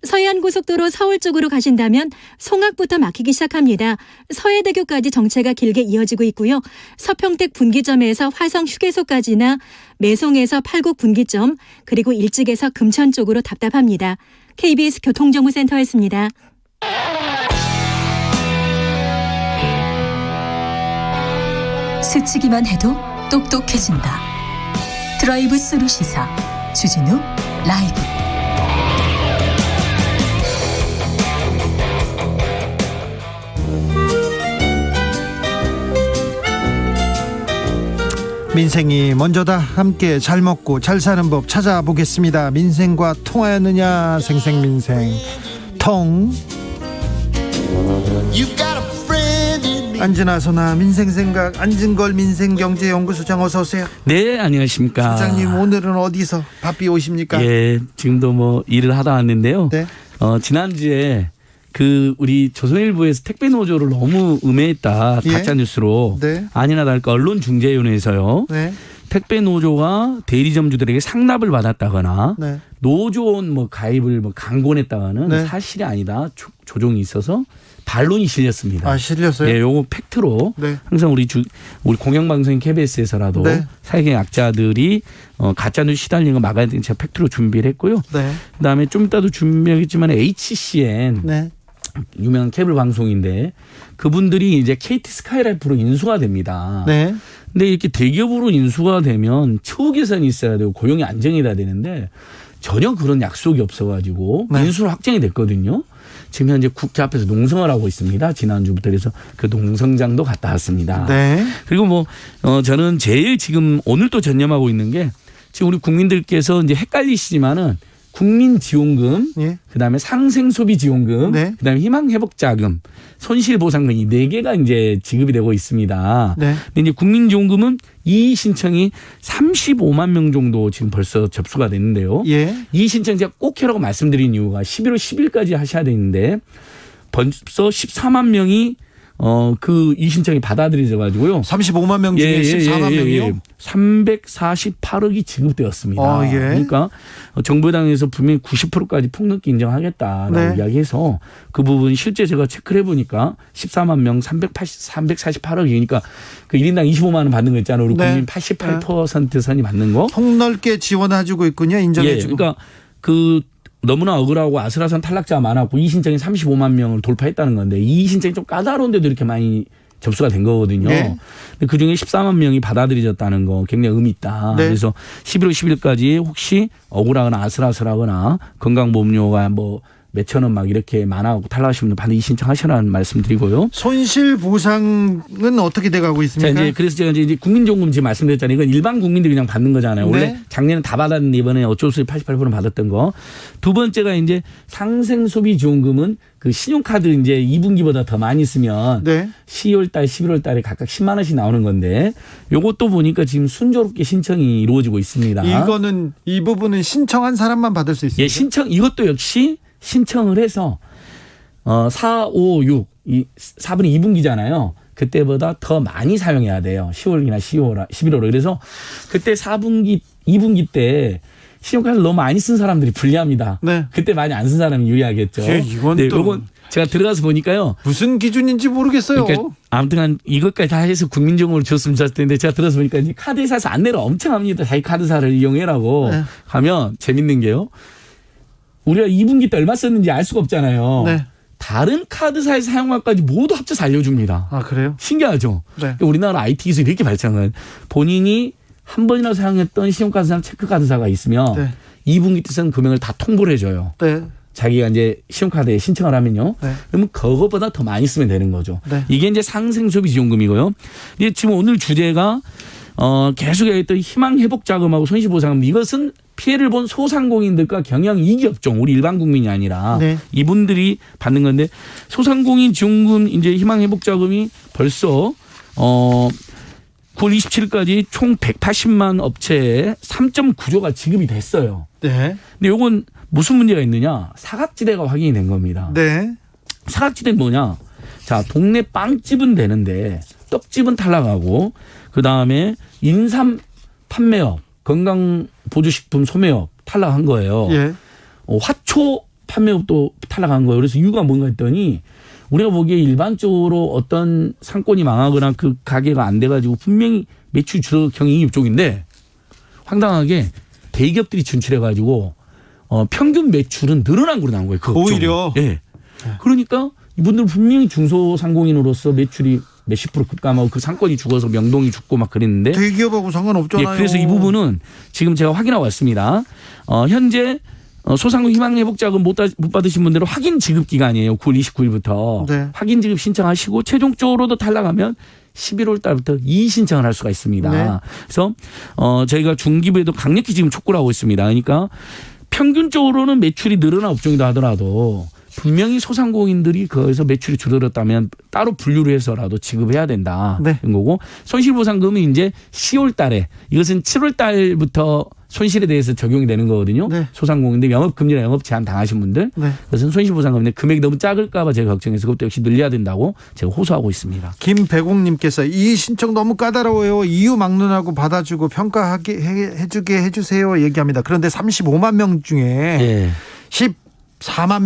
서해안고속도로 서울 쪽으로 가신다면 송악부터 막히기 시작합니다. 서해대교까지 정체가 길게 이어지고 있고요. 서평택 분기점에서 화성 휴게소까지나 매송에서 팔곡 분기점 그리고 일찍에서 금천 쪽으로 답답합니다. KBS 교통정보센터였습니다. 스치기만 해도 똑똑해진다. 드라이브 스루 시사 주진우 라이브. 민생이 먼저다. 함께 잘 먹고 잘 사는 법 찾아보겠습니다. 민생과 통하였느냐. 생생민생 통. 안진아 소나 민생생각 안진걸 민생경제연구소장 어서 오세요. 네, 안녕하십니까. 소장님 오늘은 어디서 바삐 오십니까? 예, 지금도 뭐 일을 하다 왔는데요. 네. 지난주에 우리 조선일보에서 택배 노조를 너무 음해했다. 예? 가짜 뉴스로. 네. 아니나 다를까 언론중재위원회에서요. 네. 택배 노조가 대리점주들에게 상납을 받았다거나 네. 노조원 가입을 강권했다가는 네. 사실이 아니다. 조종이 있어서 반론이 실렸습니다. 아, 실렸어요? 예, 요거 팩트로 네. 항상 우리 공영방송인 KBS에서라도 네. 사회계 약자들이 가짜뉴스 시달리는 거 막아야 되는 제가 팩트로 준비를 했고요. 네. 그다음에 좀 이따도 준비하겠지만 HCN 네. 유명한 케이블 방송인데 그분들이 이제 KT 스카이라이프로 인수가 됩니다. 네. 근데 이렇게 대기업으로 인수가 되면 처우 개선이 있어야 되고 고용이 안정이 돼야 되는데 전혀 그런 약속이 없어가지고 네. 인수로 확정이 됐거든요. 지금 현재 국회 앞에서 농성을 하고 있습니다. 지난주부터 그래서 그 농성장도 갔다 왔습니다. 네. 그리고 저는 제일 지금 오늘 또 전념하고 있는 게 지금 우리 국민들께서 이제 헷갈리시지만은 국민지원금, 예. 그다음에 상생소비지원금, 네. 그다음에 희망회복자금, 손실보상금 이 4개가 이제 지급이 되고 있습니다. 네. 근데 이제 국민지원금은 이 신청이 35만 명 정도 지금 벌써 접수가 됐는데요. 예. 이 신청 제가 꼭 하라고 말씀드린 이유가 11월 10일까지 하셔야 되는데 벌써 14만 명이 이 신청이 받아들여져 가지고요. 35만 명 중에 14만 명이요? 348억이 지급되었습니다. 예. 그러니까 정부 당에서 분명히 90%까지 폭넓게 인정하겠다라고 네. 이야기해서 그 부분 실제 제가 체크를 해보니까 14만 명 348억이니까 그 1인당 25만 원 받는 거 있잖아요. 우리 네. 국민 88% 선이 받는 거. 폭넓게 지원해주고 있군요. 인정해주고. 예. 그러니까 너무나 억울하고 아슬아슬한 탈락자가 많았고 이 신청이 35만 명을 돌파했다는 건데 이 신청이 좀 까다로운데도 이렇게 많이 접수가 된 거거든요. 네. 근데 그중에 14만 명이 받아들여졌다는 거 굉장히 의미 있다. 네. 그래서 11월 10일까지 혹시 억울하거나 아슬아슬하거나 건강보험료가 몇천 원 막 이렇게 많아가고 탈락하시면 반드시 신청하시라는 말씀드리고요. 손실 보상은 어떻게 돼가고 있습니까? 자, 그래서 제가 이제 국민지원금 지금 말씀드렸잖아요. 이건 일반 국민들이 그냥 받는 거잖아요. 원래 네. 작년에 다 받았는데 이번에 어쩔 수 없이 88% 받았던 거. 두 번째가 이제 상생소비지원금은 그 신용카드 이제 2분기보다 더 많이 쓰면 네. 10월 달, 11월 달에 각각 10만 원씩 나오는 건데 요것도 보니까 지금 순조롭게 신청이 이루어지고 있습니다. 이 부분은 신청한 사람만 받을 수 있습니다. 예, 이것도 역시 신청을 해서 4, 5, 6 이 4분의 2분기잖아요. 그때보다 더 많이 사용해야 돼요. 10월이나 11월. 그래서 그때 4분기, 2분기 때 신용카드를 너무 많이 쓴 사람들이 불리합니다. 네. 그때 많이 안 쓴 사람이 유리하겠죠. 이건 네, 또 이건 제가 들어가서 보니까요. 무슨 기준인지 모르겠어요. 그러니까 아무튼 이것까지 다 해서 국민정보를 줬으면 좋았을 텐데 제가 들어서 보니까 이제 카드사에서 안내를 엄청 합니다. 자기 카드사를 이용해라고 네. 하면 재밌는 게요. 우리가 2분기 때 얼마 썼는지 알 수가 없잖아요. 네. 다른 카드사에서 사용할까지 모두 합쳐서 알려줍니다. 아, 그래요? 신기하죠? 네. 그러니까 우리나라 IT 기술이 이렇게 발전한 본인이 한 번이나 사용했던 신용카드사나 체크카드사가 있으면 네. 2분기 때 쓴 금액을 다 통보를 해줘요. 네. 자기가 이제 신용카드에 신청을 하면요. 네. 그러면 그것보다 더 많이 쓰면 되는 거죠. 네. 이게 이제 상생소비지원금이고요. 이제 지금 오늘 주제가 계속 얘기했던 희망회복자금하고 손실보상금, 이것은 피해를 본 소상공인들과 경영이기 업종, 우리 일반 국민이 아니라 네. 이분들이 받는 건데, 소상공인 지원금 이제 희망회복자금이 벌써 9월 27일까지 총 180만 업체에 3.9조가 지급이 됐어요. 네. 근데 요건 무슨 문제가 있느냐? 사각지대가 확인이 된 겁니다. 네. 사각지대는 뭐냐? 자, 동네 빵집은 되는데 떡집은 탈락하고, 그 다음에 인삼 판매업, 건강보조식품 소매업 탈락한 거예요. 예. 화초 판매업도 탈락한 거예요. 그래서 이유가 뭔가 했더니, 우리가 보기에 일반적으로 어떤 상권이 망하거나 그 가게가 안 돼가지고 분명히 매출이 줄어 경영이익 쪽인데, 황당하게 대기업들이 진출해가지고 평균 매출은 늘어난 걸로 나온 거예요. 그 오히려. 예. 그러니까 이분들 분명히 중소상공인으로서 매출이 몇십 프로 급감하고 그 상권이 죽어서 명동이 죽고 막 그랬는데, 대기업하고 상관없잖아요. 예, 그래서 이 부분은 지금 제가 확인하고 왔습니다. 현재 소상공인 희망회복자금 못 받으신 분들은 확인 지급 기간이에요. 9월 29일부터. 네. 확인 지급 신청하시고 최종적으로도 탈락하면 11월 달부터 이의신청을 할 수가 있습니다. 네. 그래서 저희가 중기부에도 강력히 지금 촉구를 하고 있습니다. 그러니까 평균적으로는 매출이 늘어난 업종이다 하더라도 분명히 소상공인들이 거기서 매출이 줄어들었다면 따로 분류를 해서라도 지급해야 된다. 네. 이런 거고, 손실보상금은 이제 10월 달에, 이것은 7월 달부터 손실에 대해서 적용이 되는 거거든요. 네. 소상공인들 영업금지나 영업 제한 당하신 분들. 네. 그것은 손실보상금인데 금액이 너무 작을까 봐 제가 걱정해서 그것도 역시 늘려야 된다고 제가 호소하고 있습니다. 김배공님께서 이 신청 너무 까다로워요. 이유 막론하고 받아주고 평가하게 해주게 해주세요 얘기합니다. 그런데 35만 명 중에 예. 14만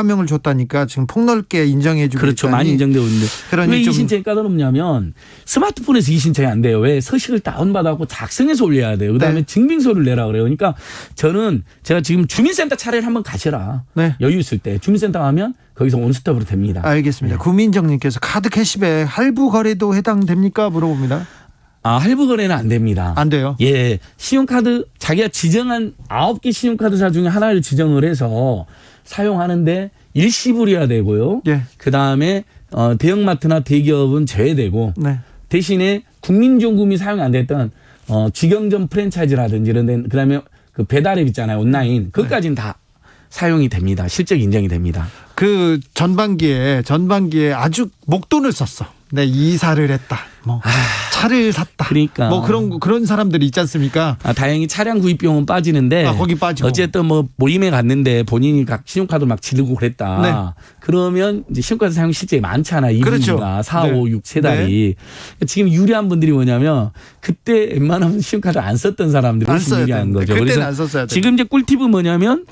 명을 줬다니까 지금 폭넓게 인정해주고 그렇죠. 있다니. 많이 인정되고 있는데 그러니 왜 이 좀 신청이 까다롭냐면 스마트폰에서 이 신청이 안 돼요. 왜? 서식을 다운받아갖고 작성해서 올려야 돼요. 그다음에 네. 증빙서를 내라 그래요. 그러니까 제가 지금 주민센터 차례를 한번 가시라. 네. 여유 있을 때 주민센터 가면 거기서 원스톱으로 됩니다. 알겠습니다. 네. 구민정님께서 카드 캐시백 할부 거래도 해당됩니까? 물어봅니다. 할부 거래는 안 됩니다. 안 돼요? 예. 신용카드 자기가 지정한 9개 신용카드사 중에 하나를 지정을 해서 사용하는데 일시불이어야 되고요. 예. 그다음에 대형마트나 대기업은 제외되고, 네. 대신에 국민지원금이 사용이 안 됐던 직영점 프랜차이즈라든지 이런 데, 그다음에 그 배달앱 있잖아요. 온라인. 그것까지는 다 사용이 됩니다. 실적 인정이 됩니다. 그 전반기에 아주 목돈을 썼어. 네, 이사를 했다. 뭐 차를 샀다. 그러니까 뭐 그런 사람들이 있지 않습니까? 다행히 차량 구입 비용은 빠지는데, 거기 빠지고. 어쨌든 뭐 모임에 갔는데 본인이 각 신용카드 막 지르고 그랬다. 네. 그러면 이제 신용카드 사용 실제 많잖아. 2분기가 그렇죠. 4, 네. 5, 6 세 달이. 지금 유리한 분들이 뭐냐면 그때 웬만하면 신용카드 안 썼던 사람들이 안 훨씬 써야 유리한 되는데. 거죠. 그때는 그래서 안 썼어야 지금 이제 꿀팁은 뭐냐면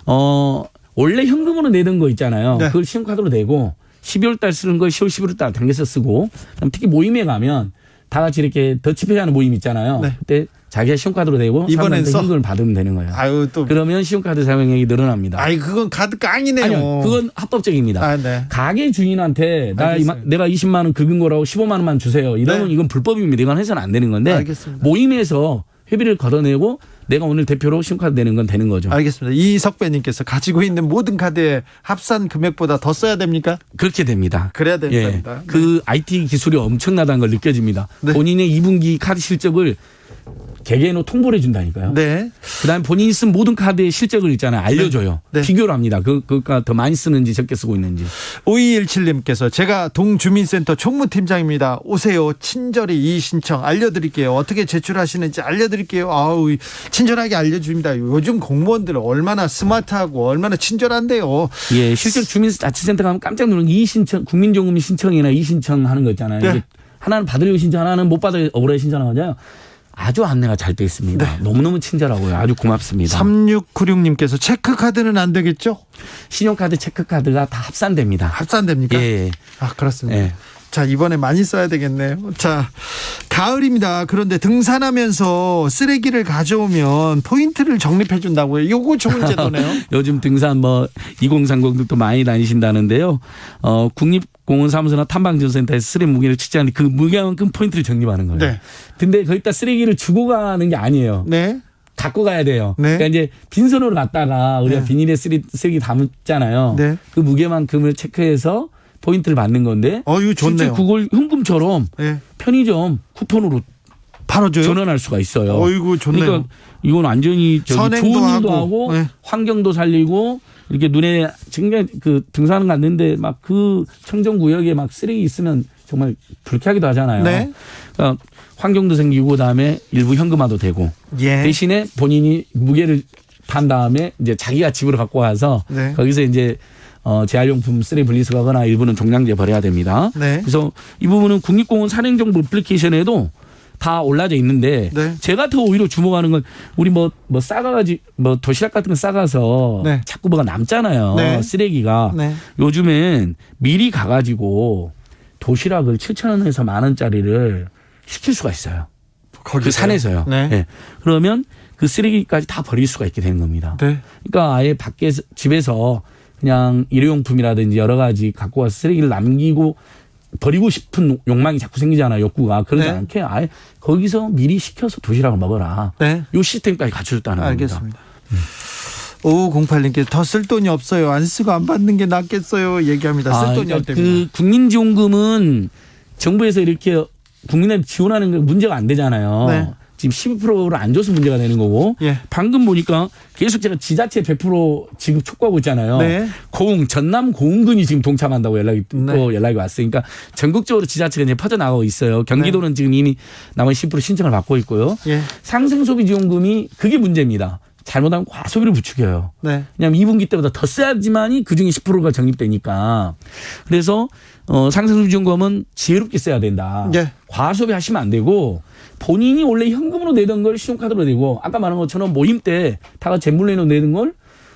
원래 현금으로 내던 거 있잖아요. 네. 그걸 신용카드로 내고 12월 달 쓰는 걸 10월, 11월 달 당겨서 쓰고, 그다음 특히 모임에 가면 다 같이 이렇게 더치페이하는 모임 있잖아요. 네. 그때 자기가 신용카드로 내고 이번엔 사람한테 현금을 받으면 되는 거예요. 아유, 또. 그러면 신용카드 사용액이 늘어납니다. 아이, 그건 카드 깡이네요. 아니요, 그건 합법적입니다. 네. 가게 주인한테 알겠어요. 내가 20만 원 긁은 거라고 15만 원만 주세요. 이러면 네. 이건 불법입니다. 이건 해서는 안 되는 건데, 알겠습니다. 모임에서 회비를 걷어내고 내가 오늘 대표로 신용카드 내는 건 되는 거죠. 알겠습니다. 이석배님께서 가지고 있는 모든 카드에 합산 금액보다 더 써야 됩니까? 그렇게 됩니다. 그래야 됩니다. 그 IT 기술이 엄청나다는 걸 느껴집니다. 네. 본인의 2분기 카드 실적을 개개인으로 통보를 해준다니까요. 네. 그다음에 본인이 쓴 모든 카드의 실적을 있잖아요. 알려줘요. 네. 비교를 합니다. 그가 더 많이 쓰는지 적게 쓰고 있는지. 5217님께서 제가 동주민센터 총무팀장입니다. 오세요. 친절히 이 신청 알려드릴게요. 어떻게 제출하시는지 알려드릴게요. 아우, 친절하게 알려줍니다. 요즘 공무원들 얼마나 스마트하고 얼마나 친절한데요. 예, 실제 주민자치센터 가면 깜짝 놀란 이 신청, 국민지원금 신청이나 이 신청하는 거 있잖아요. 네. 이게 하나는 받으려고 신청, 하나는 못 받으려고 억울하게 신청하는 거잖아요. 아주 안내가 잘 돼 있습니다. 네. 너무너무 친절하고요. 아주 고맙습니다. 3696님께서 체크카드는 안 되겠죠? 신용카드, 체크카드가 다 합산됩니다. 합산됩니까? 예. 아, 그렇습니다. 예. 자, 이번에 많이 써야 되겠네요. 자, 가을입니다. 그런데 등산하면서 쓰레기를 가져오면 포인트를 적립해 준다고요. 요거 좋은 제도네요. 요즘 등산 2030들도 많이 다니신다는데요. 국립공원사무소나 탐방지원센터에서 쓰레기 무게를 측정하는데 그 무게만큼 포인트를 적립하는 거예요. 네. 근데 거기다 쓰레기를 주고 가는 게 아니에요. 네. 갖고 가야 돼요. 네. 그러니까 이제 빈손으로 갔다가 우리가 네. 비닐에 쓰레기 담잖아요. 네. 그 무게만큼을 체크해서 포인트를 받는 건데. 이거 좋네요. 실제 그걸 현금처럼 네. 편의점 쿠폰으로 바로 줘요? 전환할 수가 있어요. 어이구 좋네요. 그러니까 이건 완전히 선행도 좋은 일도 하고, 하고 네. 환경도 환경도 살리고 이렇게 눈에 정말 그 등산을 갔는데 막 그 청정 구역에 막 쓰레기 있으면 정말 불쾌하기도 하잖아요. 네. 그러니까 환경도 생기고 그다음에 일부 현금화도 되고 예. 대신에 본인이 무게를 단 다음에 이제 자기가 집으로 갖고 와서 네. 거기서 이제 재활용품 쓰레기 분리수거하거나 일부는 종량제 버려야 됩니다. 네. 그래서 이 부분은 국립공원 산행정보 애플리케이션에도 다 올라져 있는데 네. 제가 더 오히려 주목하는 건 우리 뭐 싸가가지 뭐 도시락 같은 거 싸가서 네. 자꾸 뭐가 남잖아요. 네. 쓰레기가. 네. 요즘엔 미리 가가지고 도시락을 7,000원에서 10,000원짜리를 시킬 수가 있어요. 그 산에서요. 네. 네. 그러면 그 쓰레기까지 다 버릴 수가 있게 되는 겁니다. 네. 그러니까 아예 밖에서 집에서 그냥 일회용품이라든지 여러 가지 갖고 와서 쓰레기를 남기고 버리고 싶은 욕망이 자꾸 생기잖아요. 욕구가. 그러지 네. 않게 아예 거기서 미리 시켜서 도시락을 먹어라. 네. 요 시스템까지 갖춰줬다는 겁니다. 알겠습니다. 5508님께 더 쓸 돈이 없어요. 안 쓰고 안 받는 게 낫겠어요. 얘기합니다. 쓸 돈이 그러니까 없답니다. 그 국민지원금은 정부에서 이렇게 국민한테 지원하는 게 문제가 안 되잖아요. 네. 지금 12%를 안 줘서 문제가 되는 거고 예. 방금 보니까 계속 제가 지자체 100% 지급 촉구하고 있잖아요. 네. 전남 고흥군이 지금 동참한다고 연락이 왔어요. 그러니까 전국적으로 지자체가 이제 퍼져나가고 있어요. 경기도는 지금 이미 나머지 10% 신청을 받고 있고요. 예. 상생소비지원금이 그게 문제입니다. 잘못하면 과소비를 부추겨요. 네. 왜냐하면 2분기 때보다 더 써야지만이 그중에 10%가 적립되니까. 그래서 상생소비지원금은 지혜롭게 써야 된다. 예. 과소비하시면 안 되고 본인이 원래 현금으로 내던 걸 신용카드로 내고 아까 말한 것처럼 모임 때 다 같이 잼물내놓 내는 걸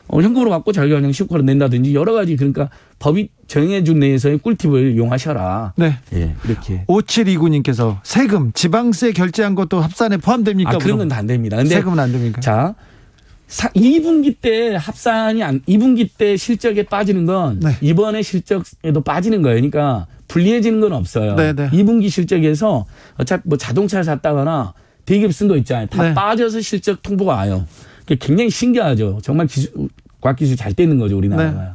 현금으로 갖고 자기가 그냥 신용카드로 낸다든지 여러 가지 그러니까 법이 정해준 내에서의 꿀팁을 이용하셔라. 네. 예, 이렇게. 5729님께서 세금, 지방세 결제한 것도 합산에 포함됩니까? 그런 건 다 안 됩니다. 근데 세금은 안 됩니까? 자, 2분기 때 합산이 2분기 때 실적에 빠지는 건 네. 이번에 실적에도 빠지는 거예요. 그러니까 불리해지는 건 없어요. 네, 네. 2분기 실적에서 어차피 뭐 자동차를 샀다거나 대기업 쓴 거 있잖아요. 다 네. 빠져서 실적 통보가 와요. 그게 굉장히 신기하죠. 정말 과학기술 잘 되는 거죠, 우리나라가. 네.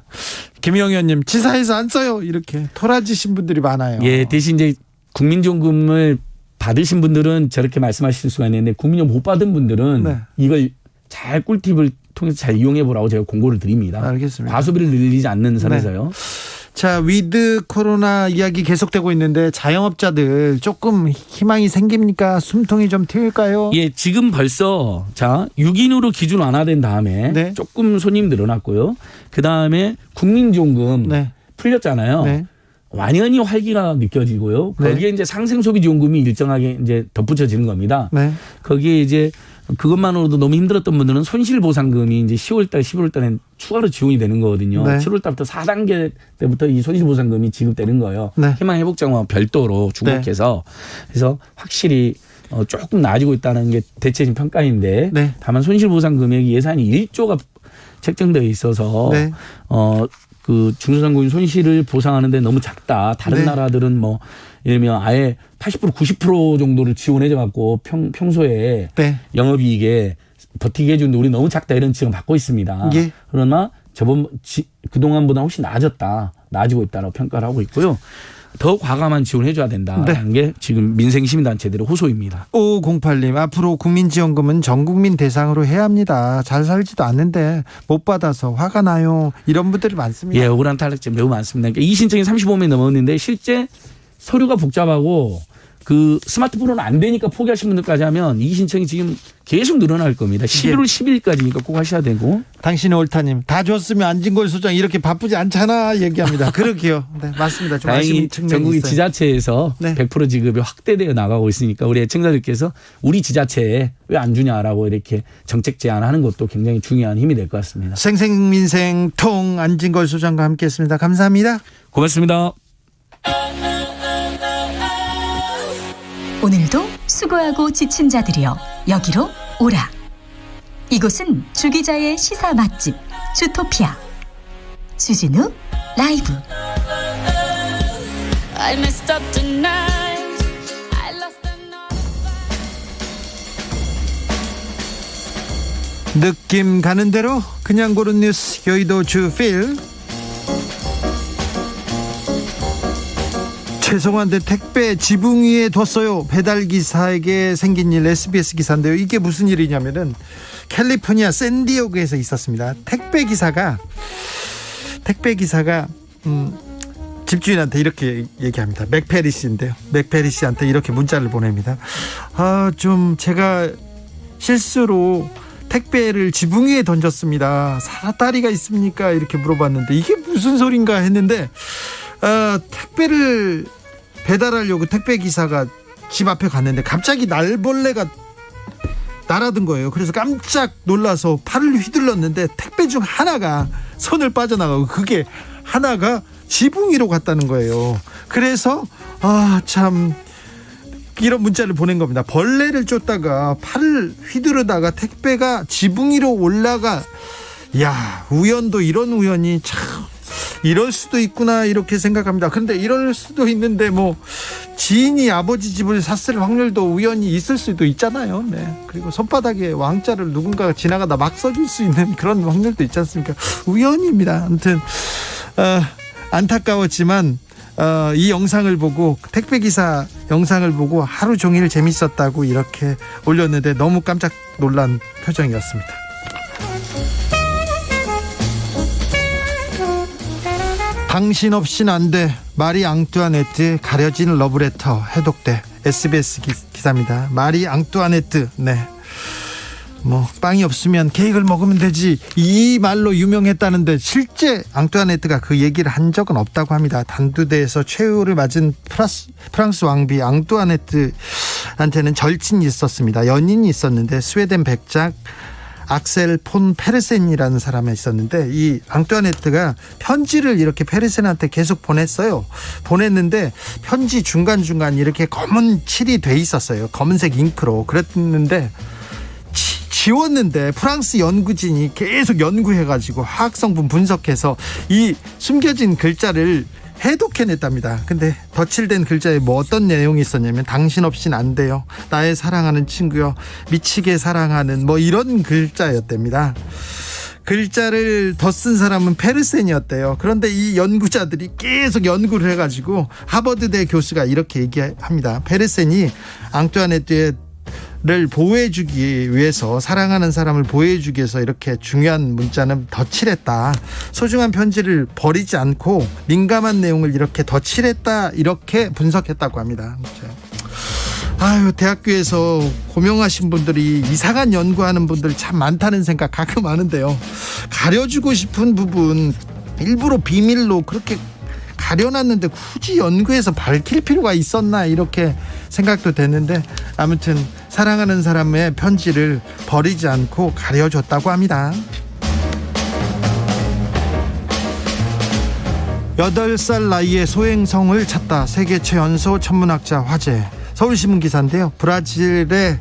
김영현님 지사에서 안 써요. 이렇게 토라지신 분들이 많아요. 예, 대신 이제 국민지원금을 받으신 분들은 저렇게 말씀하실 수가 있는데 국민지원금 못 받은 분들은 네. 이걸 잘 꿀팁을 통해서 잘 이용해 보라고 제가 공고를 드립니다. 알겠습니다. 과소비를 늘리지 않는 선에서요. 자, 위드 코로나 이야기 계속되고 있는데 자영업자들 조금 희망이 생깁니까? 숨통이 좀 트일까요? 예, 지금 벌써 6인으로 기준 완화된 다음에 네. 조금 손님 늘어났고요. 그 다음에 국민지원금 네. 풀렸잖아요. 네. 완연히 활기가 느껴지고요. 거기에 이제 상생소비지원금이 일정하게 이제 덧붙여지는 겁니다. 네. 거기에 이제 그것만으로도 너무 힘들었던 분들은 손실보상금이 이제 10월달, 11월달에 추가로 지원이 되는 거거든요. 네. 7월달부터 4단계 때부터 이 손실보상금이 지급되는 거예요. 네. 희망회복장과 별도로 주목해서 그래서 확실히 조금 나아지고 있다는 게 대체적인 평가인데 네. 다만 손실보상 금액이 예산이 1조가 책정되어 있어서 네. 그 중소상공인 손실을 보상하는데 너무 작다. 다른 네. 나라들은 뭐 예를 들면 아예 80% 90% 정도를 지원해줘 갖고 평소에 네. 영업이익에 버티게 해주는데 우리 너무 작다 이런 지금 받고 있습니다. 예. 그러나 그동안보다 훨씬 나아지고 있다라고 평가를 하고 있고요. 더 과감한 지원해줘야 된다는 게 지금 민생시민단체들의 호소입니다. 5508님 앞으로 국민지원금은 전 국민 대상으로 해야 합니다. 잘 살지도 않는데 못 받아서 화가 나요. 이런 분들이 많습니다. 예, 억울한 탈락자 매우 많습니다. 그러니까 이 신청이 35명이 넘었는데 실제 서류가 복잡하고 그 스마트폰은 안 되니까 포기하신 분들까지 하면 이 신청이 지금 계속 늘어날 겁니다. 11월 10일까지니까 꼭 하셔야 되고. 당신의 옳다님 다 줬으면 안진걸 소장 이렇게 바쁘지 않잖아 얘기합니다. 그러게요. 네, 맞습니다. 좀 다행히 아쉬운 측면이 전국의 있어요. 지자체에서 네. 100% 지급이 확대되어 나가고 있으니까 우리 애청자들께서 우리 지자체에 왜 안 주냐라고 이렇게 정책 제안하는 것도 굉장히 중요한 힘이 될 것 같습니다. 생생민생통 안진걸 소장과 함께했습니다. 감사합니다. 고맙습니다. 오늘도 수고하고 지친 자들이여 여기로 오라. 이곳은 주기자의 시사 맛집 주토피아 주진우 라이브. I messed up tonight. I lost 느낌 가는 대로 그냥 고른 뉴스 여의도 주필. 죄송한데 택배 지붕 위에 뒀어요. 배달기사에게 생긴 일. SBS 기사인데요. 이게 무슨 일이냐면은 캘리포니아 샌디에고에서 있었습니다. 택배기사가 집주인한테 이렇게 얘기합니다. 맥페리씨인데요. 맥페리씨한테 이렇게 문자를 보냅니다. 좀 제가 실수로 택배를 지붕 위에 던졌습니다. 사다리가 있습니까? 이렇게 물어봤는데 이게 무슨 소린가 했는데 택배를 배달하려고 택배기사가 집 앞에 갔는데 갑자기 날벌레가 날아든 거예요. 그래서 깜짝 놀라서 팔을 휘둘렀는데 택배 중 하나가 손을 빠져나가고 그게 하나가 지붕 위로 갔다는 거예요. 그래서 참 이런 문자를 보낸 겁니다. 벌레를 쫓다가 팔을 휘두르다가 택배가 지붕 위로 올라가. 야, 우연도 이런 우연이 참 이럴 수도 있구나 이렇게 생각합니다. 그런데 이럴 수도 있는데 뭐 지인이 아버지 집을 샀을 확률도 우연히 있을 수도 있잖아요. 네. 그리고 손바닥에 왕자를 누군가가 지나가다 막 써줄 수 있는 그런 확률도 있지 않습니까? 우연입니다. 아무튼 안타까웠지만 이 영상을 보고 택배기사 영상을 보고 하루 종일 재밌었다고 이렇게 올렸는데 너무 깜짝 놀란 표정이었습니다. 당신 없인 안 돼. 마리 앙뚜아네트 가려진 러브레터 해독돼. SBS 기사입니다. 마리 앙뚜아네트. 네. 뭐 빵이 없으면 케이크를 먹으면 되지 이 말로 유명했다는데 실제 앙뚜아네트가 그 얘기를 한 적은 없다고 합니다. 단두대에서 최후를 맞은 프랑스 왕비 앙뚜아네트한테는 절친이 있었습니다. 연인이 있었는데 스웨덴 백작 악셀 폰 페르센이라는 사람이 있었는데 이 앙뚜아네트가 편지를 이렇게 페르센한테 계속 보냈는데 편지 중간중간 이렇게 검은 칠이 돼 있었어요. 검은색 잉크로. 그랬는데 지웠는데 프랑스 연구진이 계속 연구해가지고 화학성분 분석해서 이 숨겨진 글자를 해독해냈답니다. 근데 덧칠된 글자에 뭐 어떤 내용이 있었냐면 당신 없인 안 돼요. 나의 사랑하는 친구요. 미치게 사랑하는 뭐 이런 글자였답니다. 글자를 덧쓴 사람은 페르센이었대요. 그런데 이 연구자들이 계속 연구를 해가지고 하버드대 교수가 이렇게 얘기합니다. 페르센이 앙뚜아네트의 를 보호해주기 위해서 사랑하는 사람을 보호해주기 위해서 이렇게 중요한 문자는 덧칠했다. 소중한 편지를 버리지 않고 민감한 내용을 이렇게 덧칠했다. 이렇게 분석했다고 합니다. 대학교에서 고명하신 분들이 이상한 연구하는 분들 참 많다는 생각 가끔 하는데요. 가려주고 싶은 부분 일부러 비밀로 그렇게 가려놨는데 굳이 연구해서 밝힐 필요가 있었나 이렇게 생각도 됐는데 아무튼 사랑하는 사람의 편지를 버리지 않고 가려줬다고 합니다. 8살 나이에 소행성을 찾다. 세계 최연소 천문학자 화제. 서울신문 기사인데요. 브라질의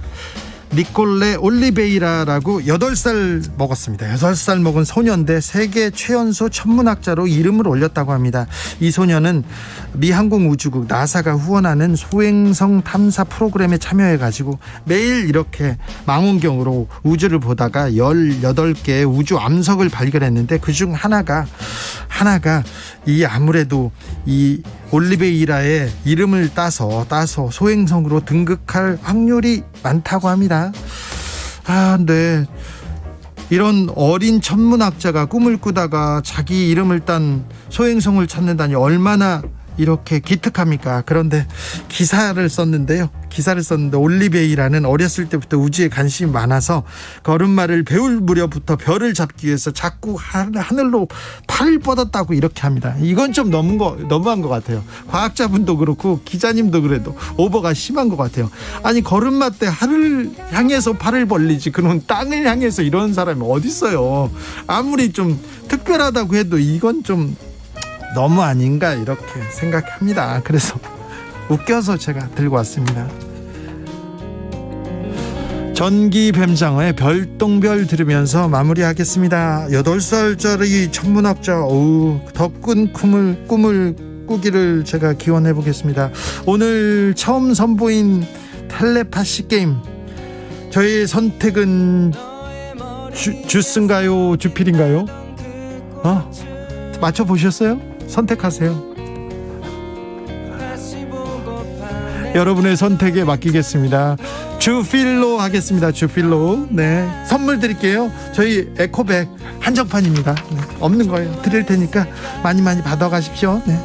니콜레 올리베이라라고 8살 먹었습니다. 8살 먹은 소년대 세계 최연소 천문학자로 이름을 올렸다고 합니다. 이 소년은 미 항공우주국 나사가 후원하는 소행성 탐사 프로그램에 참여해가지고 매일 이렇게 망원경으로 우주를 보다가 18개의 우주 암석을 발견했는데 그중 하나가 아무래도 이 올리베이라의 이름을 따서 소행성으로 등극할 확률이 많다고 합니다. 네. 이런 어린 천문학자가 꿈을 꾸다가 자기 이름을 딴 소행성을 찾는다니 얼마나 이렇게 기특합니까? 그런데 기사를 썼는데 올리베이라는 어렸을 때부터 우주에 관심이 많아서 걸음마를 배울 무렵부터 별을 잡기 위해서 자꾸 하늘로 팔을 뻗었다고 이렇게 합니다. 이건 좀 너무한 것 같아요. 과학자분도 그렇고 기자님도 그래도 오버가 심한 것 같아요. 아니 걸음마 때 하늘을 향해서 팔을 벌리지 그러면 땅을 향해서 이런 사람이 어디 있어요. 아무리 좀 특별하다고 해도 이건 좀 너무 아닌가 이렇게 생각합니다. 그래서 웃겨서 제가 들고 왔습니다. 전기뱀장어의 별똥별 들으면서 마무리하겠습니다. 8살짜리 천문학자 더 큰 꿈을 꾸기를 제가 기원해 보겠습니다. 오늘 처음 선보인 텔레파시 게임, 저의 선택은 주스인가요? 주필인가요? 맞춰보셨어요? 선택하세요. 여러분의 선택에 맡기겠습니다. 주필로 하겠습니다. 주필로. 네. 선물 드릴게요. 저희 에코백 한정판입니다. 네. 없는 거예요. 드릴 테니까 많이 받아가십시오. 네.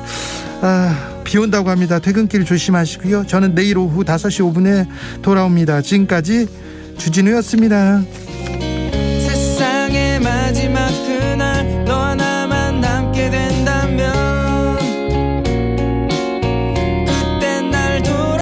비 온다고 합니다. 퇴근길 조심하시고요. 저는 내일 오후 5시 5분에 돌아옵니다. 지금까지 주진우였습니다.